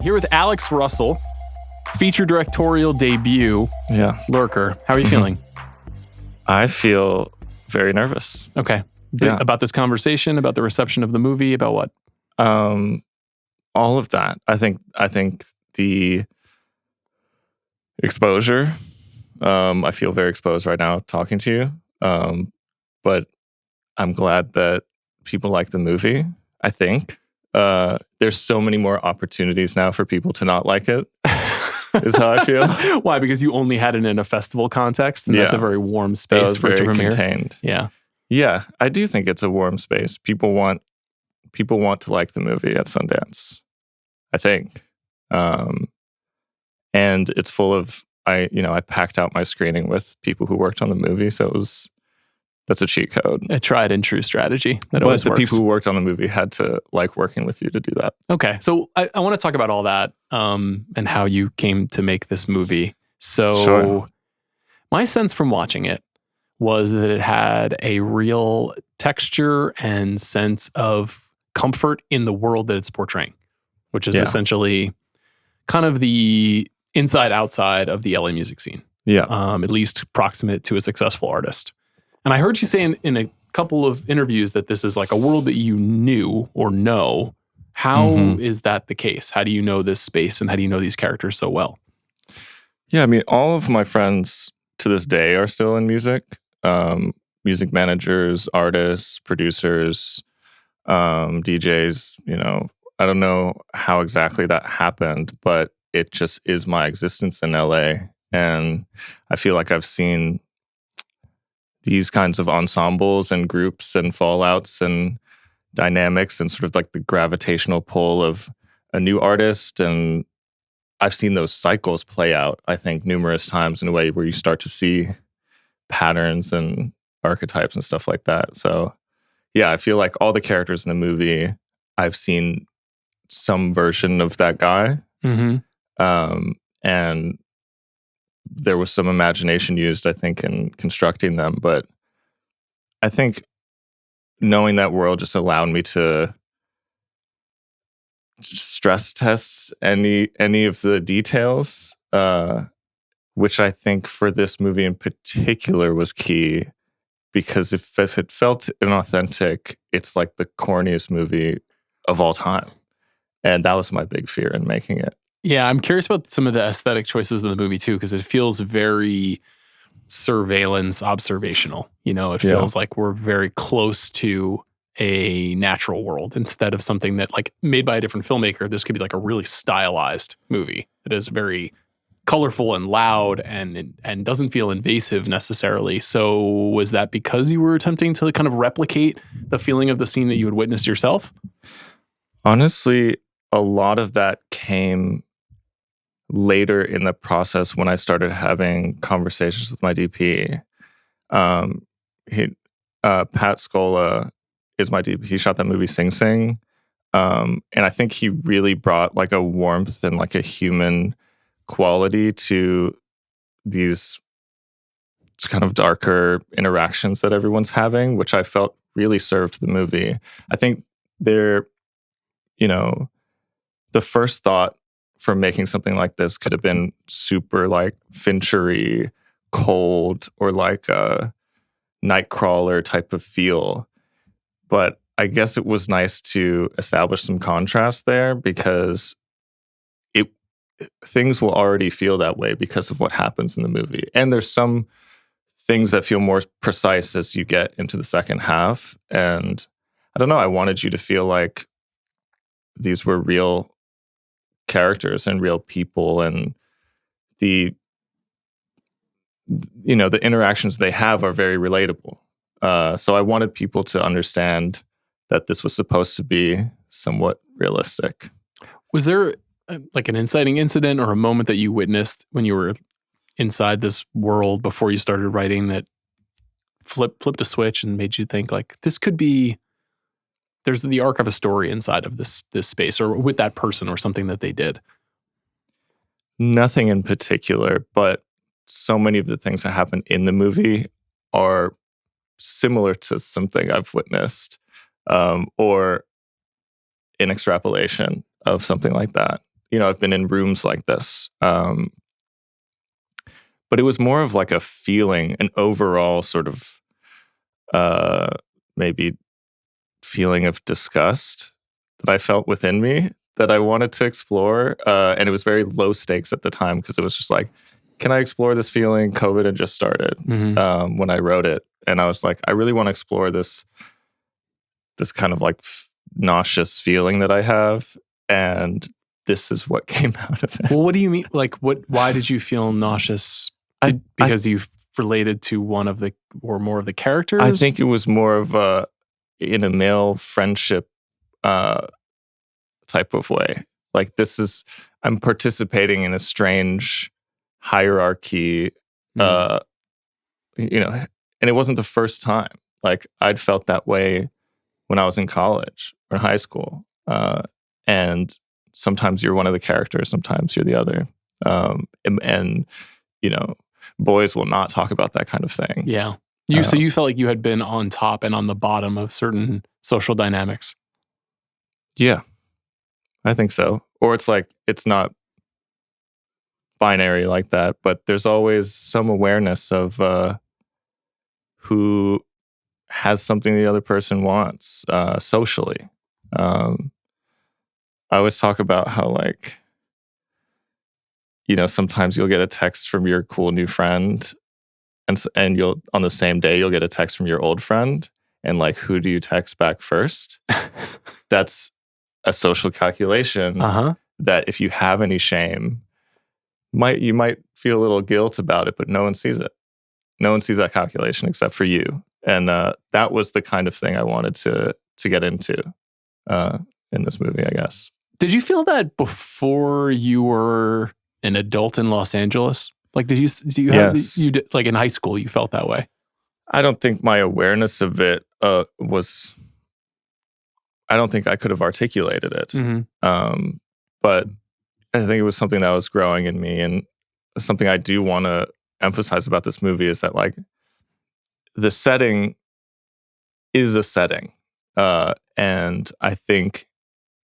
S1: Here with Alex Russell, feature directorial debut.
S3: Yeah.
S1: Lurker. How are you feeling?
S3: I feel very nervous.
S1: Okay. About this conversation, about the reception of the movie, about what?
S3: All of that. I think the exposure. I feel very exposed right now talking to you. But I'm glad that people like the movie. I think there's so many more opportunities now for people to not like it. Is how I feel.
S1: Why? Because you only had it in a festival context, and that's a very warm space for it to premiere.
S3: Contained. Yeah. I do think it's a warm space. People want to like the movie at Sundance, I think, and it's full of. I packed out my screening with people who worked on the movie, so that's a cheat code.
S1: A tried and true strategy. But
S3: the people who worked on the movie had to like working with you to do that.
S1: Okay. So I want to talk about all that and how you came to make this movie. So my sense from watching it was that it had a real texture and sense of comfort in the world that it's portraying, which is essentially kind of the inside outside of the LA music scene.
S3: Yeah.
S1: At least proximate to a successful artist. And I heard you say in a couple of interviews that this is like a world that you knew or know. How is that the case? How do you know this space and how do you know these characters so well?
S3: Yeah, I mean, all of my friends to this day are still in music. Music managers, artists, producers, DJs, I don't know how exactly that happened, but it just is my existence in LA. And I feel like I've seen these kinds of ensembles and groups and fallouts and dynamics and sort of like the gravitational pull of a new artist. And I've seen those cycles play out, I think, numerous times in a way where you start to see patterns and archetypes and stuff like that. So yeah, I feel like all the characters in the movie, I've seen some version of that guy. And there was some imagination used, I think, in constructing them. But I think knowing that world just allowed me to stress test any of the details which I think for this movie in particular was key, because if it felt inauthentic, it's like the corniest movie of all time. And that was my big fear in making it.
S1: Yeah, I'm curious about some of the aesthetic choices in the movie too, because it feels very surveillance observational. You know, it feels like we're very close to a natural world instead of something that, like, made by a different filmmaker. This could be like a really stylized movie that is very colorful and loud and doesn't feel invasive necessarily. So was that because you were attempting to kind of replicate the feeling of the scene that you had witnessed yourself?
S3: Honestly, a lot of that came later in the process when I started having conversations with my DP. Pat Scola is my DP. He shot that movie Sing Sing. And I think he really brought like a warmth and like a human quality to these kind of darker interactions that everyone's having, which I felt really served the movie. I think the first thought for making something like this could have been super like Finchery, cold, or like a Nightcrawler type of feel. But I guess it was nice to establish some contrast there, because things will already feel that way because of what happens in the movie. And there's some things that feel more precise as you get into the second half. And I don't know, I wanted you to feel like these were real characters and real people, and the interactions they have are very relatable. So I wanted people to understand that this was supposed to be somewhat realistic. Was there like an inciting incident or a moment that you witnessed when you were inside this world before you started writing that flipped a switch and made you think like, this could be, there's the arc of a story inside of this space or with that person or something that they did? Nothing in particular, but so many of the things that happen in the movie are similar to something I've witnessed, or in extrapolation of something like that. You know, I've been in rooms like this, but it was more of like a feeling, an overall sort of maybe feeling of disgust that I felt within me that I wanted to explore. And it was very low stakes at the time, because it was just like, can I explore this feeling? COVID had just started when I wrote it. And I was like, I really want to explore this kind of like nauseous feeling that I have. And this is what came out of it. Well, what do you mean? Like, why did you feel nauseous? Because you related to one of the, or more of the characters? I think it was more of in a male friendship type of way. Like, I'm participating in a strange hierarchy, and it wasn't the first time. Like, I'd felt that way when I was in college or high school. And sometimes you're one of the characters, sometimes you're the other. And boys will not talk about that kind of thing. Yeah. So you felt like you had been on top and on the bottom of certain social dynamics. Yeah, I think so. Or it's like, it's not binary like that, but there's always some awareness of who has something the other person wants socially. I always talk about how, like, sometimes you'll get a text from your cool new friend, and you'll, on the same day, you'll get a text from your old friend, and like, who do you text back first? That's a social calculation that if you have any shame, you might feel a little guilt about it, but no one sees it. No one sees that calculation except for you. And that was the kind of thing I wanted to get into in this movie, I guess. Did you feel that before you were an adult in Los Angeles? Like, do you yes.
S1: Like in high school, you felt that way? I don't think my awareness of it was, I don't think I could have articulated it. But I think it was something that was growing in me. And something I do want to emphasize about this movie is that, like, the setting is a setting. And I think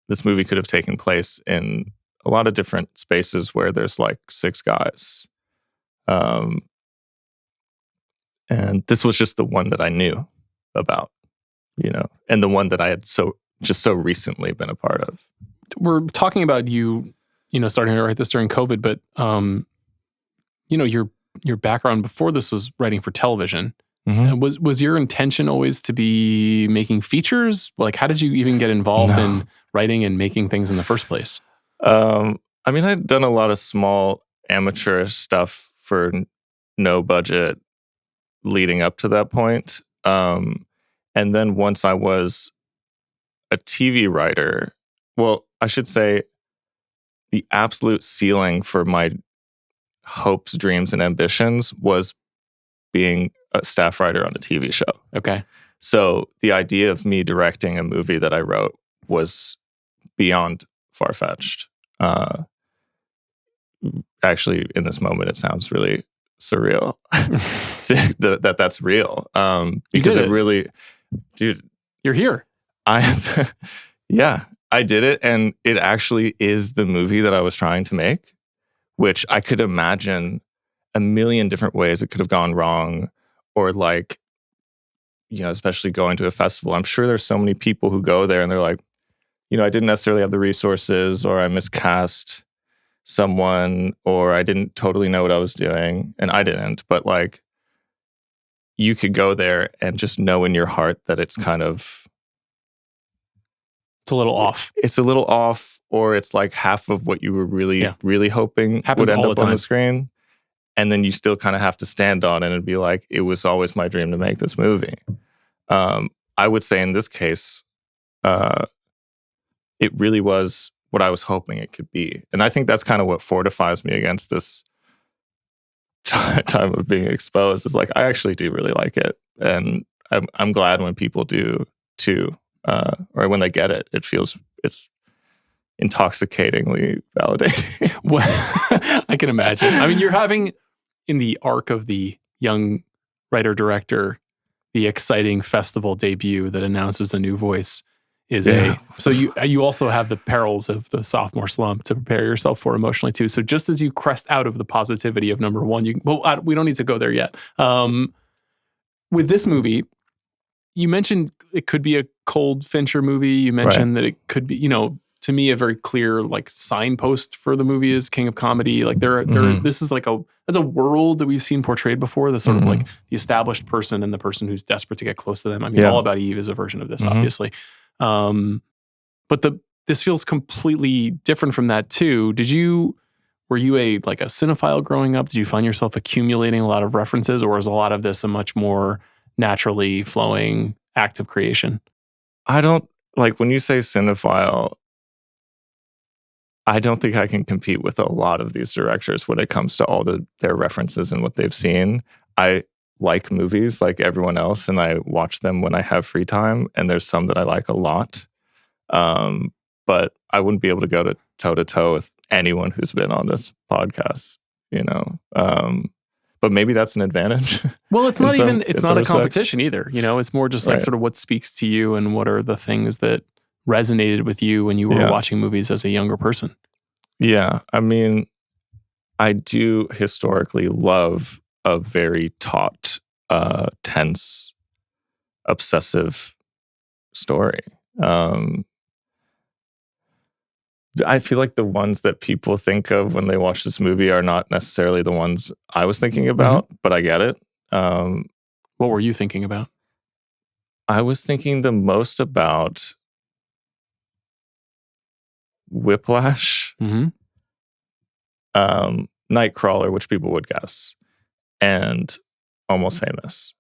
S1: this movie could have taken place in a lot of different spaces where there's like 6 guys.
S3: And this was just the one that I knew about, and the one that I had so recently been a part of.
S1: We're talking about you, starting to write this during COVID, but your background before this was writing for television.
S3: Mm-hmm.
S1: Was your intention always to be making features? Like, how did you even get involved in writing and making things in the first place?
S3: I'd done a lot of small amateur stuff for no budget leading up to that point. And then once I was a TV writer, well, I should say the absolute ceiling for my hopes, dreams, and ambitions was being a staff writer on a TV show.
S1: Okay.
S3: So the idea of me directing a movie that I wrote was beyond far-fetched. Actually, in this moment, it sounds really surreal that's real. Because it really, dude,
S1: you're here.
S3: Yeah, I did it, and it actually is the movie that I was trying to make, which I could imagine a million different ways it could have gone wrong, or like, especially going to a festival. I'm sure there's so many people who go there and they're like, I didn't necessarily have the resources, or I miscast someone, or I didn't totally know what I was doing, and I didn't. But like, you could go there and just know in your heart that it's kind of,
S1: it's a little off.
S3: It's a little off, or it's like half of what you were really hoping would end up on the screen. And then you still kind of have to stand on it and be like, it was always my dream to make this movie. I would say in this case, it really was what I was hoping it could be. And I think that's kind of what fortifies me against this time of being exposed. Is like, I actually do really like it. And I'm glad when people do too. Or when they get it, it's intoxicatingly validating.
S1: Well, I can imagine. I mean, you're having, in the arc of the young writer-director, the exciting festival debut that announces a new voice is so you also have the perils of the sophomore slump to prepare yourself for emotionally too. So just as you crest out of the positivity of number one, we don't need to go there yet. With this movie, you mentioned it could be a cold Fincher movie. You mentioned that it could be, to me, a very clear like signpost for the movie is King of Comedy. Like this is like that's a world that we've seen portrayed before. The sort of like the established person and the person who's desperate to get close to them. I mean, All About Eve is a version of this, obviously. But this feels completely different from that too. Were you a cinephile growing up? Did you find yourself accumulating a lot of references, or was a lot of this a much more naturally flowing act of creation?
S3: I don't when you say cinephile, I don't think I can compete with a lot of these directors when it comes to all their references and what they've seen. I like movies like everyone else, and I watch them when I have free time, and there's some that I like a lot. But I wouldn't be able to go toe to toe with anyone who's been on this podcast, but maybe that's an advantage. Well, it's not
S1: a competition either. It's more just sort of what speaks to you and what are the things that resonated with you when you were watching movies as a younger person.
S3: Yeah. I mean, I do historically love a very taut, tense, obsessive story. I feel like the ones that people think of when they watch this movie are not necessarily the ones I was thinking about, but I get it.
S1: What were you thinking about?
S3: I was thinking the most about Whiplash, Nightcrawler, which people would guess, and Almost Famous.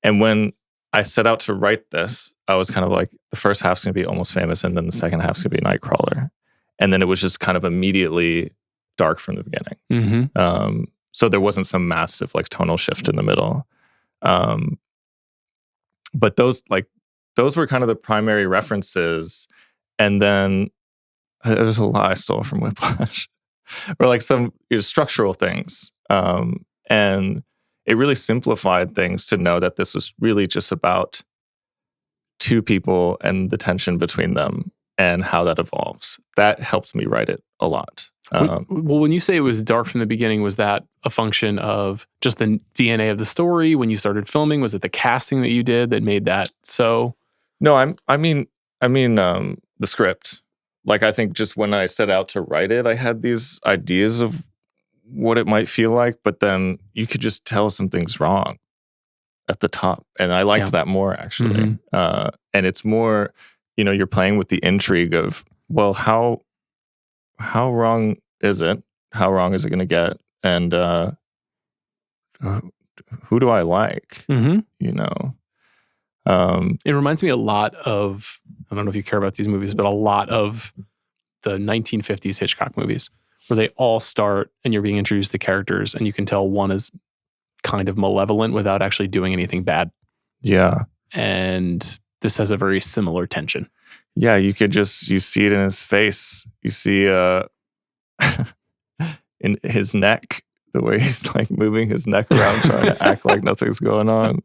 S3: And when I set out to write this, I was kind of like, the first half's going to be Almost Famous, and then the second half's going to be Nightcrawler. And then it was just kind of immediately dark from the beginning. So there wasn't some massive tonal shift in the middle. But those were kind of the primary references. And then there's a lot I stole from Whiplash, or some structural things. And it really simplified things to know that this was really just about two people and the tension between them and how that evolves. That helped me write it a lot.
S1: Well, when you say it was dark from the beginning, was that a function of just the DNA of the story when you started filming? Was it the casting that you did that made that so?
S3: No, I mean the script. Like, I think just when I set out to write it, I had these ideas of what it might feel like, but then you could just tell something's wrong at the top. And I liked that more, actually. And it's more, you're playing with the intrigue of, well, how wrong is it? How wrong is it going to get? And who do I like?
S1: Mm-hmm.
S3: It
S1: reminds me a lot of, I don't know if you care about these movies, but a lot of the 1950s Hitchcock movies where they all start and you're being introduced to characters and you can tell one is kind of malevolent without actually doing anything bad.
S3: Yeah.
S1: And this has a very similar tension.
S3: Yeah, you see it in his face. You see in his neck, the way he's like moving his neck around trying to act like nothing's going on.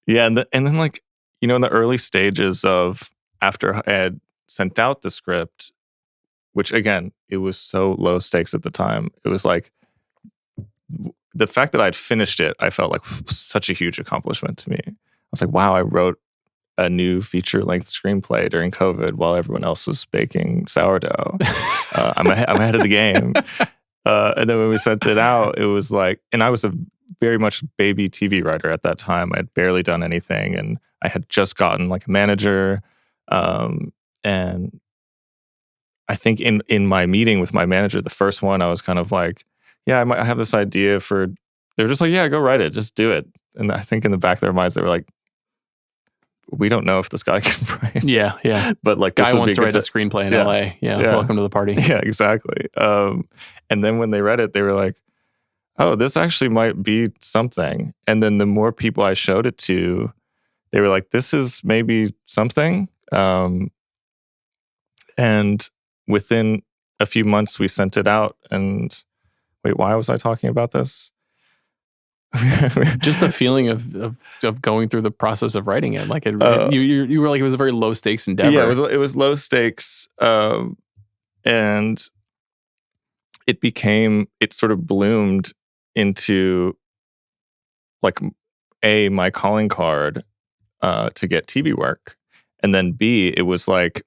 S3: Yeah, and then like, in the early stages of after I had sent out the script, which again, it was so low stakes at the time. It was like the fact that I'd finished it, I felt like such a huge accomplishment to me. I was like, wow, I wrote a new feature-length screenplay during COVID while everyone else was baking sourdough. I'm ahead of the game. And then when we sent it out, it was like, and I was a very much baby TV writer at that time. I had barely done anything, and I had just gotten like a manager. And I think in my meeting with my manager, the first one, I was kind of like, yeah, I have this idea for, they were just like, yeah, go write it, just do it. And I think in the back of their minds, they were like, we don't know if this guy can write.
S1: Yeah.
S3: But like,
S1: guy wants to write a screenplay in LA. Yeah, welcome to the party.
S3: Yeah, exactly. And then when they read it, they were like, oh, this actually might be something. And then the more people I showed it to, they were like, this is maybe something. And within a few months, we sent it out. And wait, why was I talking about this?
S1: Just the feeling of going through the process of writing it. Like you were like, it was a very low stakes endeavor.
S3: Yeah, it was low stakes. And it sort of bloomed into like my calling card to get TV work. And then B, it was like,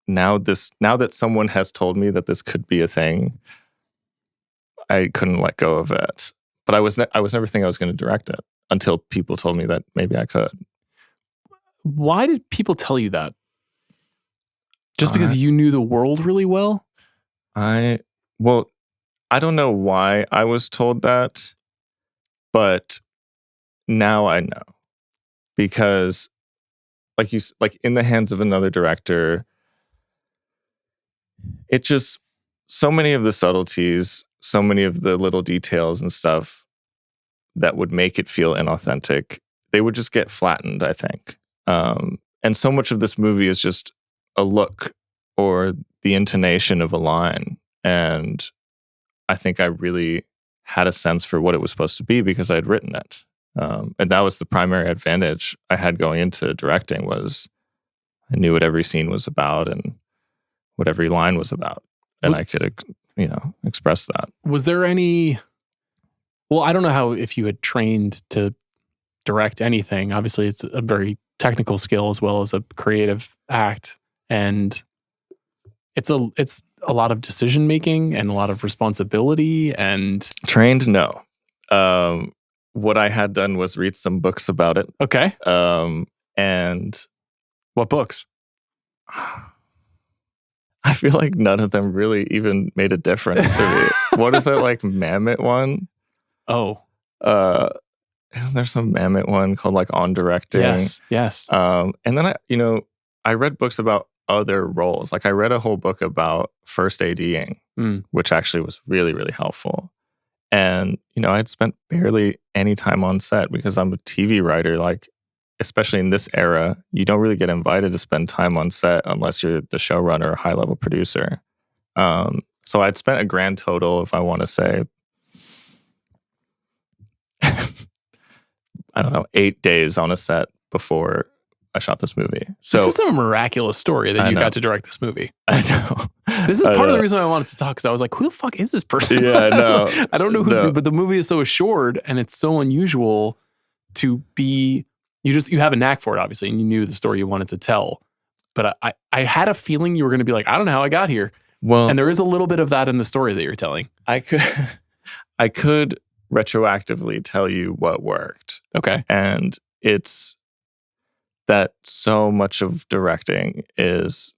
S3: now that someone has told me that this could be a thing, I couldn't let go of it. But I was never thinking I was going to direct it until people told me that maybe I could.
S1: Why did people tell you that? Just because you knew the world really well?
S3: I don't know why I was told that, but now I know. Because like in the hands of another director, it just, so many of the subtleties, so many of the little details and stuff that would make it feel inauthentic, they would just get flattened, I think. And so much of this movie is just a look or the intonation of a line. And I think I really had a sense for what it was supposed to be because I'd written it. And that was the primary advantage I had going into directing, was I knew what every scene was about and what every line was about. And I could, express that.
S1: Was there any, I don't know if you had trained to direct anything. Obviously, it's a very technical skill as well as a creative act. And it's a lot of decision making and a lot of responsibility and...
S3: Trained? No. What I had done was read some books about it.
S1: Okay.
S3: And...
S1: What books?
S3: I feel like none of them really even made a difference to me. What is that, like, Mamet one?
S1: Oh.
S3: Isn't there some Mamet one called like On Directing?
S1: Yes.
S3: And then I read books about other roles. Like I read a whole book about first ADing, which actually was really, really helpful. And, I'd spent barely any time on set because I'm a TV writer. Like, especially in this era, you don't really get invited to spend time on set unless you're the showrunner or high-level producer. So I'd spent a grand total, if I want to say, I don't know, 8 days on a set before I shot this movie. So
S1: this is a miraculous story that you got to direct this movie.
S3: I know.
S1: This is part of the reason I wanted to talk, because I was like, who the fuck is this person?
S3: Yeah, I know.
S1: I don't know who, but the movie is so assured and it's so unusual to be, you have a knack for it, obviously, and you knew the story you wanted to tell. But I had a feeling you were going to be like, I don't know how I got here.
S3: Well,
S1: and there is a little bit of that in the story that you're telling.
S3: I could retroactively tell you what worked.
S1: Okay.
S3: And it's that so much of directing is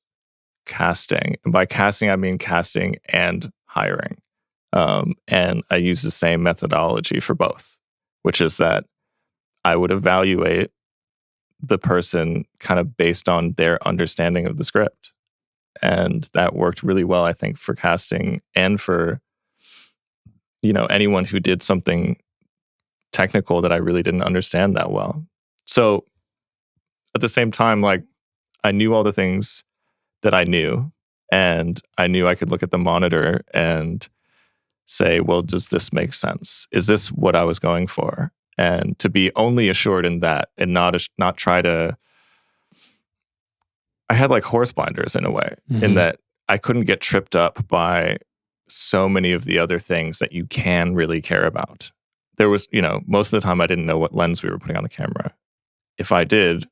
S3: casting. And by casting, I mean casting and hiring. And I use the same methodology for both, which is that I would evaluate the person kind of based on their understanding of the script. And that worked really well, I think, for casting and for, anyone who did something technical that I really didn't understand that well. So at the same time, like, I knew all the things that I knew, and I knew I could look at the monitor and say, well, does this make sense? Is this what I was going for? And to be only assured in that and not try to, I had like horse blinders in a way, in that I couldn't get tripped up by so many of the other things that you can really care about. There was, most of the time I didn't know what lens we were putting on the camera. If I did,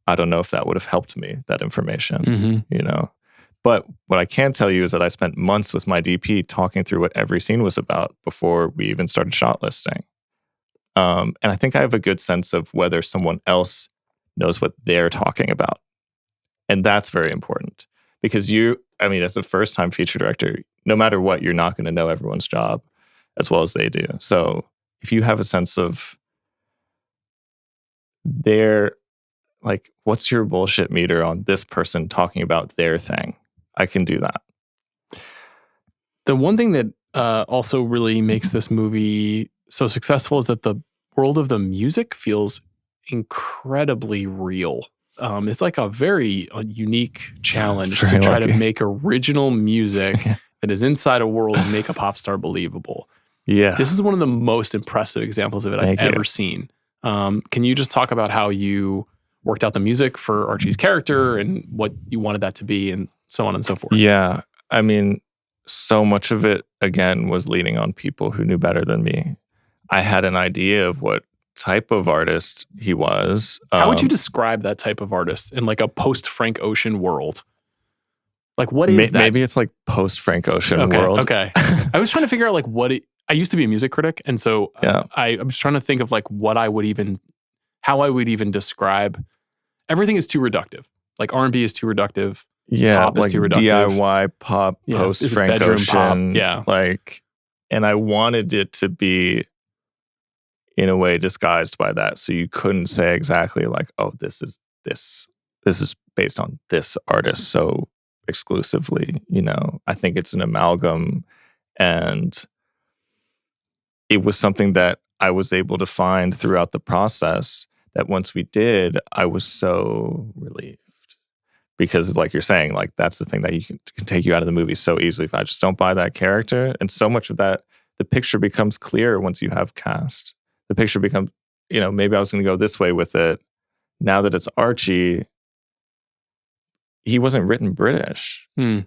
S3: I don't know if that would have helped me, that information, But what I can tell you is that I spent months with my DP talking through what every scene was about before we even started shot listing. And I think I have a good sense of whether someone else knows what they're talking about. And that's very important because as a first-time feature director, no matter what, you're not going to know everyone's job as well as they do. So if you have a sense of what's your bullshit meter on this person talking about their thing, I can do that.
S1: The one thing that also really makes this movie so successful is that the world of the music feels incredibly real. It's like a very unique challenge to try to make original music that is inside a world and make a pop star believable.
S3: Yeah.
S1: This is one of the most impressive examples of it I've ever seen. Can you just talk about how you worked out the music for Archie's character and what you wanted that to be and so on and so forth?
S3: Yeah. I mean, so much of it, again, was leaning on people who knew better than me. I had an idea of what type of artist he was.
S1: How would you describe that type of artist in like a post-Frank Ocean world? Like, what is that?
S3: Maybe it's like post-Frank Ocean world.
S1: Okay. I was trying to figure out like I used to be a music critic. And so I was trying to think of like how I would even describe. Everything is too reductive. Like R&B is too reductive.
S3: Yeah.
S1: Pop is too reductive.
S3: DIY pop, post-Frank Ocean.
S1: Yeah.
S3: And I wanted it to be in a way disguised by that. So you couldn't say exactly like, oh, this is based on this artist so exclusively, I think it's an amalgam. And it was something that I was able to find throughout the process that once we did, I was so relieved. Because like you're saying, like that's the thing that can take you out of the movie so easily. If I just don't buy that character, and so much of that, the picture becomes clear once you have cast. The picture becomes, maybe I was going to go this way with it. Now that it's Archie, he wasn't written British. He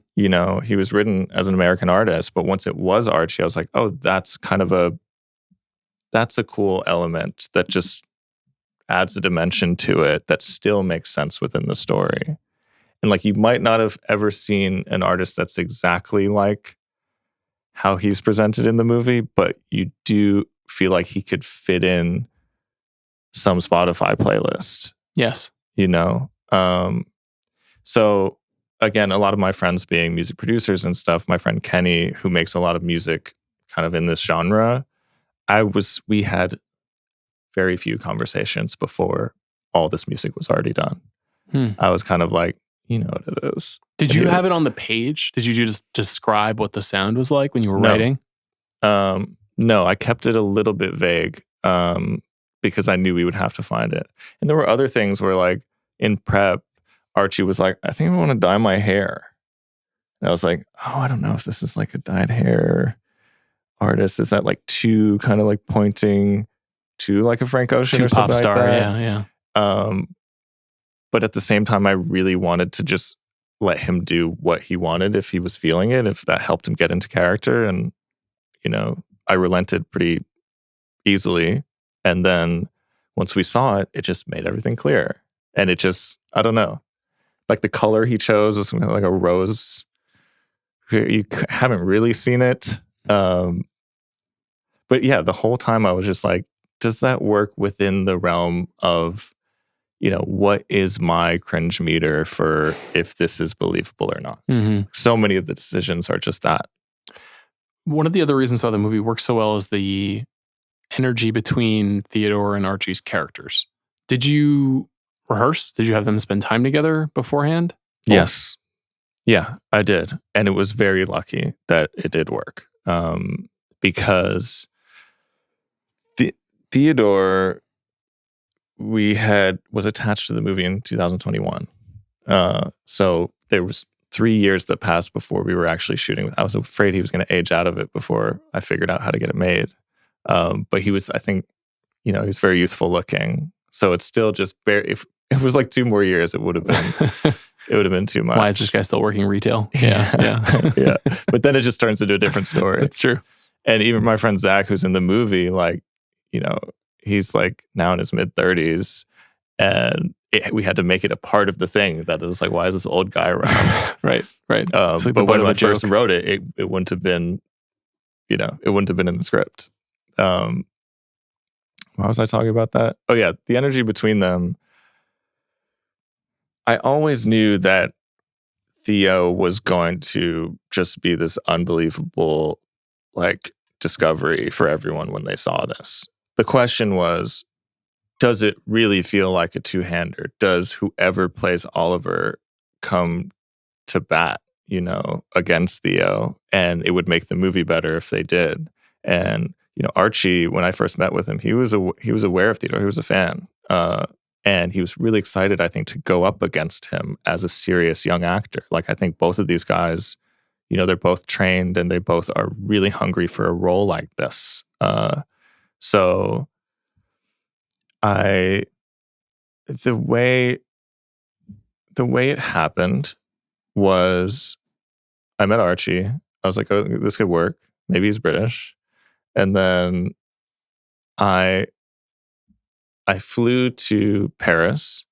S3: was written as an American artist. But once it was Archie, I was like, oh, that's a cool element that just adds a dimension to it that still makes sense within the story. And like, you might not have ever seen an artist that's exactly like how he's presented in the movie, but you do feel like he could fit in some Spotify playlist.
S1: Yes.
S3: So again, a lot of my friends being music producers and stuff, my friend Kenny, who makes a lot of music kind of in this genre, we had very few conversations before all this music was already done. I was kind of like, you know what it is.
S1: Did you have it on the page? Did you just describe what the sound was like when you were writing?
S3: No, I kept it a little bit vague because I knew we would have to find it. And there were other things where like in prep, Archie was like, I think I want to dye my hair. And I was like, oh, I don't know if this is like a dyed hair artist. Is that like too kind of like pointing to like a Frank Ocean
S1: too
S3: or something
S1: pop star,
S3: like that?
S1: Yeah.
S3: But at the same time, I really wanted to just let him do what he wanted if he was feeling it, if that helped him get into character. And, I relented pretty easily. And then once we saw it, it just made everything clear. And it just, I don't know, like the color he chose was something like a rose. You haven't really seen it. But yeah, the whole time I was just like, does that work within the realm of, what is my cringe meter for if this is believable or not?
S1: Mm-hmm.
S3: So many of the decisions are just that.
S1: One of the other reasons why the movie works so well is the energy between Théodore and Archie's characters. Did you rehearse? Did you have them spend time together beforehand?
S3: Yes. Yeah, I did. And it was very lucky that it did work. Because Théodore was attached to the movie in 2021. So there was 3 years that passed before we were actually shooting. I was afraid he was going to age out of it before I figured out how to get it made. But he was, I think, he's very youthful looking. So it's still just if it was like 2 more years, it would have been too much.
S1: Why is this guy still working retail? Yeah.
S3: Yeah. But then it just turns into a different story.
S1: That's true.
S3: And even my friend Zach, who's in the movie, like, he's like now in his mid-30s, and we had to make it a part of the thing that is like, why is this old guy around?
S1: Right.
S3: But when I first wrote it, it wouldn't have been, it wouldn't have been in the script. Why was I talking about that? Oh yeah, the energy between them. I always knew that Theo was going to just be this unbelievable, like, discovery for everyone when they saw this. The question was, does it really feel like a two-hander? Does whoever plays Oliver come to bat, against Theo? And it would make the movie better if they did. And, Archie, when I first met with him, he was aware of Théodore. He was a fan. And he was really excited, I think, to go up against him as a serious young actor. Like, I think both of these guys, they're both trained and they both are really hungry for a role like this. So the way it happened was I met Archie. I was like, oh, this could work. Maybe he's British. And then I flew to Paris.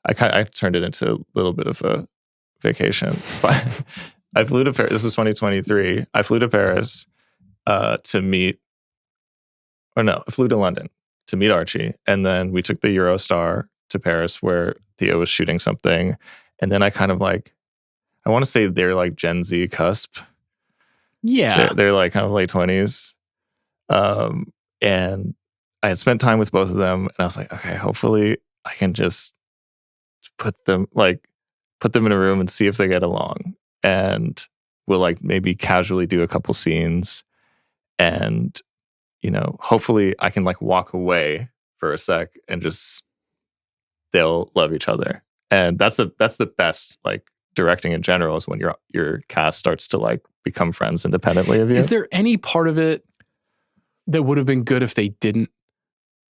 S3: I turned it into a little bit of a vacation. But I flew to Paris. This was 2023. I flew to Paris to meet, I flew to London to meet Archie. And then we took the Eurostar to Paris where Theo was shooting something. And then I kind of like, I want to say they're like Gen Z cusp.
S1: Yeah.
S3: They're like kind of late 20s. And I had spent time with both of them, and I was like, okay, hopefully I can just put them in a room and see if they get along. And we'll like maybe casually do a couple scenes, and hopefully I can like walk away for a sec and just they'll love each other. And that's the best like directing in general, is when your cast starts to like become friends independently of you.
S1: Is there any part of it that would have been good if they didn't?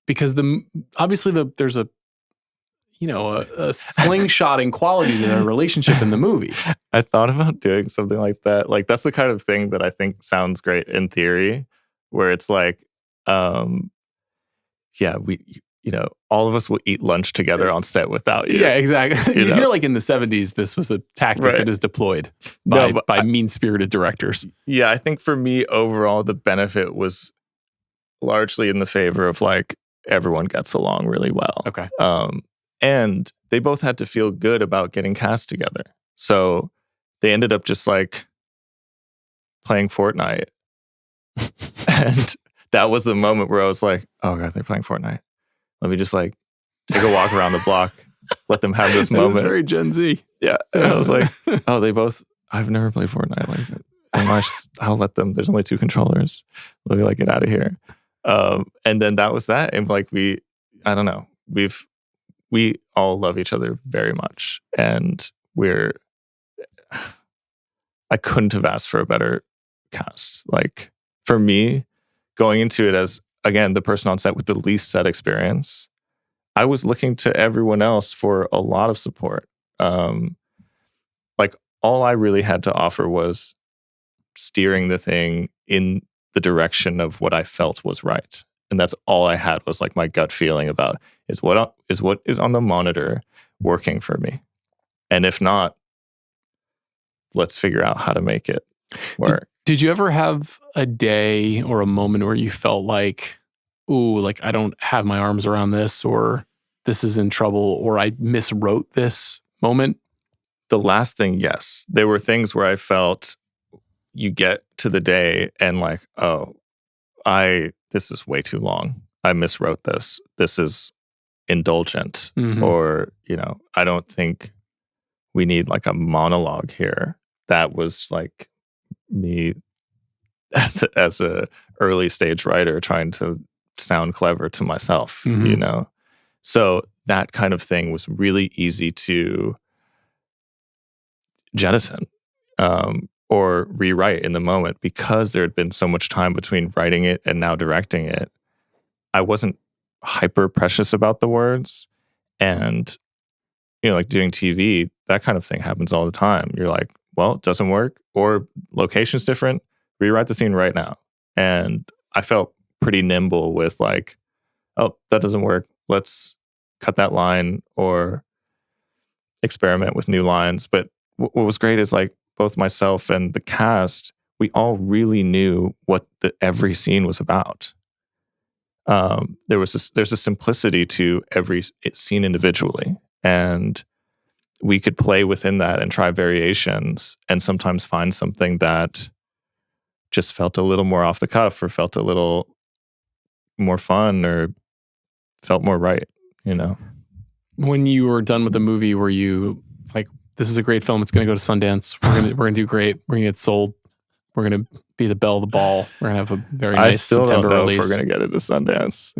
S1: Because there's a slingshotting quality to their relationship in the movie.
S3: I thought about doing something like that. Like, that's the kind of thing that I think sounds great in theory, where it's like, all of us will eat lunch together on set without you.
S1: Yeah, exactly. You hear like in the 70s, this was a tactic that is deployed by mean-spirited directors.
S3: Yeah, I think for me, overall, the benefit was largely in the favor of like, everyone gets along really well.
S1: Okay.
S3: And they both had to feel good about getting cast together. So they ended up just like playing Fortnite. And that was the moment where I was like, oh God, they're playing Fortnite. Let me just like take a walk around the block, let them have this moment.
S1: It was very Gen Z.
S3: Yeah. And I was like, oh, I've never played Fortnite. Like, I'll let them, there's only 2 controllers. Let me like get out of here. And then that was that. And like, we all love each other very much. And I couldn't have asked for a better cast. Like, for me, going into it as, again, the person on set with the least set experience, I was looking to everyone else for a lot of support. Like all I really had to offer was steering the thing in the direction of what I felt was right. And that's all I had was like my gut feeling about is what is on the monitor working for me. And if not, let's figure out how to make it work.
S1: Did you ever have a day or a moment where you felt like, ooh, like I don't have my arms around this, or this is in trouble, or I miswrote this moment?
S3: The last thing, yes. There were things where I felt you get to the day and like, oh, this is way too long. I miswrote this. This is indulgent.
S1: Mhm.
S3: Or, I don't think we need like a monologue here. That was like me as a early stage writer trying to sound clever to myself,
S1: Mhm.
S3: So that kind of thing was really easy to jettison or rewrite in the moment because there had been so much time between writing it and now directing it. I wasn't hyper precious about the words. And, like doing TV, that kind of thing happens all the time. You're like, well, it doesn't work, or location's different, rewrite the scene right now. And I felt pretty nimble with like, oh, that doesn't work. Let's cut that line or experiment with new lines. But what was great is like both myself and the cast, we all really knew what every scene was about. There's a simplicity to every scene individually, and we could play within that and try variations and sometimes find something that just felt a little more off the cuff or felt a little more fun or felt more right,
S1: When you were done with the movie, were you like, this is a great film, it's going to go to Sundance, we're going to do great, we're going to get sold, we're going to be the belle of the ball, we're going to have a very nice
S3: I still
S1: September
S3: don't know
S1: release?
S3: if we're going to get it to Sundance.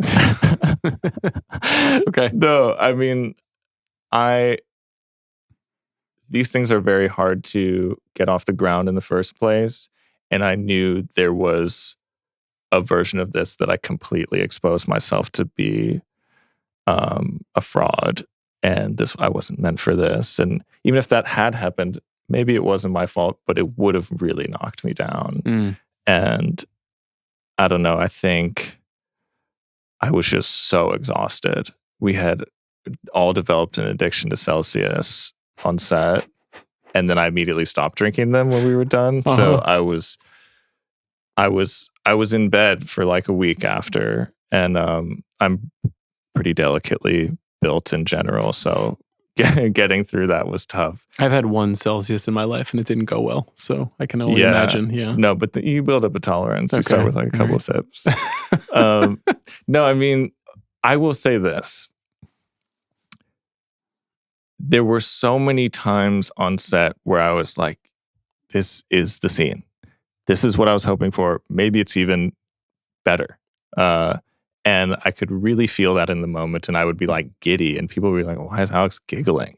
S1: Okay.
S3: No, I mean, these things are very hard to get off the ground in the first place. And I knew there was a version of this that I completely exposed myself to be a fraud. And I wasn't meant for this. And even if that had happened, maybe it wasn't my fault, but it would have really knocked me down. And I don't know, I think I was just so exhausted. We had all developed an addiction to Celsius on set, and then I immediately stopped drinking them when we were done. So I was in bed for like a week after, and I'm pretty delicately built in general, so getting through that was tough.
S1: I've had 1 Celsius in my life and it didn't go well, so I can only imagine. Yeah.
S3: No, but you build up a tolerance. You start with like a couple of sips. No, I mean, I will say this. There were so many times on set where I was like, this is the scene. This is what I was hoping for. Maybe it's even better. And I could really feel that in the moment. And I would be like giddy, and people would be like, why is Alex giggling?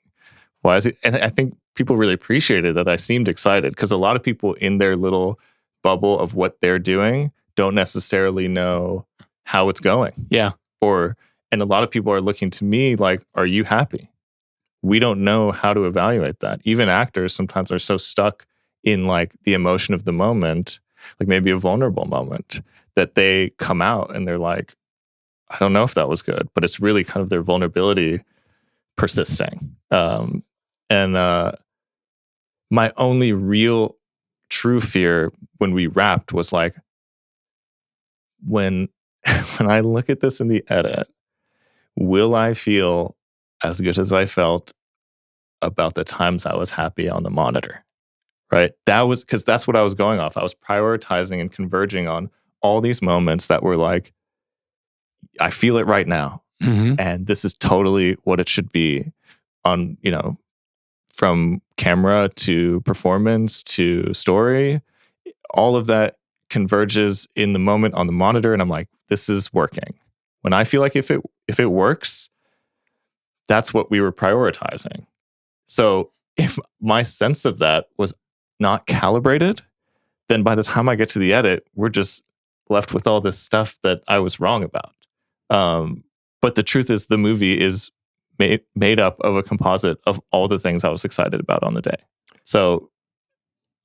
S3: Why is it? And I think people really appreciated that I seemed excited, because a lot of people in their little bubble of what they're doing don't necessarily know how it's going.
S1: Yeah.
S3: And a lot of people are looking to me like, are you happy? We don't know how to evaluate that. Even actors sometimes are so stuck in like the emotion of the moment, like maybe a vulnerable moment, that they come out and they're like, I don't know if that was good, but it's really kind of their vulnerability persisting. And my only real true fear when we wrapped was like, when I look at this in the edit, will I feel as good as I felt about the times I was happy on the monitor? Right? That was because that's what I was going off. I was prioritizing and converging on all these moments that were like, I feel it right now. And this is totally what it should be on, from camera to performance to story. All of that converges in the moment on the monitor. And I'm like, this is working. When I feel like if it works, that's what we were prioritizing. So if my sense of that was not calibrated, then by the time I get to the edit, we're just left with all this stuff that I was wrong about. But the truth is the movie is made up of a composite of all the things I was excited about on the day. So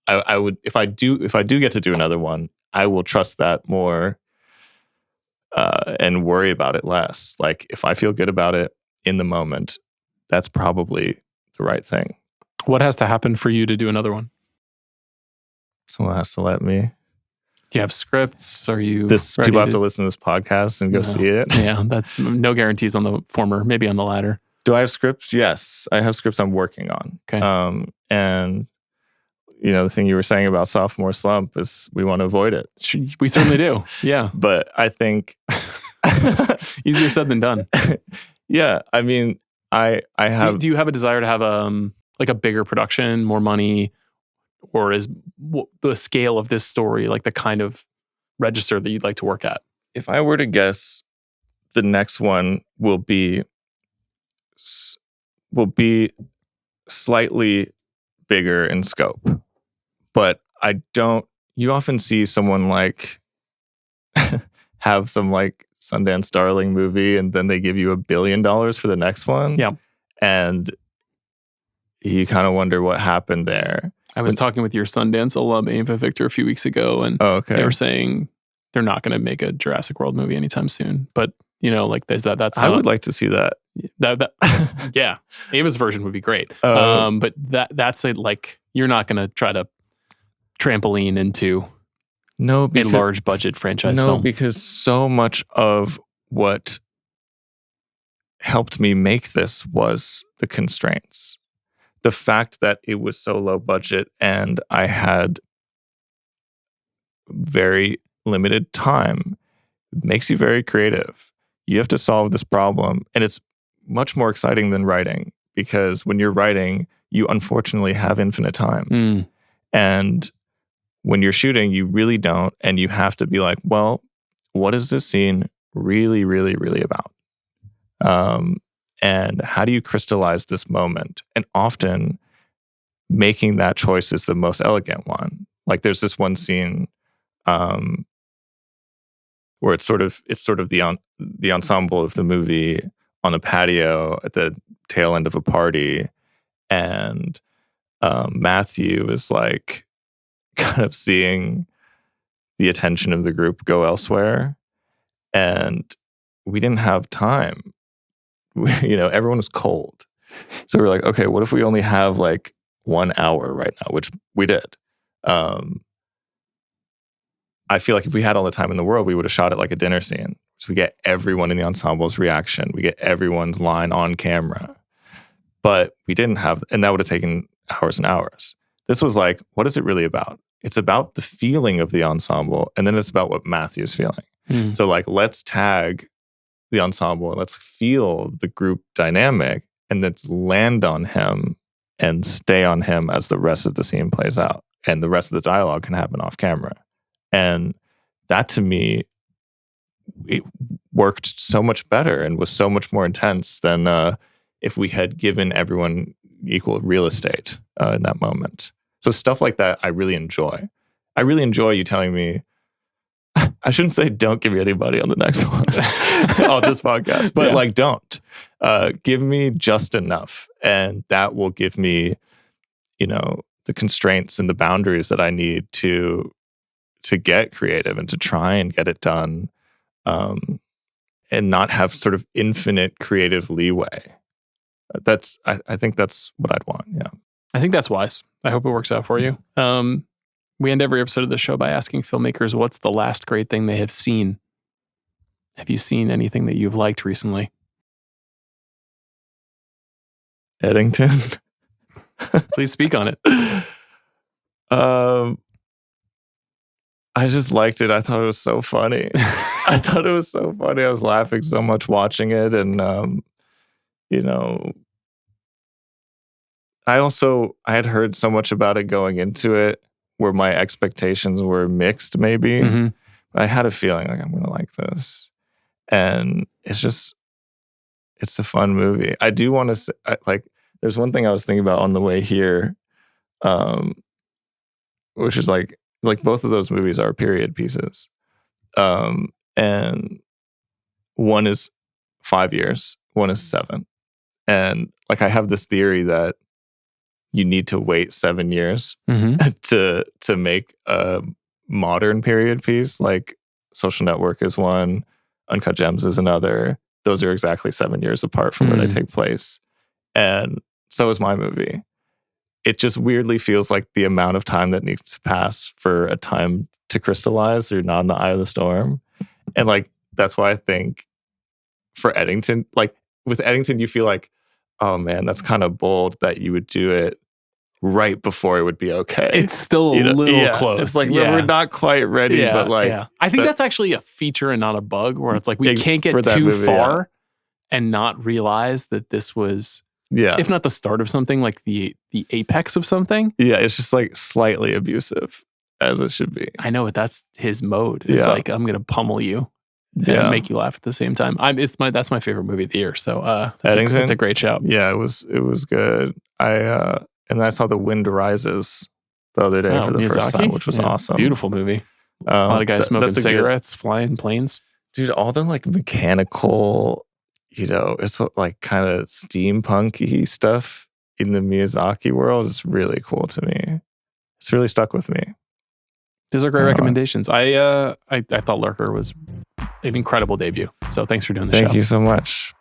S3: I would, if I do get to do another one, I will trust that more and worry about it less. Like if I feel good about it in the moment, that's probably the right thing.
S1: What has to happen for you to do another one?
S3: Someone has to let me.
S1: Do you have scripts? Are you
S3: people have to listen to this podcast and go see it?
S1: Yeah, that's no guarantees on the former, maybe on the latter.
S3: Do I have scripts? Yes, I have scripts I'm working on.
S1: Okay.
S3: And the thing you were saying about sophomore slump is we want to avoid it.
S1: We certainly do. Yeah.
S3: But I think
S1: easier said than done.
S3: Yeah, I mean, I have.
S1: Do you have a desire to have like a bigger production, more money? Or is the scale of this story like the kind of register that you'd like to work at?
S3: If I were to guess, the next one will be slightly bigger in scope. But you often see someone like have some like Sundance Darling movie and then they give you $1 billion for the next one.
S1: Yeah.
S3: And you kind of wonder what happened there.
S1: I was talking with your Sundance alum, Ava Victor, a few weeks ago, and they were saying they're not going to make a Jurassic World movie anytime soon. But, like that's
S3: I would like to see that.
S1: Yeah. Ava's version would be great. But that's like, you're not going to try to trampoline into a large budget franchise film.
S3: No, because so much of what helped me make this was the constraints. The fact that it was so low budget and I had very limited time makes you very creative. You have to solve this problem. And it's much more exciting than writing because when you're writing, you unfortunately have infinite time. And when you're shooting, you really don't. And you have to be like, well, what is this scene really, really, really about? And how do you crystallize this moment? And often making that choice is the most elegant one. Like there's this one scene where it's sort of the ensemble of the movie on a patio at the tail end of a party. And Matthew is like kind of seeing the attention of the group go elsewhere. And we didn't have time. Everyone was cold. So we're like, okay, what if we only have like 1 hour right now, which we did. I feel like if we had all the time in the world, we would have shot it like a dinner scene. So we get everyone in the ensemble's reaction. We get everyone's line on camera. But we didn't have, and that would have taken hours and hours. This was like, what is it really about? It's about the feeling of the ensemble, and then it's about what Matthew's feeling. So like, let's tag the ensemble, let's feel the group dynamic, and let's land on him and stay on him as the rest of the scene plays out. And the rest of the dialogue can happen off camera. And that to me, it worked so much better and was so much more intense than if we had given everyone equal real estate in that moment. So stuff like that, I really enjoy. I really enjoy you telling me, I shouldn't say don't give me anybody on the next one on this podcast, but like don't. Give me just enough. And that will give me, the constraints and the boundaries that I need to get creative and to try and get it done and not have sort of infinite creative leeway. I think that's what I'd want. Yeah.
S1: I think that's wise. I hope it works out for you. We end every episode of the show by asking filmmakers what's the last great thing they have seen. Have you seen anything that you've liked recently?
S3: Eddington.
S1: Please speak on it.
S3: I just liked it. I thought it was so funny. I was laughing so much watching it. And, I had heard so much about it going into it where my expectations were mixed maybe.
S1: Mm-hmm.
S3: I had a feeling like I'm going to like this. And it's a fun movie. I do want to say, there's one thing I was thinking about on the way here, which is like both of those movies are period pieces. And one is 5 years, one is 7. And like I have this theory that you need to wait 7 years to make a modern period piece. Like Social Network is one, Uncut Gems is another. Those are exactly 7 years apart from where they take place. And so is my movie. It just weirdly feels like the amount of time that needs to pass for a time to crystallize or not in the eye of the storm. And like, that's why I think for Eddington, like with Eddington, you feel like, oh man, that's kind of bold that you would do it right before it would be okay.
S1: It's still a little close.
S3: It's like we're not quite ready, but like
S1: I think that's actually a feature and not a bug, where it's like we can't get too far and not realize that this was, if not the start of something, like the apex of something. Yeah,
S3: it's just like slightly abusive, as it should be.
S1: I know, but that's his mode. It's like, I'm gonna pummel you and make you laugh at the same time. That's my favorite movie of the year. So that's a great shout.
S3: Yeah, it was good. And I saw The Wind Rises the other day for the first time, which was awesome.
S1: Beautiful movie. A lot of guys smoking cigarettes, flying planes.
S3: Dude, all the like mechanical, it's like kind of steampunk-y stuff in the Miyazaki world is really cool to me. It's really stuck with me.
S1: These are great recommendations. I thought Lurker was an incredible debut. So thanks for doing the show.
S3: Thank you so much.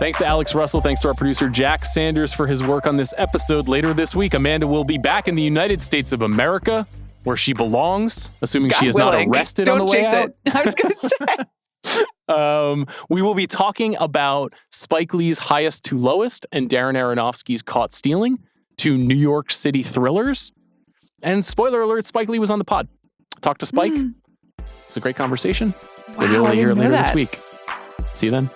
S1: Thanks to Alex Russell. Thanks to our producer, Jack Sanders, for his work on this episode. Later this week, Amanda will be back in the United States of America, where she belongs, assuming she is not arrested on the way out.
S2: I was going to
S1: say. We will be talking about Spike Lee's Highest to Lowest and Darren Aronofsky's Caught Stealing, 2 New York City thrillers. And spoiler alert, Spike Lee was on the pod. Talk to Spike. It's a great conversation. Maybe you'll hear it later this week. See you then.